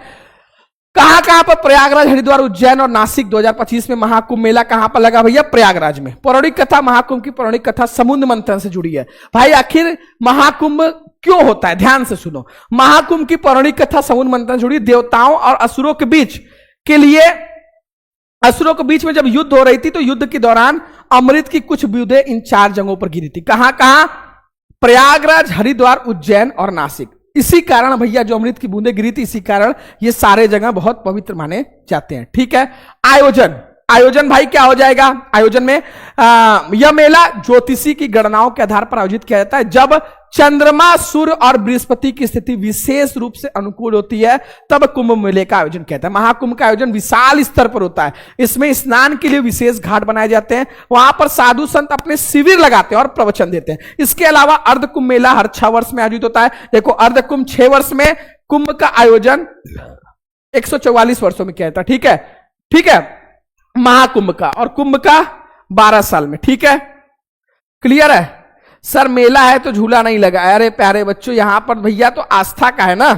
कहां कहां पर? प्रयागराज, हरिद्वार, उज्जैन और नासिक। 2025 में महाकुंभ मेला कहां पर लगा भैया? प्रयागराज में। पौराणिक कथा, महाकुंभ की पौराणिक कथा समुद्र मंथन से जुड़ी है। भाई आखिर महाकुंभ क्यों होता है? ध्यान से सुनो। महाकुंभ की पौराणिक कथा समुद्र मंथन से जुड़ी, देवताओं और असुरों के बीच के लिए, असुरों के बीच में जब युद्ध हो रही थी तो युद्ध के दौरान अमृत की कुछ बूंदें इन 4 जगहों पर गिरी थी। कहां कहां? प्रयागराज, हरिद्वार, उज्जैन और नासिक। इसी कारण भैया जो अमृत की बूंदें गिरी थी, इसी कारण ये सारे जगह बहुत पवित्र माने जाते हैं। ठीक है, आयोजन, आयोजन भाई क्या हो जाएगा? आयोजन में यह मेला ज्योतिषी की गणनाओं के आधार पर आयोजित किया जाता है। जब चंद्रमा, सूर्य और बृहस्पति की स्थिति विशेष रूप से अनुकूल होती है तब कुंभ मेले का आयोजन किया जाता है। महाकुंभ का आयोजन विशाल स्तर पर होता है, इसमें स्नान के लिए विशेष घाट बनाए जाते हैं, वहां पर साधु संत अपने शिविर लगाते हैं और प्रवचन देते हैं। इसके अलावा अर्धकुंभ मेला हर 6 वर्ष में आयोजित होता है। देखो अर्धकुंभ 6 वर्ष में, कुंभ का आयोजन 144 वर्षों में किया जाता है। ठीक है, ठीक है, महाकुंभ का, और कुंभ का 12 साल में। ठीक है, क्लियर है? सर मेला है तो झूला नहीं लगा। अरे प्यारे बच्चों, यहां पर भैया तो आस्था का है ना।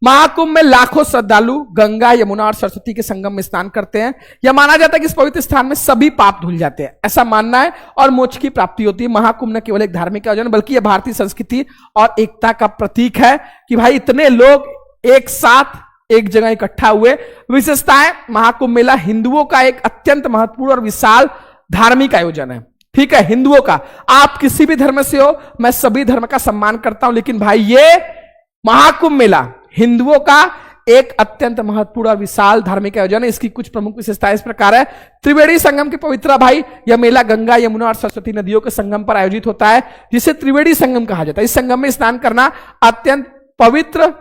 महाकुंभ में लाखों श्रद्धालु गंगा, यमुना और सरस्वती के संगम में स्नान करते हैं। यह माना जाता है कि इस पवित्र स्थान में सभी पाप धुल जाते हैं, ऐसा मानना है, और मोक्ष की प्राप्ति होती है। महाकुंभ न केवल एक धार्मिक आयोजन बल्कि यह भारतीय संस्कृति और एकता का प्रतीक है कि भाई इतने लोग एक साथ एक जगह इकट्ठा हुए। विशेषताएं, महाकुंभ मेला हिंदुओं का एक अत्यंत महत्वपूर्ण और विशाल धार्मिक आयोजन है। ठीक है, हिंदुओं का, आप किसी भी धर्म से हो, मैं सभी धर्म का सम्मान करता हूं, लेकिन भाई ये महाकुंभ मेला हिंदुओं का एक अत्यंत महत्वपूर्ण और विशाल धार्मिक आयोजन है। इसकी कुछ प्रमुख विशेषताएं इस प्रकार है। त्रिवेणी संगम की पवित्रता, भाई यह मेला गंगा, यमुना और सरस्वती नदियों के संगम पर आयोजित होता है, जिसे त्रिवेणी संगम कहा जाता है। इस संगम में स्नान करना अत्यंत पवित्र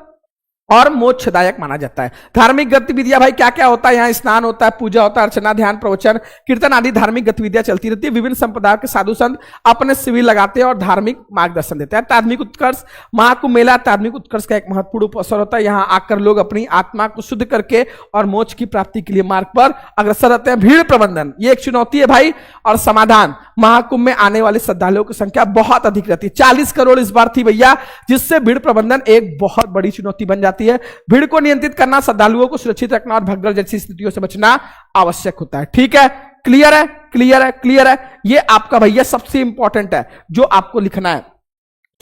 और मोक्षदायक माना जाता है। धार्मिक गतिविधियां भाई क्या क्या होता है? यहाँ स्नान होता है, पूजा होता है, अर्चना, ध्यान, प्रवचन, कीर्तन आदि धार्मिक गतिविधियां चलती रहती है। विभिन्न संप्रदायों के साधु संत अपने शिविर लगाते हैं और धार्मिक मार्गदर्शन देते हैं। धार्मिक उत्कर्ष, महाकुंभ मेला धार्मिक उत्कर्ष का एक महत्वपूर्ण अवसर होता है। यहाँ आकर लोग अपनी आत्मा को शुद्ध करके और मोक्ष की प्राप्ति के लिए मार्ग पर अग्रसर रहते हैं। भीड़ प्रबंधन, ये एक चुनौती है भाई, और समाधान, महाकुंभ में आने वाले श्रद्धालुओं की संख्या बहुत अधिक रहती है। 40 करोड़ इस बार थी भैया, जिससे भीड़ प्रबंधन एक बहुत बड़ी चुनौती बन जाती है। भीड़ को नियंत्रित करना, श्रद्धालुओं को सुरक्षित रखना और भगदड़ जैसी स्थितियों से बचना आवश्यक होता है। ठीक है, क्लियर है, क्लियर है, क्लियर है। ये आपका भैया सबसे इंपॉर्टेंट है जो आपको लिखना है।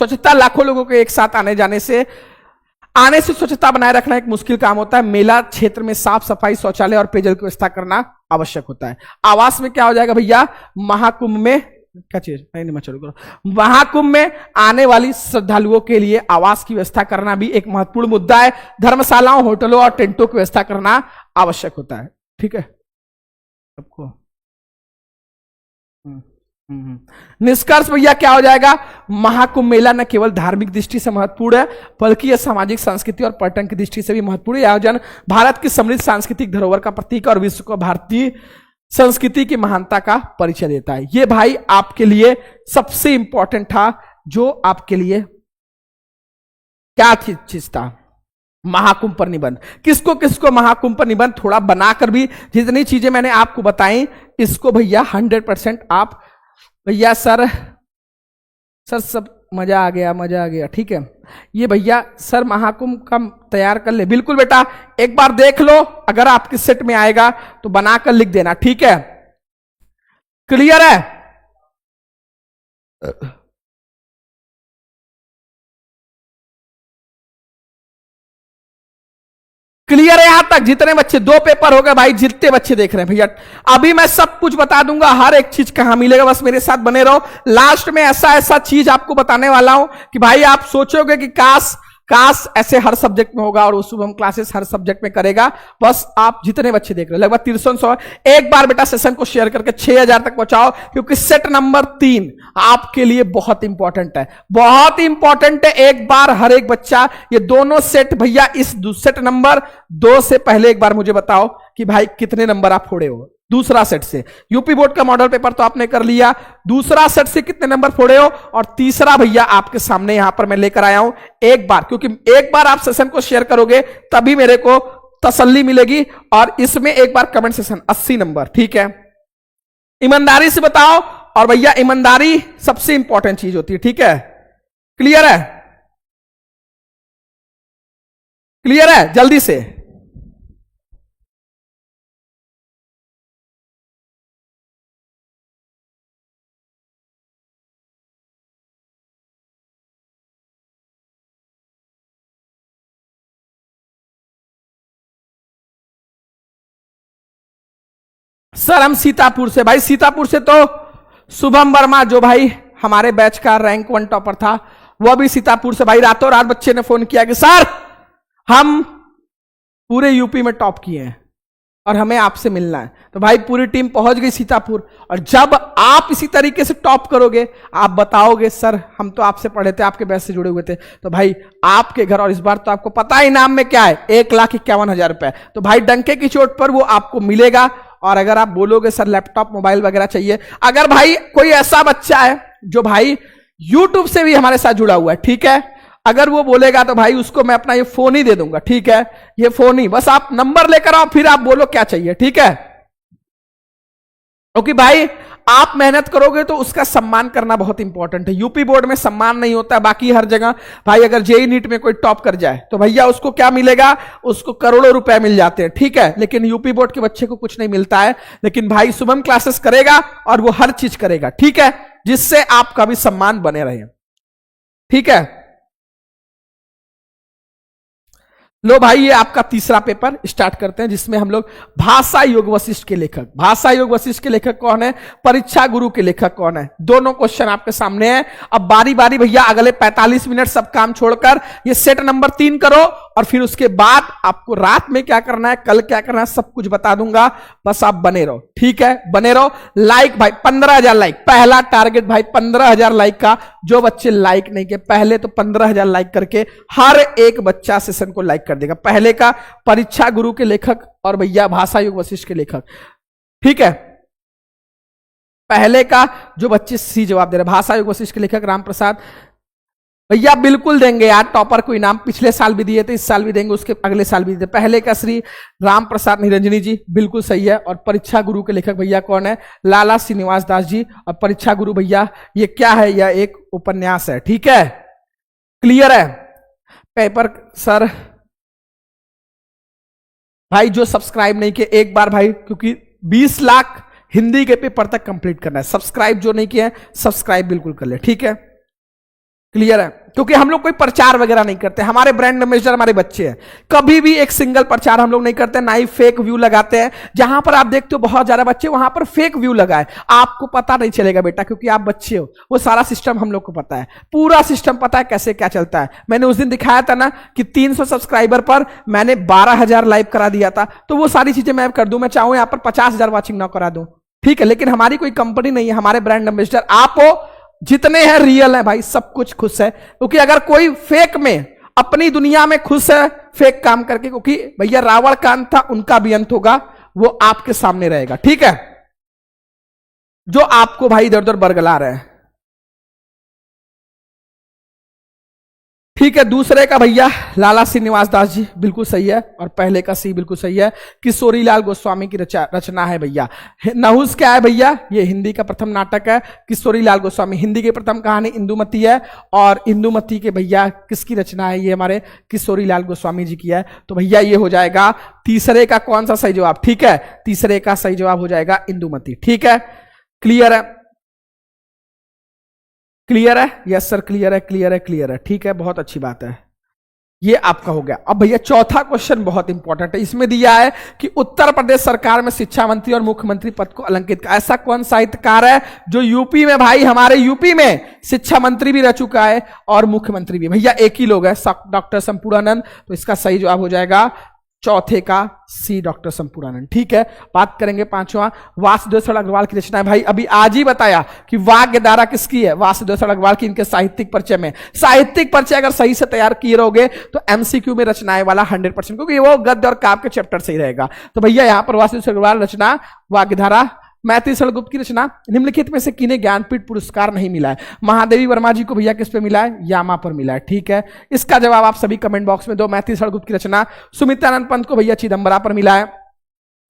स्वच्छता, लाखों लोगों के एक साथ आने से स्वच्छता बनाए रखना एक मुश्किल काम होता है। मेला क्षेत्र में साफ सफाई, शौचालय और पेयजल की व्यवस्था करना आवश्यक होता है। आवास में क्या हो जाएगा भैया? महाकुंभ में क्या चीज नहीं मैं चलो करो, महाकुंभ में आने वाली श्रद्धालुओं के लिए आवास की व्यवस्था करना भी एक महत्वपूर्ण मुद्दा है। धर्मशालाओं, होटलों और टेंटों की व्यवस्था करना आवश्यक होता है। ठीक है सबको। निष्कर्ष भैया क्या हो जाएगा? महाकुंभ मेला न केवल धार्मिक दृष्टि से महत्वपूर्ण है बल्कि यह सामाजिक, संस्कृति और पर्यटन की दृष्टि से भी महत्वपूर्ण है। आयोजन भारत की समृद्ध सांस्कृतिक धरोहर का प्रतीक और विश्व को भारतीय संस्कृति की महानता का परिचय देता है। ये भाई आपके लिए सबसे इंपॉर्टेंट था जो आपके लिए क्या चीज था? महाकुंभ पर निबंध। किसको किसको महाकुंभ पर निबंध थोड़ा बनाकर भी, जितनी चीजें मैंने आपको बताई इसको भैया 100% आप भैया सर सब मजा आ गया, मजा आ गया। ठीक है, ये भैया सर महाकुंभ का तैयार कर ले। बिल्कुल बेटा, एक बार देख लो, अगर आपके सेट में आएगा तो बनाकर लिख देना। ठीक है, क्लियर है? क्लियर है यहां तक? जितने बच्चे, 2 पेपर हो गए भाई, जितने बच्चे देख रहे हैं भैया, अभी मैं सब कुछ बता दूंगा, हर एक चीज कहां मिलेगा, बस मेरे साथ बने रहो। लास्ट में ऐसा ऐसा चीज आपको बताने वाला हूं कि भाई आप सोचोगे कि काश काश ऐसे हर सब्जेक्ट में होगा, और वो शुभम क्लासेस हर सब्जेक्ट में करेगा। बस आप जितने बच्चे देख रहे हो, लगभग 300 एक बार बेटा सेशन को शेयर करके 6000 तक पहुंचाओ, क्योंकि सेट नंबर 3 आपके लिए बहुत इंपॉर्टेंट है, बहुत इंपॉर्टेंट है। एक बार हर एक बच्चा, ये दोनों सेट भैया, इस सेट नंबर 2 से पहले एक बार मुझे बताओ कि भाई कितने नंबर आप फोड़े हो। दूसरा सेट से यूपी बोर्ड का मॉडल पेपर तो आपने कर लिया, दूसरा सेट से कितने नंबर फोड़े हो, और तीसरा भैया आपके सामने यहां पर मैं लेकर आया हूं एक बार, क्योंकि एक बार आप सेशन को शेयर करोगे तभी मेरे को तसल्ली मिलेगी। और इसमें एक बार कमेंट सेशन 80 नंबर। ठीक है, ईमानदारी से बताओ, और भैया ईमानदारी सबसे इंपॉर्टेंट चीज होती है। ठीक है, क्लियर है? क्लियर है? जल्दी से सर, हम सीतापुर से। भाई सीतापुर से तो शुभम वर्मा जो भाई हमारे बैच का रैंक 1 टॉपर था, वह भी सीतापुर से। भाई रातों रात बच्चे ने फोन किया कि सर हम पूरे यूपी में टॉप किए हैं और हमें आपसे मिलना है। तो भाई पूरी टीम पहुंच गई सीतापुर, और जब आप इसी तरीके से टॉप करोगे, आप बताओगे सर हम तो आपसे पढ़े थे, आपके बैच से जुड़े हुए थे, तो भाई आपके घर, और इस बार तो आपको पता है इनाम में क्या है, 1,51,000 रुपए। तो भाई डंके की चोट पर वो आपको मिलेगा। और अगर आप बोलोगे सर लैपटॉप मोबाइल वगैरह चाहिए, अगर भाई कोई ऐसा बच्चा है जो भाई यूट्यूब से भी हमारे साथ जुड़ा हुआ है, ठीक है, अगर वो बोलेगा तो भाई उसको मैं अपना ये फोन ही दे दूंगा। ठीक है, ये फोन ही, बस आप नंबर लेकर आओ, फिर आप बोलो क्या चाहिए। ठीक है, क्योंकि भाई आप मेहनत करोगे तो उसका सम्मान करना बहुत इंपॉर्टेंट है। यूपी बोर्ड में सम्मान नहीं होता, बाकी हर जगह भाई अगर जेई नीट में कोई टॉप कर जाए तो भैया उसको क्या मिलेगा, उसको करोड़ों रुपए मिल जाते हैं। ठीक है, लेकिन यूपी बोर्ड के बच्चे को कुछ नहीं मिलता है। लेकिन भाई शुभम क्लासेस करेगा और वो हर चीज करेगा, ठीक है, जिससे आपका भी सम्मान बने रहे। ठीक है, लो भाई ये आपका तीसरा पेपर स्टार्ट करते हैं, जिसमें हम लोग भाषा योग वशिष्ठ के लेखक, भाषा योग वशिष्ठ के लेखक कौन है, परीक्षा गुरु के लेखक कौन है, दोनों क्वेश्चन आपके सामने है। अब बारी बारी भैया अगले 45 मिनट सब काम छोड़कर ये सेट नंबर 3 करो, और फिर उसके बाद आपको रात में क्या करना है, कल क्या करना है, सब कुछ बता दूंगा। बस आप बने रहो, ठीक है, बने रहो। लाइक भाई 15,000 लाइक, पहला टारगेट भाई 15,000 लाइक का। जो बच्चे लाइक नहीं किए पहले, तो 15,000 लाइक करके हर एक बच्चा सेशन को लाइक कर देगा। पहले का परीक्षा गुरु के लेखक और भैया भाषा योग वशिष्ठ के लेखक, ठीक है, पहले का जो बच्चे सी जवाब दे रहे, भाषा योग वशिष्ठ के लेखक राम प्रसाद भैया बिल्कुल देंगे यार, टॉपर को इनाम पिछले साल भी दिए थे, इस साल भी देंगे, उसके अगले साल भी दिए। पहले का श्री राम प्रसाद निरंजनी जी बिल्कुल सही है। और परीक्षा गुरु के लेखक भैया कौन है, लाला श्रीनिवास दास जी। और परीक्षा गुरु भैया ये क्या है, यह एक उपन्यास है। ठीक है, क्लियर है? पेपर सर भाई जो सब्सक्राइब नहीं किए एक बार भाई, क्योंकि 20 लाख हिंदी के पेपर तक कंप्लीट करना है। सब्सक्राइब जो नहीं किया है सब्सक्राइब बिल्कुल कर ले, ठीक है, क्लियर है? क्योंकि हम लोग कोई प्रचार वगैरह नहीं करते, हमारे ब्रांड एम्बेसडर हमारे बच्चे हैं। कभी भी एक सिंगल प्रचार हम लोग नहीं करते, ना ही फेक व्यू लगाते हैं। जहां पर आप देखते हो बहुत ज्यादा बच्चे, वहां पर फेक व्यू लगाए, आपको पता नहीं चलेगा बेटा, क्योंकि आप बच्चे हो। वो सारा सिस्टम हम लोग को पता है, पूरा सिस्टम पता है कैसे क्या चलता है। मैंने उस दिन दिखाया था ना कि 300 सब्सक्राइबर पर मैंने 12,000 लाइव करा दिया था, तो वो सारी चीजें मैं कर दूं। मैं चाहूं यहां पर 50,000 वॉचिंग ना करा दूं, ठीक है, लेकिन हमारी कोई कंपनी नहीं है, हमारे ब्रांड एम्बेसडर आप हो। जितने हैं रियल है भाई, सब कुछ खुश है। क्योंकि अगर कोई फेक में अपनी दुनिया में खुश है फेक काम करके, क्योंकि भैया रावण का अंत था, उनका भी अंत होगा, वो आपके सामने रहेगा। ठीक है, जो आपको भाई इधर उधर बरगला रहे हैं, ठीक है। दूसरे का भैया लाला श्रीनिवास दास जी, बिल्कुल सही है। और पहले का सी बिल्कुल सही है। किशोरी लाल गोस्वामी की रचना है भैया। नहुस क्या है भैया? ये हिंदी का प्रथम नाटक है। किशोरी लाल गोस्वामी हिंदी की प्रथम कहानी इंदुमती है। और इंदुमती के भैया किसकी रचना है? ये हमारे किशोरी लाल गोस्वामी जी की है। तो भैया ये हो जाएगा तीसरे का कौन सा सही जवाब? ठीक है, तीसरे का सही जवाब हो जाएगा इंदुमती। ठीक है, क्लियर है? क्लियर है? यस सर, क्लियर है, क्लियर है, क्लियर है। ठीक है, बहुत अच्छी बात है। ये आपका हो गया। अब भैया चौथा क्वेश्चन बहुत इंपॉर्टेंट है। इसमें दिया है कि उत्तर प्रदेश सरकार में शिक्षा मंत्री और मुख्यमंत्री पद को अलंकृत ऐसा कौन साहित्यकार है जो यूपी में, भाई हमारे यूपी में शिक्षा मंत्री भी रह चुका है और मुख्यमंत्री भी? भैया एक ही लोग है, डॉक्टर संपूर्णानंद। तो इसका सही जवाब हो जाएगा चौथे का सी, डॉक्टर संपूर्णानंद। ठीक है, बात करेंगे पांचवा। वासुदेव अग्रवाल की रचना है। भाई अभी आज ही बताया कि वाग्य धारा किसकी है? वासुदेव अग्रवाल की। इनके साहित्यिक परिचय में, साहित्यिक परिचय अगर सही से तैयार किए रहोगे तो एमसीक्यू में रचनाएं वाला 100%, क्योंकि वो गद्य और काव्य के चैप्टर सही रहेगा। तो भैया यहां पर वासुदेव अग्रवाल रचना वाग्य धारा। मैथिली शरण गुप्त की रचना। निम्नलिखित में से किन्हें ज्ञानपीठ पुरस्कार नहीं मिला है? महादेवी वर्मा जी को भैया किस पे मिला है? यामा पर मिला है। ठीक है, इसका जवाब आप सभी कमेंट बॉक्स में दो। मैथिली शरण गुप्त की रचना। सुमित्रानंद पंत को भैया चिदंबरा पर मिला है।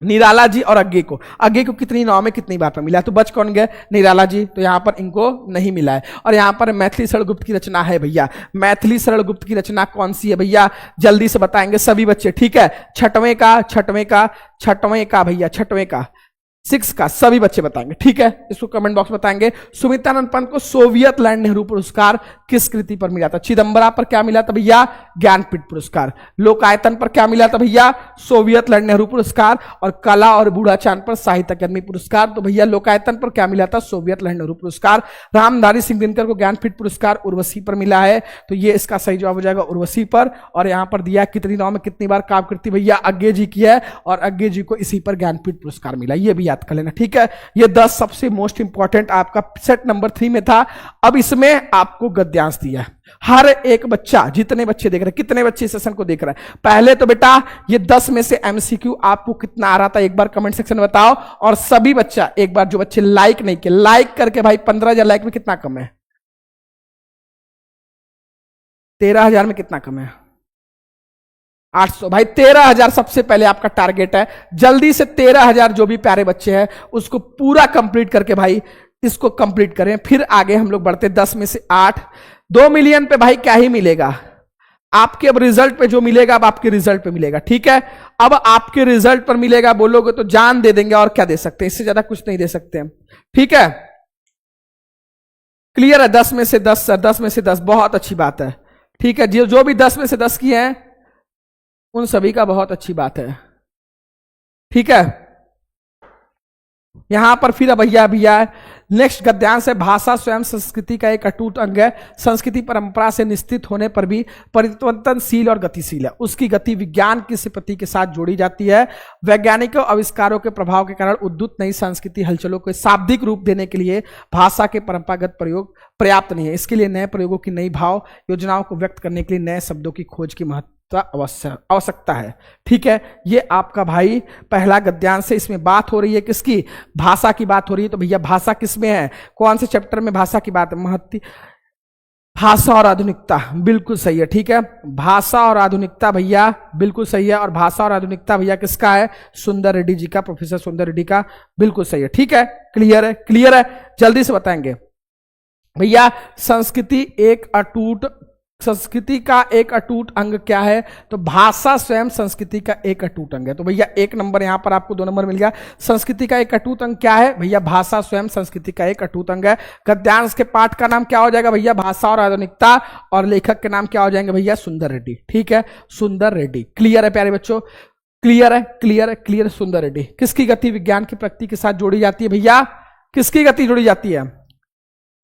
निराला जी और अग्गे को कितनी नाव में कितनी बार पर मिला है? तो बच कौन गए? निराला जी। तो यहां पर इनको नहीं मिला है। और यहां पर मैथिली शरण गुप्त की रचना है भैया। मैथिली शरण गुप्त की रचना कौन सी है भैया? जल्दी से बताएंगे सभी बच्चे। ठीक है, छठवें का भैया, छठवें का 6 का सभी बच्चे बताएंगे। ठीक है, इसको कमेंट बॉक्स बताएंगे। सुमित्रानंद पंत को सोवियत लैंड नेहरू पुरस्कार किस कृति पर मिला था? चिदंबरा पर क्या मिला था भैया? ज्ञानपीठ पुरस्कार। लोकायतन पर क्या मिला था भैया? सोवियत लैंड नेहरू पुरस्कार। और कला और बूढ़ा चांद पर साहित्य अकादमी पुरस्कार। तो भैया लोकायतन पर क्या मिला था? सोवियत लैंड नेहरू पुरस्कार। रामधारी सिंह दिनकर को ज्ञानपीठ पुरस्कार उर्वशी पर मिला है। तो ये इसका सही जवाब हो जाएगा उर्वशी पर। और यहां पर दिया कितनी नाव में कितनी बार काव्य कृति? भैया अग्गे जी की है और अग्गे जी को इसी पर ज्ञानपीठ पुरस्कार मिला। ये भी याद कर लेना। ठीक है, ये 10 सबसे मोस्ट इंपॉर्टेंट आपका सेट नंबर 3 में था। अब इसमें आपको गद्यांश दिया है। हर एक बच्चा, जितने बच्चे देख रहे हैं, कितने बच्चे सेशन को देख रहे हैं, पहले तो बेटा ये 10 में से एमसीक्यू आपको कितना आ रहा था एक बार कमेंट सेक्शन में बताओ। और सभी बच्चा एक बार, जो बच्चे लाइक नहीं किए, लाइक करके भाई 15,000 लाइक में कितना कम है? 13,000 में कितना कम है? 800। भाई 13,000 सबसे पहले आपका टारगेट है। जल्दी से 13,000 जो भी प्यारे बच्चे हैं उसको पूरा कंप्लीट करके भाई इसको कंप्लीट करें। फिर आगे हम लोग बढ़ते। 10 में से 8, 2 मिलियन पे भाई क्या ही मिलेगा आपके? अब रिजल्ट पे जो मिलेगा, अब आपके रिजल्ट पे मिलेगा। ठीक है, अब आपके रिजल्ट पर मिलेगा। बोलोगे तो जान दे देंगे, और क्या दे सकते हैं? इससे ज्यादा कुछ नहीं दे सकते हम। ठीक है, क्लियर है? 10 में से 10 सर, 10 में से 10, बहुत अच्छी बात है। ठीक है, जो भी 10 में से 10 किए हैं उन सभी का बहुत अच्छी बात है। ठीक है, यहां पर फिर भैया नेक्स्ट गद्यांश है। भाषा स्वयं संस्कृति का एक अटूट अंग है। संस्कृति परंपरा से निश्चित होने पर भी परिवर्तनशील और गतिशील है। उसकी गति विज्ञान की सिपत्ति के साथ जोड़ी जाती है। वैज्ञानिकों आविष्कारों के प्रभाव के कारण उद्भूत नई संस्कृति हलचलों को शाब्दिक रूप देने के लिए भाषा के परंपरागत प्रयोग पर्याप्त नहीं है। इसके लिए नए प्रयोगों की नई भाव योजनाओं को व्यक्त करने के लिए नए शब्दों की खोज की आवश्यकता है। ठीक है, ये आपका भाई पहला गद्यांश है। इसमें बात हो रही है किसकी? भाषा की बात हो रही है। तो भैया भाषा किसमें है? कौन से चैप्टर में भाषा की बात है? महत्व, भाषा और आधुनिकता, बिल्कुल सही है। ठीक है, भाषा और आधुनिकता भैया बिल्कुल सही है। और भाषा और आधुनिकता भैया किसका है? सुंदर रेड्डी जी का, प्रोफेसर सुंदर रेड्डी का, बिल्कुल सही है। ठीक है, क्लियर है? क्लियर है, जल्दी से बताएंगे भैया। संस्कृति का एक अटूट अंग क्या है? तो भाषा स्वयं संस्कृति का एक अटूट अंग है। तो भैया 1 नंबर यहां पर आपको 2 नंबर मिल गया। संस्कृति का एक अटूट अंग क्या है भैया? भाषा स्वयं संस्कृति का एक अटूट अंग है। गद्यांश के पाठ का नाम क्या हो जाएगा भैया? भाषा और आधुनिकता। और लेखक के नाम क्या हो जाएंगे भैया? सुंदर रेड्डी। ठीक है, सुंदर रेड्डी। क्लियर है प्यारे बच्चों? क्लियर है, क्लियर है, क्लियर। सुंदर रेड्डी। किसकी गति विज्ञान की प्रकृति के साथ जोड़ी जाती है भैया? किसकी गति जोड़ी जाती है?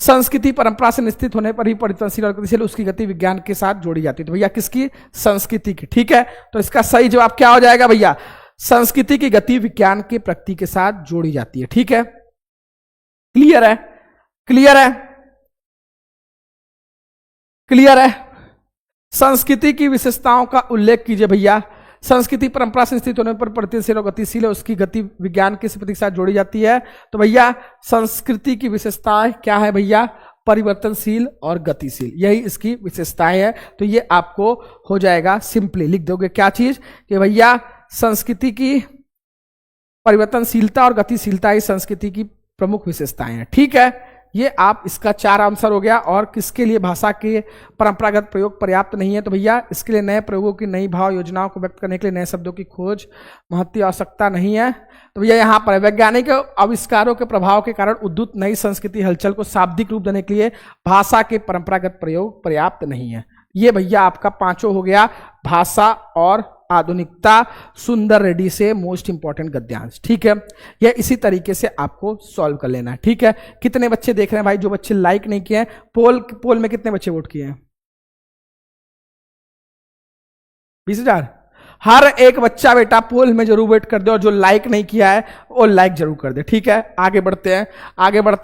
संस्कृति परंपरा से निश्चित होने पर ही परिवर्तनशील और गतिशील, उसकी गति विज्ञान के साथ जोड़ी जाती है। तो भैया किसकी? संस्कृति की। ठीक है, तो इसका सही जवाब क्या हो जाएगा भैया? संस्कृति की गति विज्ञान के प्रकृति के साथ जोड़ी जाती है। ठीक है, क्लियर है? क्लियर है? क्लियर है? संस्कृति की विशेषताओं का उल्लेख कीजिए भैया। संस्कृति परंपरा से स्थित होने पर परिवर्तनशील और गतिशील है, उसकी गति विज्ञान के प्रति के साथ जोड़ी जाती है। तो भैया संस्कृति की विशेषताएं क्या है भैया? परिवर्तनशील और गतिशील, यही इसकी विशेषताएं है। तो ये आपको हो जाएगा, सिंपली लिख दोगे क्या चीज कि भैया संस्कृति की परिवर्तनशीलता और गतिशीलता इस संस्कृति की प्रमुख विशेषताएं हैं। ठीक है, ये आप इसका 4 आंसर हो गया। और किसके लिए भाषा के परंपरागत प्रयोग पर्याप्त नहीं है, तो भैया इसके लिए नए प्रयोगों की नई भाव योजनाओं को व्यक्त करने के लिए नए शब्दों की खोज महत्व आवश्यकता नहीं है। तो भैया यहाँ पर वैज्ञानिक आविष्कारों के प्रभाव के कारण उद्भूत नई संस्कृति हलचल को शाब्दिक रूप देने के लिए भाषा के परंपरागत प्रयोग पर्याप्त नहीं है। ये भैया आपका पांचों हो गया, भाषा और आधुनिकता, सुंदर रेड्डी से मोस्ट इंपॉर्टेंट गद्यांश। ठीक है, यह इसी तरीके से आपको सॉल्व कर लेना है। ठीक है, कितने बच्चे देख रहे हैं भाई? जो बच्चे लाइक नहीं किए हैं, पोल में कितने बच्चे वोट किए हैं? 20,000। हर एक बच्चा बेटा पोल में जरूर वेट कर दे, और जो लाइक नहीं किया है वो लाइक जरूर कर दे। ठीक है, आगे बढ़ते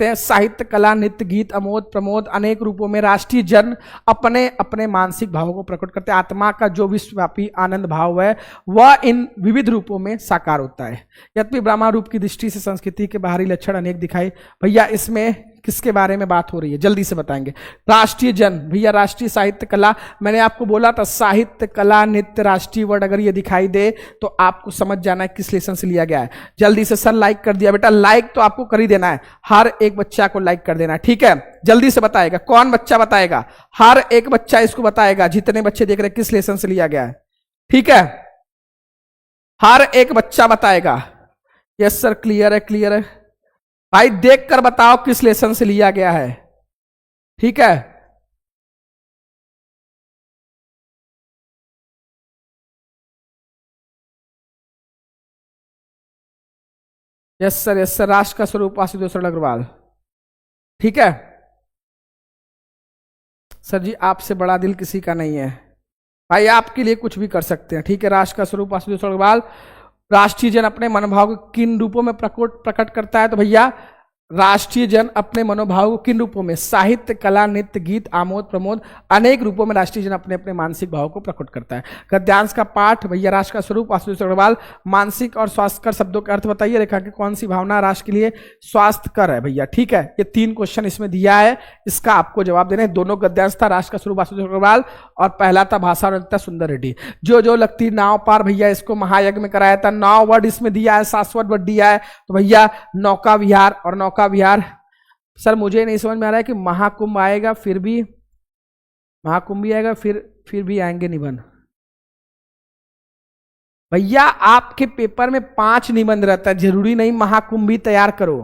हैं। साहित्य, कला, नृत्य, गीत, अमोद प्रमोद अनेक रूपों में राष्ट्रीय जन अपने अपने मानसिक भावों को प्रकट करते हैं। आत्मा का जो विश्वव्यापी आनंद भाव है वह इन विविध रूपों में साकार होता है। यद्यपि ब्रह्मा रूप की दृष्टि से संस्कृति के बाहरी लक्षण अनेक दिखाई। भैया इसमें किसके बारे में बात हो रही है, जल्दी से बताएंगे। राष्ट्रीय जन, भैया राष्ट्रीय साहित्य कला, मैंने आपको बोला था साहित्य कला नृत्य राष्ट्रीय वर्ड अगर ये दिखाई दे तो आपको समझ जाना है किस लेसन से लिया गया है। जल्दी से सर लाइक कर दिया बेटा, लाइक तो आपको कर ही देना है, हर एक बच्चा को लाइक कर देना है। ठीक है, जल्दी से बताएगा, कौन बच्चा बताएगा? हर एक बच्चा इसको बताएगा, जितने बच्चे देख रहे हैं किस लेसन से लिया गया है। ठीक है, हर एक बच्चा बताएगा। यस सर, क्लियर है भाई, देख कर बताओ किस लेसन से लिया गया है। ठीक है, यस सर, राष्ट्र का स्वरूप आशुतोष अग्रवाल। ठीक है सर जी, आपसे बड़ा दिल किसी का नहीं है भाई, आपके लिए कुछ भी कर सकते हैं। ठीक है, राष्ट्र का स्वरूप आशुतोष अग्रवाल। राष्ट्रीय जन अपने मनोभाव को किन रूपों में प्रकट करता है, तो भैया राष्ट्रीय जन अपने मनोभाव को किन रूपों में? साहित्य, कला, नृत्य, गीत, आमोद प्रमोद अनेक रूपों में राष्ट्रीय जन अपने अपने मानसिक भावों को प्रकट करता है। गद्यांश का पाठ, भैया राष्ट्र का स्वरूप आशुतोष अग्रवाल। मानसिक और स्वास्थ्यकर शब्दों के अर्थ बताइए, रेखा की कौन सी भावना राष्ट्र के लिए स्वास्थ्यकर है? भैया ठीक है, ये 3 क्वेश्चन इसमें दिया है, इसका आपको जवाब देना है। दोनों गद्यांश था, राष्ट्र का स्वरूप आशुतोष अग्रवाल और पहला था भाषा और नृत्य सुंदर रेड्डी। जो लगती नाव पार, भैया इसको महायज्ञ में कराया था। 9 वर्ड इसमें दिया है, शाश्वत वर्ड दिया है, तो भैया नौका विहार। और नौका विहार सर मुझे नहीं समझ में आ रहा है कि महाकुंभ आएगा फिर भी, महाकुंभ भी आएगा फिर भी आएंगे निबंध। भैया आपके पेपर में 5 निबंध रहता है, जरूरी नहीं महाकुंभ भी तैयार करो,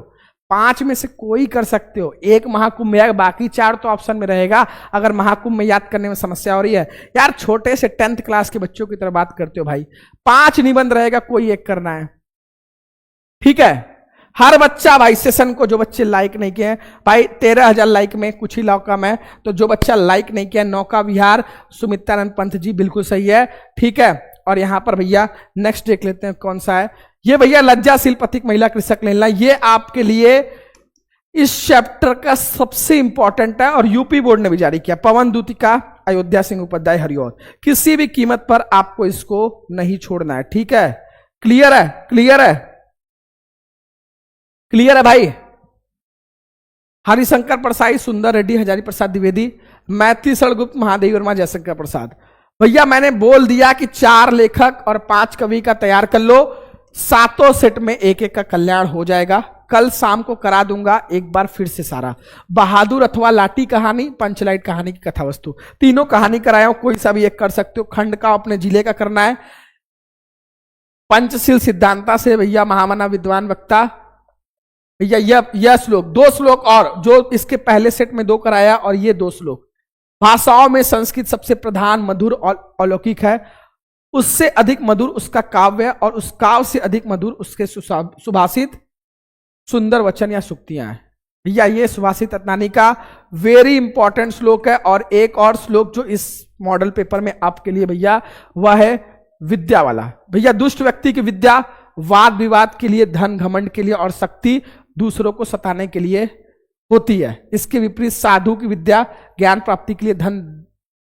5 में से कोई कर सकते हो। एक महाकुंभ में आएगा, बाकी 4 तो ऑप्शन में रहेगा। अगर महाकुंभ में याद करने में समस्या हो रही है, यार छोटे से 10th क्लास के बच्चों की तरह बात करते हो भाई। 5 निबंध रहेगा, कोई एक करना है। ठीक है, हर बच्चा भाई सेशन को, जो बच्चे लाइक नहीं किए हैं भाई, 13,000 लाइक में कुछ ही लाइक कम है, तो जो बच्चा लाइक नहीं किया, नौका विहार सुमित्रानंद पंत जी, बिल्कुल सही है। ठीक है, और यहां पर भैया नेक्स्ट देख लेते हैं कौन सा है। ये भैया लज्जाशील पथिक महिला कृषक लेना, ये आपके लिए इस चैप्टर का सबसे इंपॉर्टेंट है और यूपी बोर्ड ने भी जारी किया। पवन दूतिका, अयोध्या सिंह उपाध्याय, हरिऔध, किसी भी कीमत पर आपको इसको नहीं छोड़ना है। ठीक है, क्लियर है भाई। हरिशंकर प्रसाई, सुंदर रेड्डी, हजारी प्रसाद द्विवेदी, मैथिली शरणगुप्त, महादेवी वर्मा, जयशंकर प्रसाद। भैया मैंने बोल दिया कि 4 लेखक और 5 कवि का तैयार कर लो, 7 सेट में एक का कल्याण हो जाएगा। कल शाम को करा दूंगा एक बार फिर से सारा। बहादुर अथवा लाठी कहानी, पंचलाइट कहानी की कथा वस्तु, तीनों कहानी कराया हूं, कोई सा भी एक कर सकते हो। खंड का अपने जिले का करना है। पंचशील सिद्धांता से भैया महामना विद्वान वक्ता, भैया यह श्लोक, 2 श्लोक और जो इसके पहले सेट में 2 कराया, और ये 2 श्लोक। भाषाओं में संस्कृत सबसे प्रधान, मधुर और अलौकिक है, उससे अधिक मधुर उसका काव्य, और उस काव्य से अधिक मधुर उसके सुभाषित, सुंदर वचन या सुक्तियां हैं। भैया ये सुभाषित अतनानी का वेरी इंपॉर्टेंट श्लोक है। और एक और श्लोक जो इस मॉडल पेपर में आपके लिए भैया वह है विद्या वाला। भैया दुष्ट व्यक्ति की विद्या वाद विवाद के लिए, धन घमंड के लिए, और शक्ति दूसरों को सताने के लिए होती है। इसके विपरीत साधु की विद्या ज्ञान प्राप्ति के लिए, धन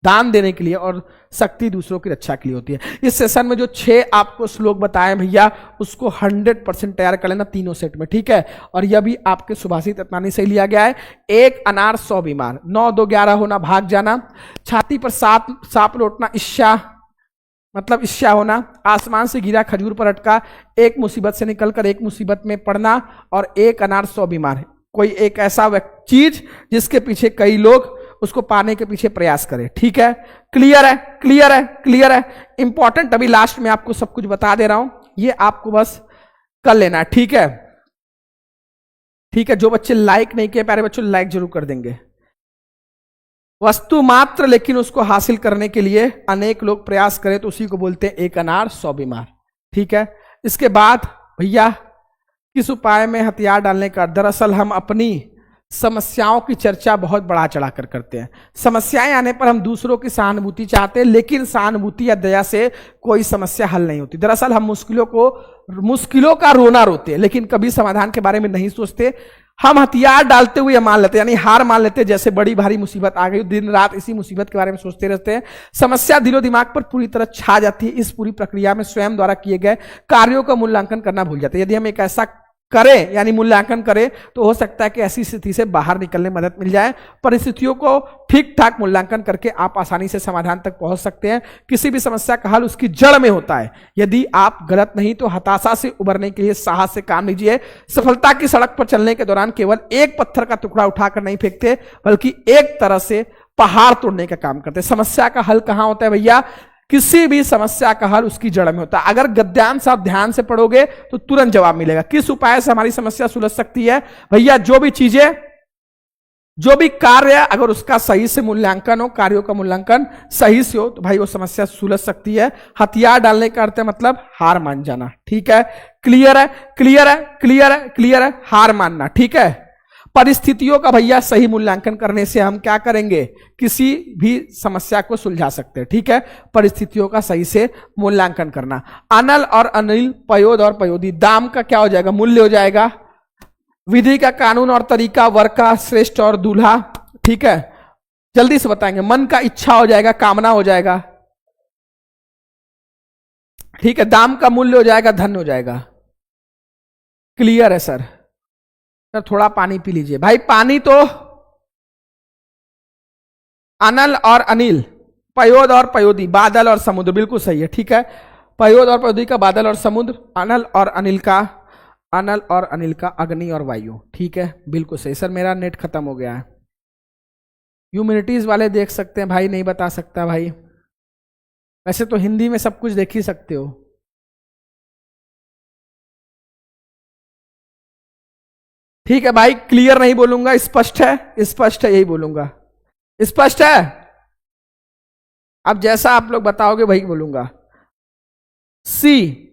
दान देने के लिए, और शक्ति दूसरों की रक्षा के लिए होती है। इस सेशन में जो 6 आपको श्लोक बताए भैया, उसको 100% तैयार कर लेना तीनों सेट में, ठीक है। और यह भी आपके सुभाषित रत्नानी से लिया गया है। 1 अनार 100 बीमार, 9 2 11 होना, भाग जाना, छाती पर सांप लौटना, ईर्ष्या मतलब ईर्ष्या होना, आसमान से गिरा खजूर पर अटका, एक मुसीबत से निकलकर एक मुसीबत में पड़ना, और 1 अनार 100 बीमार। कोई एक ऐसा चीज जिसके पीछे कई लोग उसको पाने के पीछे प्रयास करें, ठीक है। क्लियर है, क्लियर है, क्लियर है। इंपॉर्टेंट अभी लास्ट में आपको सब कुछ बता दे रहा हूं, ये आपको बस कर लेना है, ठीक है। ठीक है, जो बच्चे लाइक नहीं किए प्यारे बच्चों, लाइक जरूर कर देंगे। वस्तु मात्र लेकिन उसको हासिल करने के लिए अनेक लोग प्रयास करें तो उसी को बोलते हैं 1 अनार 100 बीमार, ठीक है। इसके बाद भैया किस उपाय में हथियार डालने का, दरअसल हम अपनी समस्याओं की चर्चा बहुत बढ़ा चढ़ाकर करते हैं। समस्याएं आने पर हम दूसरों की सहानुभूति चाहते हैं, लेकिन सहानुभूति या दया से कोई समस्या हल नहीं होती। दरअसल हम मुश्किलों का रोना रोते हैं, लेकिन कभी समाधान के बारे में नहीं सोचते। हम हथियार डालते हुए मान लेते हैं, यानी हार मान लेते हैं, जैसे बड़ी भारी मुसीबत आ गई, दिन रात इसी मुसीबत के बारे में सोचते रहते हैं। समस्या दिलो दिमाग पर पूरी तरह छा जाती है। इस पूरी प्रक्रिया में स्वयं द्वारा किए गए कार्यों का मूल्यांकन करना भूल जाते हैं। यदि हम एक ऐसा करें यानी मूल्यांकन करें तो हो सकता है कि ऐसी स्थिति से बाहर निकलने में मदद मिल जाए। परिस्थितियों को ठीक ठाक मूल्यांकन करके आप आसानी से समाधान तक पहुंच सकते हैं। किसी भी समस्या का हल उसकी जड़ में होता है। यदि आप गलत नहीं तो हताशा से उबरने के लिए साहस से काम लीजिए। सफलता की सड़क पर चलने के दौरान केवल एक पत्थर का टुकड़ा उठाकर नहीं फेंकते, बल्कि एक तरह से पहाड़ तोड़ने का काम करते। समस्या का हल कहां होता है भैया? किसी भी समस्या का हल उसकी जड़ में होता है। अगर गद्यांश आप ध्यान से पढ़ोगे तो तुरंत जवाब मिलेगा। किस उपाय से हमारी समस्या सुलझ सकती है भैया? जो भी चीजें, जो भी कार्य अगर उसका सही से मूल्यांकन हो, कार्यों का मूल्यांकन सही से हो, तो भाई वो समस्या सुलझ सकती है। हथियार डालने का अर्थ है मतलब हार मान जाना, ठीक है। क्लियर है, क्लियर है, क्लियर है, क्लियर है, हार मानना, ठीक है। परिस्थितियों का भैया सही मूल्यांकन करने से हम क्या करेंगे? किसी भी समस्या को सुलझा सकते हैं, ठीक है। परिस्थितियों का सही से मूल्यांकन करना। अनल और अनिल, पयोद और पयोदी, दाम का क्या हो जाएगा? मूल्य हो जाएगा। विधि का कानून और तरीका, वर का श्रेष्ठ और दूल्हा, ठीक है। जल्दी से बताएंगे। मन का इच्छा हो जाएगा, कामना हो जाएगा, ठीक है। दाम का मूल्य हो जाएगा, धन हो जाएगा। क्लियर है सर? थोड़ा पानी पी लीजिए भाई। पानी तो अनल और अनिल, पयोद और पयोदी, बादल और समुद्र, बिल्कुल सही है, ठीक है। पयोद और पयोदी का बादल और समुद्र, अनल और अनिल का अग्नि और वायु, ठीक है, बिल्कुल सही। सर मेरा नेट खत्म हो गया है। ह्यूमैनिटीज वाले देख सकते हैं भाई, नहीं बता सकता भाई। वैसे तो हिंदी में सब कुछ देख ही सकते हो। ठीक है भाई, क्लियर नहीं बोलूंगा, स्पष्ट है, स्पष्ट है, यही बोलूंगा। स्पष्ट है? अब जैसा आप लोग बताओगे वही बोलूंगा। सी,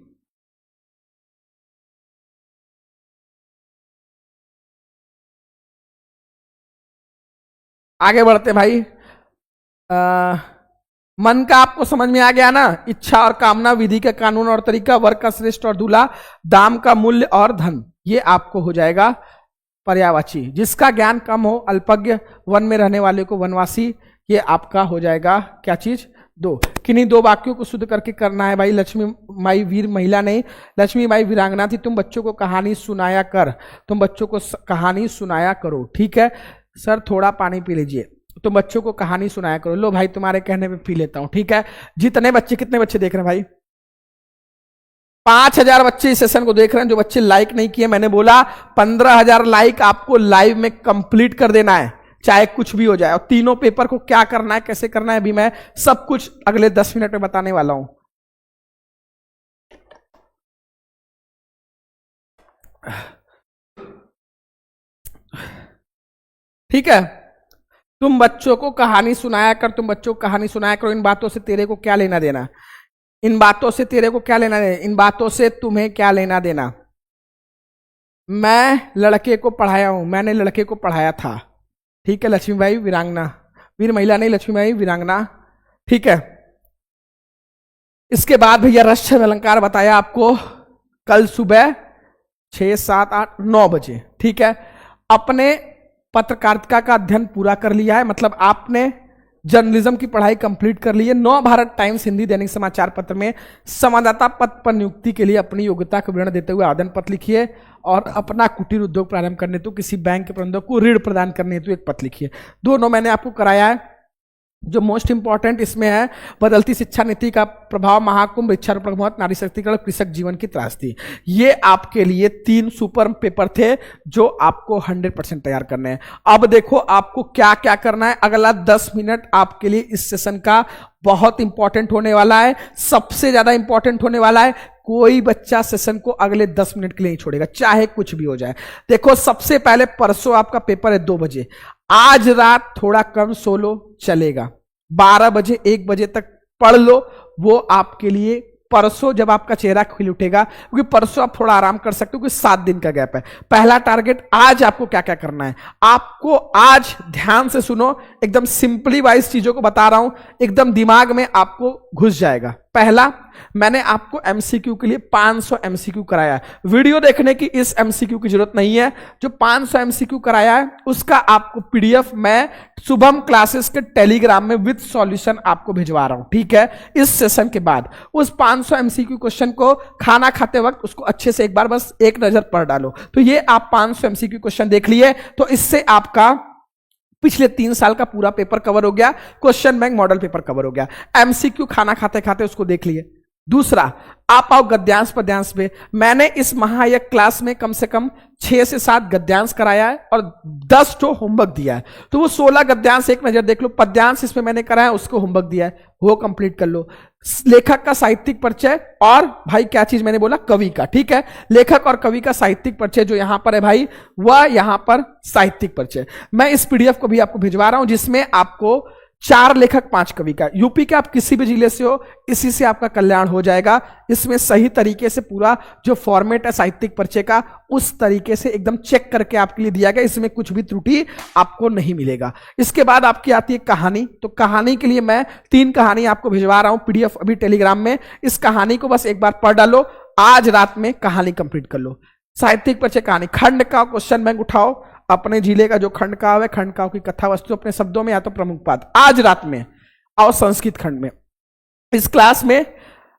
आगे बढ़ते भाई। मन का आपको समझ में आ गया ना? इच्छा और कामना, विधि का कानून और तरीका, वर का श्रेष्ठ और दूल्हा, दाम का मूल्य और धन, ये आपको हो जाएगा पर्यायवाची। जिसका ज्ञान कम हो, अल्पज्ञ, वन में रहने वाले को वनवासी, ये आपका हो जाएगा क्या चीज? 2। किन्हीं 2 वाक्यों को शुद्ध करके करना है भाई। लक्ष्मी माई वीर महिला नहीं, लक्ष्मी माई वीरांगना थी, तुम बच्चों को कहानी सुनाया कर, तुम बच्चों को कहानी सुनाया करो, ठीक है। सर थोड़ा पानी पी लीजिए। तुम बच्चों को कहानी सुनाया करो। लो भाई तुम्हारे कहने पे पी लेता हूं, ठीक है। जितने बच्चे, कितने बच्चे देख रहे हैं भाई? 5000 बच्चे इस सेशन को देख रहे हैं। जो बच्चे लाइक नहीं किए, मैंने बोला 15000 लाइक आपको लाइव में कंप्लीट कर देना है, चाहे कुछ भी हो जाए। और तीनों पेपर को क्या करना है, कैसे करना है, अभी मैं सब कुछ अगले 10 मिनट में बताने वाला हूं। ठीक है। तुम बच्चों को कहानी सुनाया कर, तुम बच्चों को कहानी सुनाया करो। इन बातों से तेरे को क्या लेना देना? इन बातों से तेरे को क्या लेना देना? इन बातों से तुम्हें क्या लेना देना? मैं लड़के को पढ़ाया हूं, मैंने लड़के को पढ़ाया था, ठीक है। लक्ष्मीबाई वीरांगना, वीर महिला नहीं, लक्ष्मीबाई वीरांगना, ठीक है। इसके बाद भैया रस छंद अलंकार बताया आपको कल सुबह 6, 7, 8, 9 बजे, ठीक है। अपने पत्रकारिता का अध्ययन पूरा कर लिया है, मतलब आपने जर्नलिज्म की पढ़ाई कंप्लीट कर ली है, नव भारत टाइम्स हिंदी दैनिक समाचार पत्र में संवाददाता पद पर नियुक्ति के लिए अपनी योग्यता का विवरण देते हुए आवेदन पत्र लिखिए और अपना कुटीर उद्योग प्रारंभ करने हेतु किसी बैंक के प्रबंधक को ऋण प्रदान करने हेतु एक पत्र लिखिए। दोनों मैंने आपको कराया है। जो मोस्ट इंपॉर्टेंट इसमें है, बदलती शिक्षा नीति का प्रभाव, महाकुंभ, वृक्षारोपण महत्व, नारी शक्तिकरण, कृषक जीवन की त्रासदी। ये आपके लिए 3 सुपर पेपर थे जो आपको 100% तैयार करने हैं। अब देखो आपको क्या क्या करना है। अगला 10 मिनट आपके लिए इस सेशन का बहुत इंपॉर्टेंट होने वाला है, सबसे ज्यादा इंपॉर्टेंट होने वाला है। कोई बच्चा सेशन को अगले 10 मिनट के लिए नहीं छोड़ेगा, चाहे कुछ भी हो जाए। देखो सबसे पहले परसों आपका पेपर है 2 बजे। आज रात थोड़ा कम सो लो, चलेगा। 12 बजे 1 बजे तक पढ़ लो, वो आपके लिए परसों जब आपका चेहरा खिल उठेगा, क्योंकि परसों आप थोड़ा आराम कर सकते हो क्योंकि 7 दिन का गैप है। पहला टारगेट आज आपको क्या क्या करना है, आपको आज ध्यान से सुनो, एकदम सिंपली वाइज चीजों को बता रहा हूं, एकदम दिमाग में आपको घुस जाएगा। पहला, मैंने आपको एमसीक्यू के लिए 500 एमसीक्यू कराया है। वीडियो देखने की इस एमसीक्यू की जरूरत नहीं है। जो 500 एमसीक्यू कराया है उसका आपको पीडीएफ मैं शुभम क्लासेस के टेलीग्राम में विद सॉल्यूशन आपको भिजवा रहा हूं, ठीक है। इस सेशन के बाद उस 500 एमसीक्यू क्वेश्चन को खाना खाते वक्त उसको अच्छे से एक बार बस एक नजर पढ़ डालो। तो ये आप 500 एमसीक्यू क्वेश्चन देख लिए, तो इससे आपका पिछले 3 साल का पूरा पेपर कवर हो गया, question bank model paper cover हो गया। एमसीक्यू खाना खाते खाते उसको देख लिए। दूसरा, आप आओ गद्यांश पद्यांश पे। मैंने इस महायक क्लास में कम से कम 6 से 7 गद्यांश कराया है और 10 तो होमवर्क दिया है, तो वो 16 गद्यांश एक नजर देख लो। पद्यांश इसमें मैंने कराया, उसको होमवर्क दिया है, वो कंप्लीट कर लो। लेखक का साहित्यिक परिचय और भाई क्या चीज मैंने बोला, कवि का, ठीक है। लेखक और कवि का साहित्यिक परिचय जो यहां पर है भाई, वह यहां पर साहित्यिक परिचय मैं इस पीडीएफ को भी आपको भिजवा रहा हूं, जिसमें आपको 4 लेखक 5 कवि का, यूपी के आप किसी भी जिले से हो, इसी से आपका कल्याण हो जाएगा। इसमें सही तरीके से पूरा जो फॉर्मेट है साहित्यिक परिचय का, उस तरीके से एकदम चेक करके आपके लिए दिया गया, इसमें कुछ भी त्रुटि आपको नहीं मिलेगा। इसके बाद आपकी आती है कहानी। तो कहानी के लिए मैं 3 कहानी आपको भिजवा रहा हूं पीडीएफ अभी टेलीग्राम में। इस कहानी को बस एक बार पढ़ डालो, आज रात में कहानी कंप्लीट कर लो। साहित्यिक परिचय कहानी, खंड का क्वेश्चन बैंक उठाओ, अपने जिले का जो खंडकाव है, खंडकाव की कथा वस्तु अपने शब्दों में या तो प्रमुख पाठ आज रात में। और संस्कृत खंड में इस क्लास में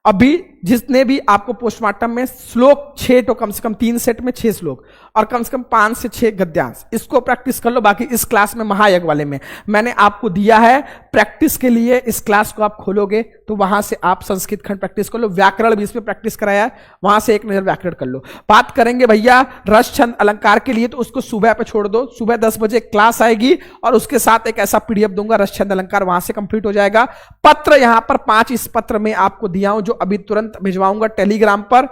अभी जितने भी आपको पोस्टमार्टम में श्लोक 6 तो कम से कम 3 सेट में 6 श्लोक और कम से कम 5 से 6 गद्यांश, इसको प्रैक्टिस कर लो। बाकी इस क्लास में महायज्ञ वाले में मैंने आपको दिया है प्रैक्टिस के लिए। इस क्लास को आप खोलोगे तो वहां से आप संस्कृत खंड प्रैक्टिस कर लो, व्याकरण भी इसमें प्रैक्टिस कराया है, वहां से एक नजर व्याकरण कर लो। बात करेंगे भैया रस छंद अलंकार के लिए, तो उसको सुबह पे छोड़ दो, सुबह 10 बजे क्लास आएगी और उसके साथ एक ऐसा पीडीएफ दूंगा रस छंद अलंकार, वहां से कंप्लीट हो जाएगा। पत्र यहां पर 5 इस पत्र में आपको दिया हूं, जो अभी तुरंत भिजवाऊंगा टेलीग्राम पर।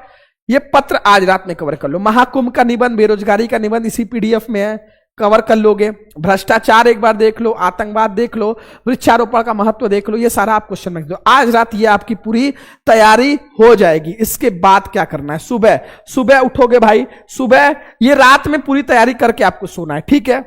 ये पत्र आज रात में कवर कर लो। महाकुंभ का निबंध, बेरोजगारी का निबंध इसी पीडीएफ में है, कवर कर लोगे। भ्रष्टाचार एक बार देख लो, आतंकवाद देख लो, वृक्षारोपण का महत्व देख लो, ये सारा आप क्वेश्चन रख दो। आज रात ये आपकी पूरी तैयारी हो जाएगी। इसके बाद क्या करना है, सुबह सुबह उठोगे भाई, सुबह ये रात में पूरी तैयारी करके आपको सोना है, ठीक है।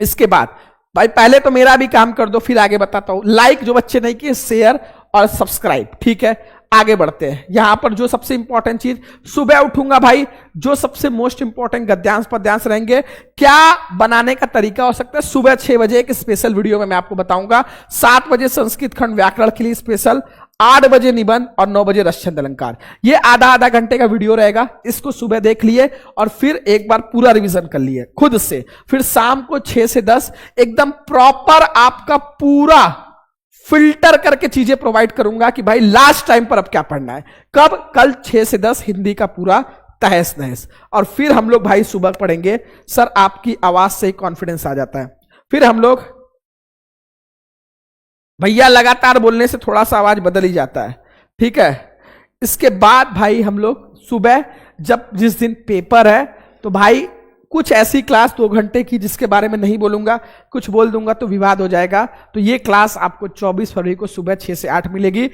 इसके बाद भाई पहले तो मेरा भी काम कर दो, फिर आगे बताता हूं। लाइक जो बच्चे नहीं किए, शेयर और सब्सक्राइब, ठीक है। आगे बढ़ते हैं। यहां पर जो सबसे इंपॉर्टेंट चीज, सुबह उठूंगा भाई, जो सबसे मोस्ट इंपॉर्टेंट गद्यांश पद्यांश रहेंगे, क्या बनाने का तरीका हो सकता है। सुबह 6 बजे एक स्पेशल वीडियो में मैं आपको बताऊंगा, 7 बजे संस्कृत खंड व्याकरण के लिए स्पेशल, 8 बजे निबंध और 9 बजे रस छंद अलंकार। ये आधा घंटे का वीडियो रहेगा, इसको सुबह देख लिए और फिर एक बार पूरा रिवीजन कर लिए खुद से। फिर शाम को 6 से 10 एकदम प्रॉपर आपका पूरा फिल्टर करके चीजें प्रोवाइड करूंगा कि भाई लास्ट टाइम पर अब क्या पढ़ना है। कब, कल 6 से 10 हिंदी का पूरा तहस नहस, और फिर हम लोग भाई सुबह पढ़ेंगे। सर आपकी आवाज से ही कॉन्फिडेंस आ जाता है। फिर हम लोग भैया लगातार बोलने से थोड़ा सा आवाज बदल ही जाता है, ठीक है। इसके बाद भाई हम लोग सुबह जब जिस दिन पेपर है, तो भाई कुछ ऐसी क्लास 2 घंटे की जिसके बारे में नहीं बोलूंगा, कुछ बोल दूंगा तो विवाद हो जाएगा। तो ये क्लास आपको 24 फरवरी को सुबह 6 से 8 मिलेगी।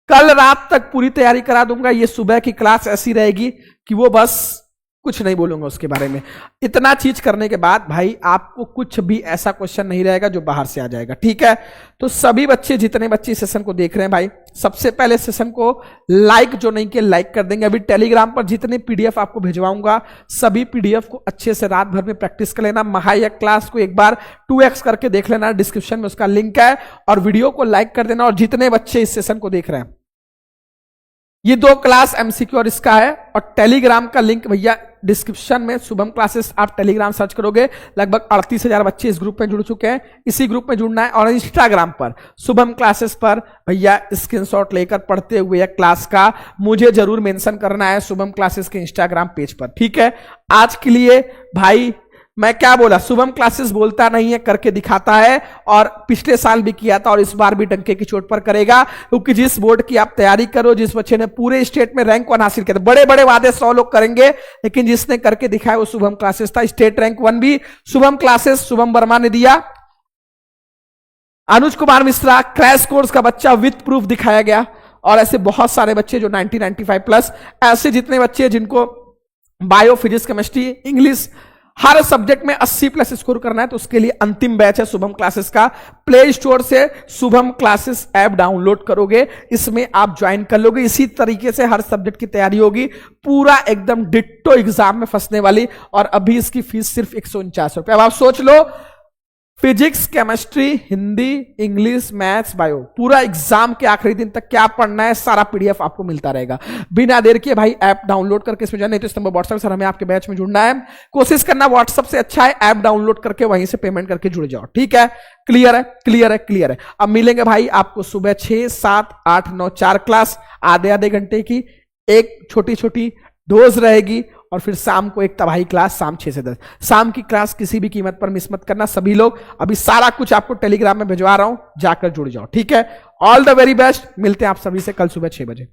कल रात तक पूरी तैयारी करा दूंगा। ये सुबह की क्लास ऐसी रहेगी कि वो बस कुछ नहीं बोलूंगा उसके बारे में। इतना चीज करने के बाद भाई आपको कुछ भी ऐसा क्वेश्चन नहीं रहेगा जो बाहर से आ जाएगा, ठीक है। तो सभी बच्चे, जितने बच्चे इस सेशन को देख रहे हैं भाई, सबसे पहले सेशन को लाइक जो नहीं किया लाइक कर देंगे। अभी टेलीग्राम पर जितने पीडीएफ आपको भिजवाऊंगा सभी पीडीएफ को अच्छे से रात भर में प्रैक्टिस कर लेना। महायक क्लास को एक बार 2x करके देख लेना, डिस्क्रिप्शन में उसका लिंक है, और वीडियो को लाइक कर देना। और जितने बच्चे इस सेशन को देख रहे हैं, ये 2 क्लास एमसीक्यू और इसका है, और टेलीग्राम का लिंक भैया डिस्क्रिप्शन में, शुभम क्लासेस आप टेलीग्राम सर्च करोगे, लगभग 38,000 बच्चे इस ग्रुप में जुड़ चुके हैं, इसी ग्रुप में जुड़ना है। और इंस्टाग्राम पर शुभम क्लासेस पर भैया स्क्रीनशॉट लेकर पढ़ते हुए क्लास का मुझे जरूर मेंशन करना है शुभम क्लासेस के इंस्टाग्राम पेज पर, ठीक है। आज के लिए भाई मैं क्या बोला, शुभम क्लासेस बोलता नहीं है, करके दिखाता है, और पिछले साल भी किया था और इस बार भी डंके की चोट पर करेगा। क्योंकि जिस बोर्ड की आप तैयारी करो, जिस बच्चे ने पूरे स्टेट में रैंक 1 हासिल किया था, बड़े बड़े वादे 100 लोग करेंगे, लेकिन जिसने करके दिखाया वो शुभम क्लासेस था। स्टेट रैंक 1 भी शुभम क्लासेस, शुभम वर्मा ने दिया। अनुज कुमार मिश्रा क्रैश कोर्स का बच्चा विथ प्रूफ दिखाया गया, और ऐसे बहुत सारे बच्चे जो 90, 95 प्लस, ऐसे जितने बच्चे जिनको बायो, फिजिक्स, केमिस्ट्री, इंग्लिश हर सब्जेक्ट में 80 प्लस स्कोर करना है, तो उसके लिए अंतिम बैच है शुभम क्लासेस का। प्ले स्टोर से शुभम क्लासेस ऐप डाउनलोड करोगे, इसमें आप ज्वाइन कर लोगे। इसी तरीके से हर सब्जेक्ट की तैयारी होगी, पूरा एकदम डिट्टो एग्जाम में फंसने वाली। और अभी इसकी फीस सिर्फ 149 रुपए। अब आप सोच लो, physics, chemistry, Hindi, English, maths, bio, पूरा एग्जाम के आखिरी दिन तक क्या पढ़ना है सारा पीडीएफ आपको मिलता रहेगा। बिना देर के भाई ऐप डाउनलोड करके इसमें जाना, नहीं तो इस नंबर व्हाट्सएप सर हमें आपके बैच में जुड़ना है, कोशिश करना व्हाट्सएप से अच्छा है, ऐप डाउनलोड करके वहीं से पेमेंट करके जुड़ जाओ, ठीक है। क्लियर है, क्लियर है, क्लियर है। अब मिलेंगे भाई आपको सुबह 6, 7, 8, 9 4 क्लास, आधे घंटे की, एक छोटी छोटी डोज रहेगी, और फिर शाम को एक तबाही क्लास, शाम 6 से 10। शाम की क्लास किसी भी कीमत पर मिस मत करना सभी लोग। अभी सारा कुछ आपको टेलीग्राम में भिजवा रहा हूं, जाकर जुड़ जाओ, ठीक है। ऑल द वेरी बेस्ट, मिलते हैं आप सभी से कल सुबह 6 बजे।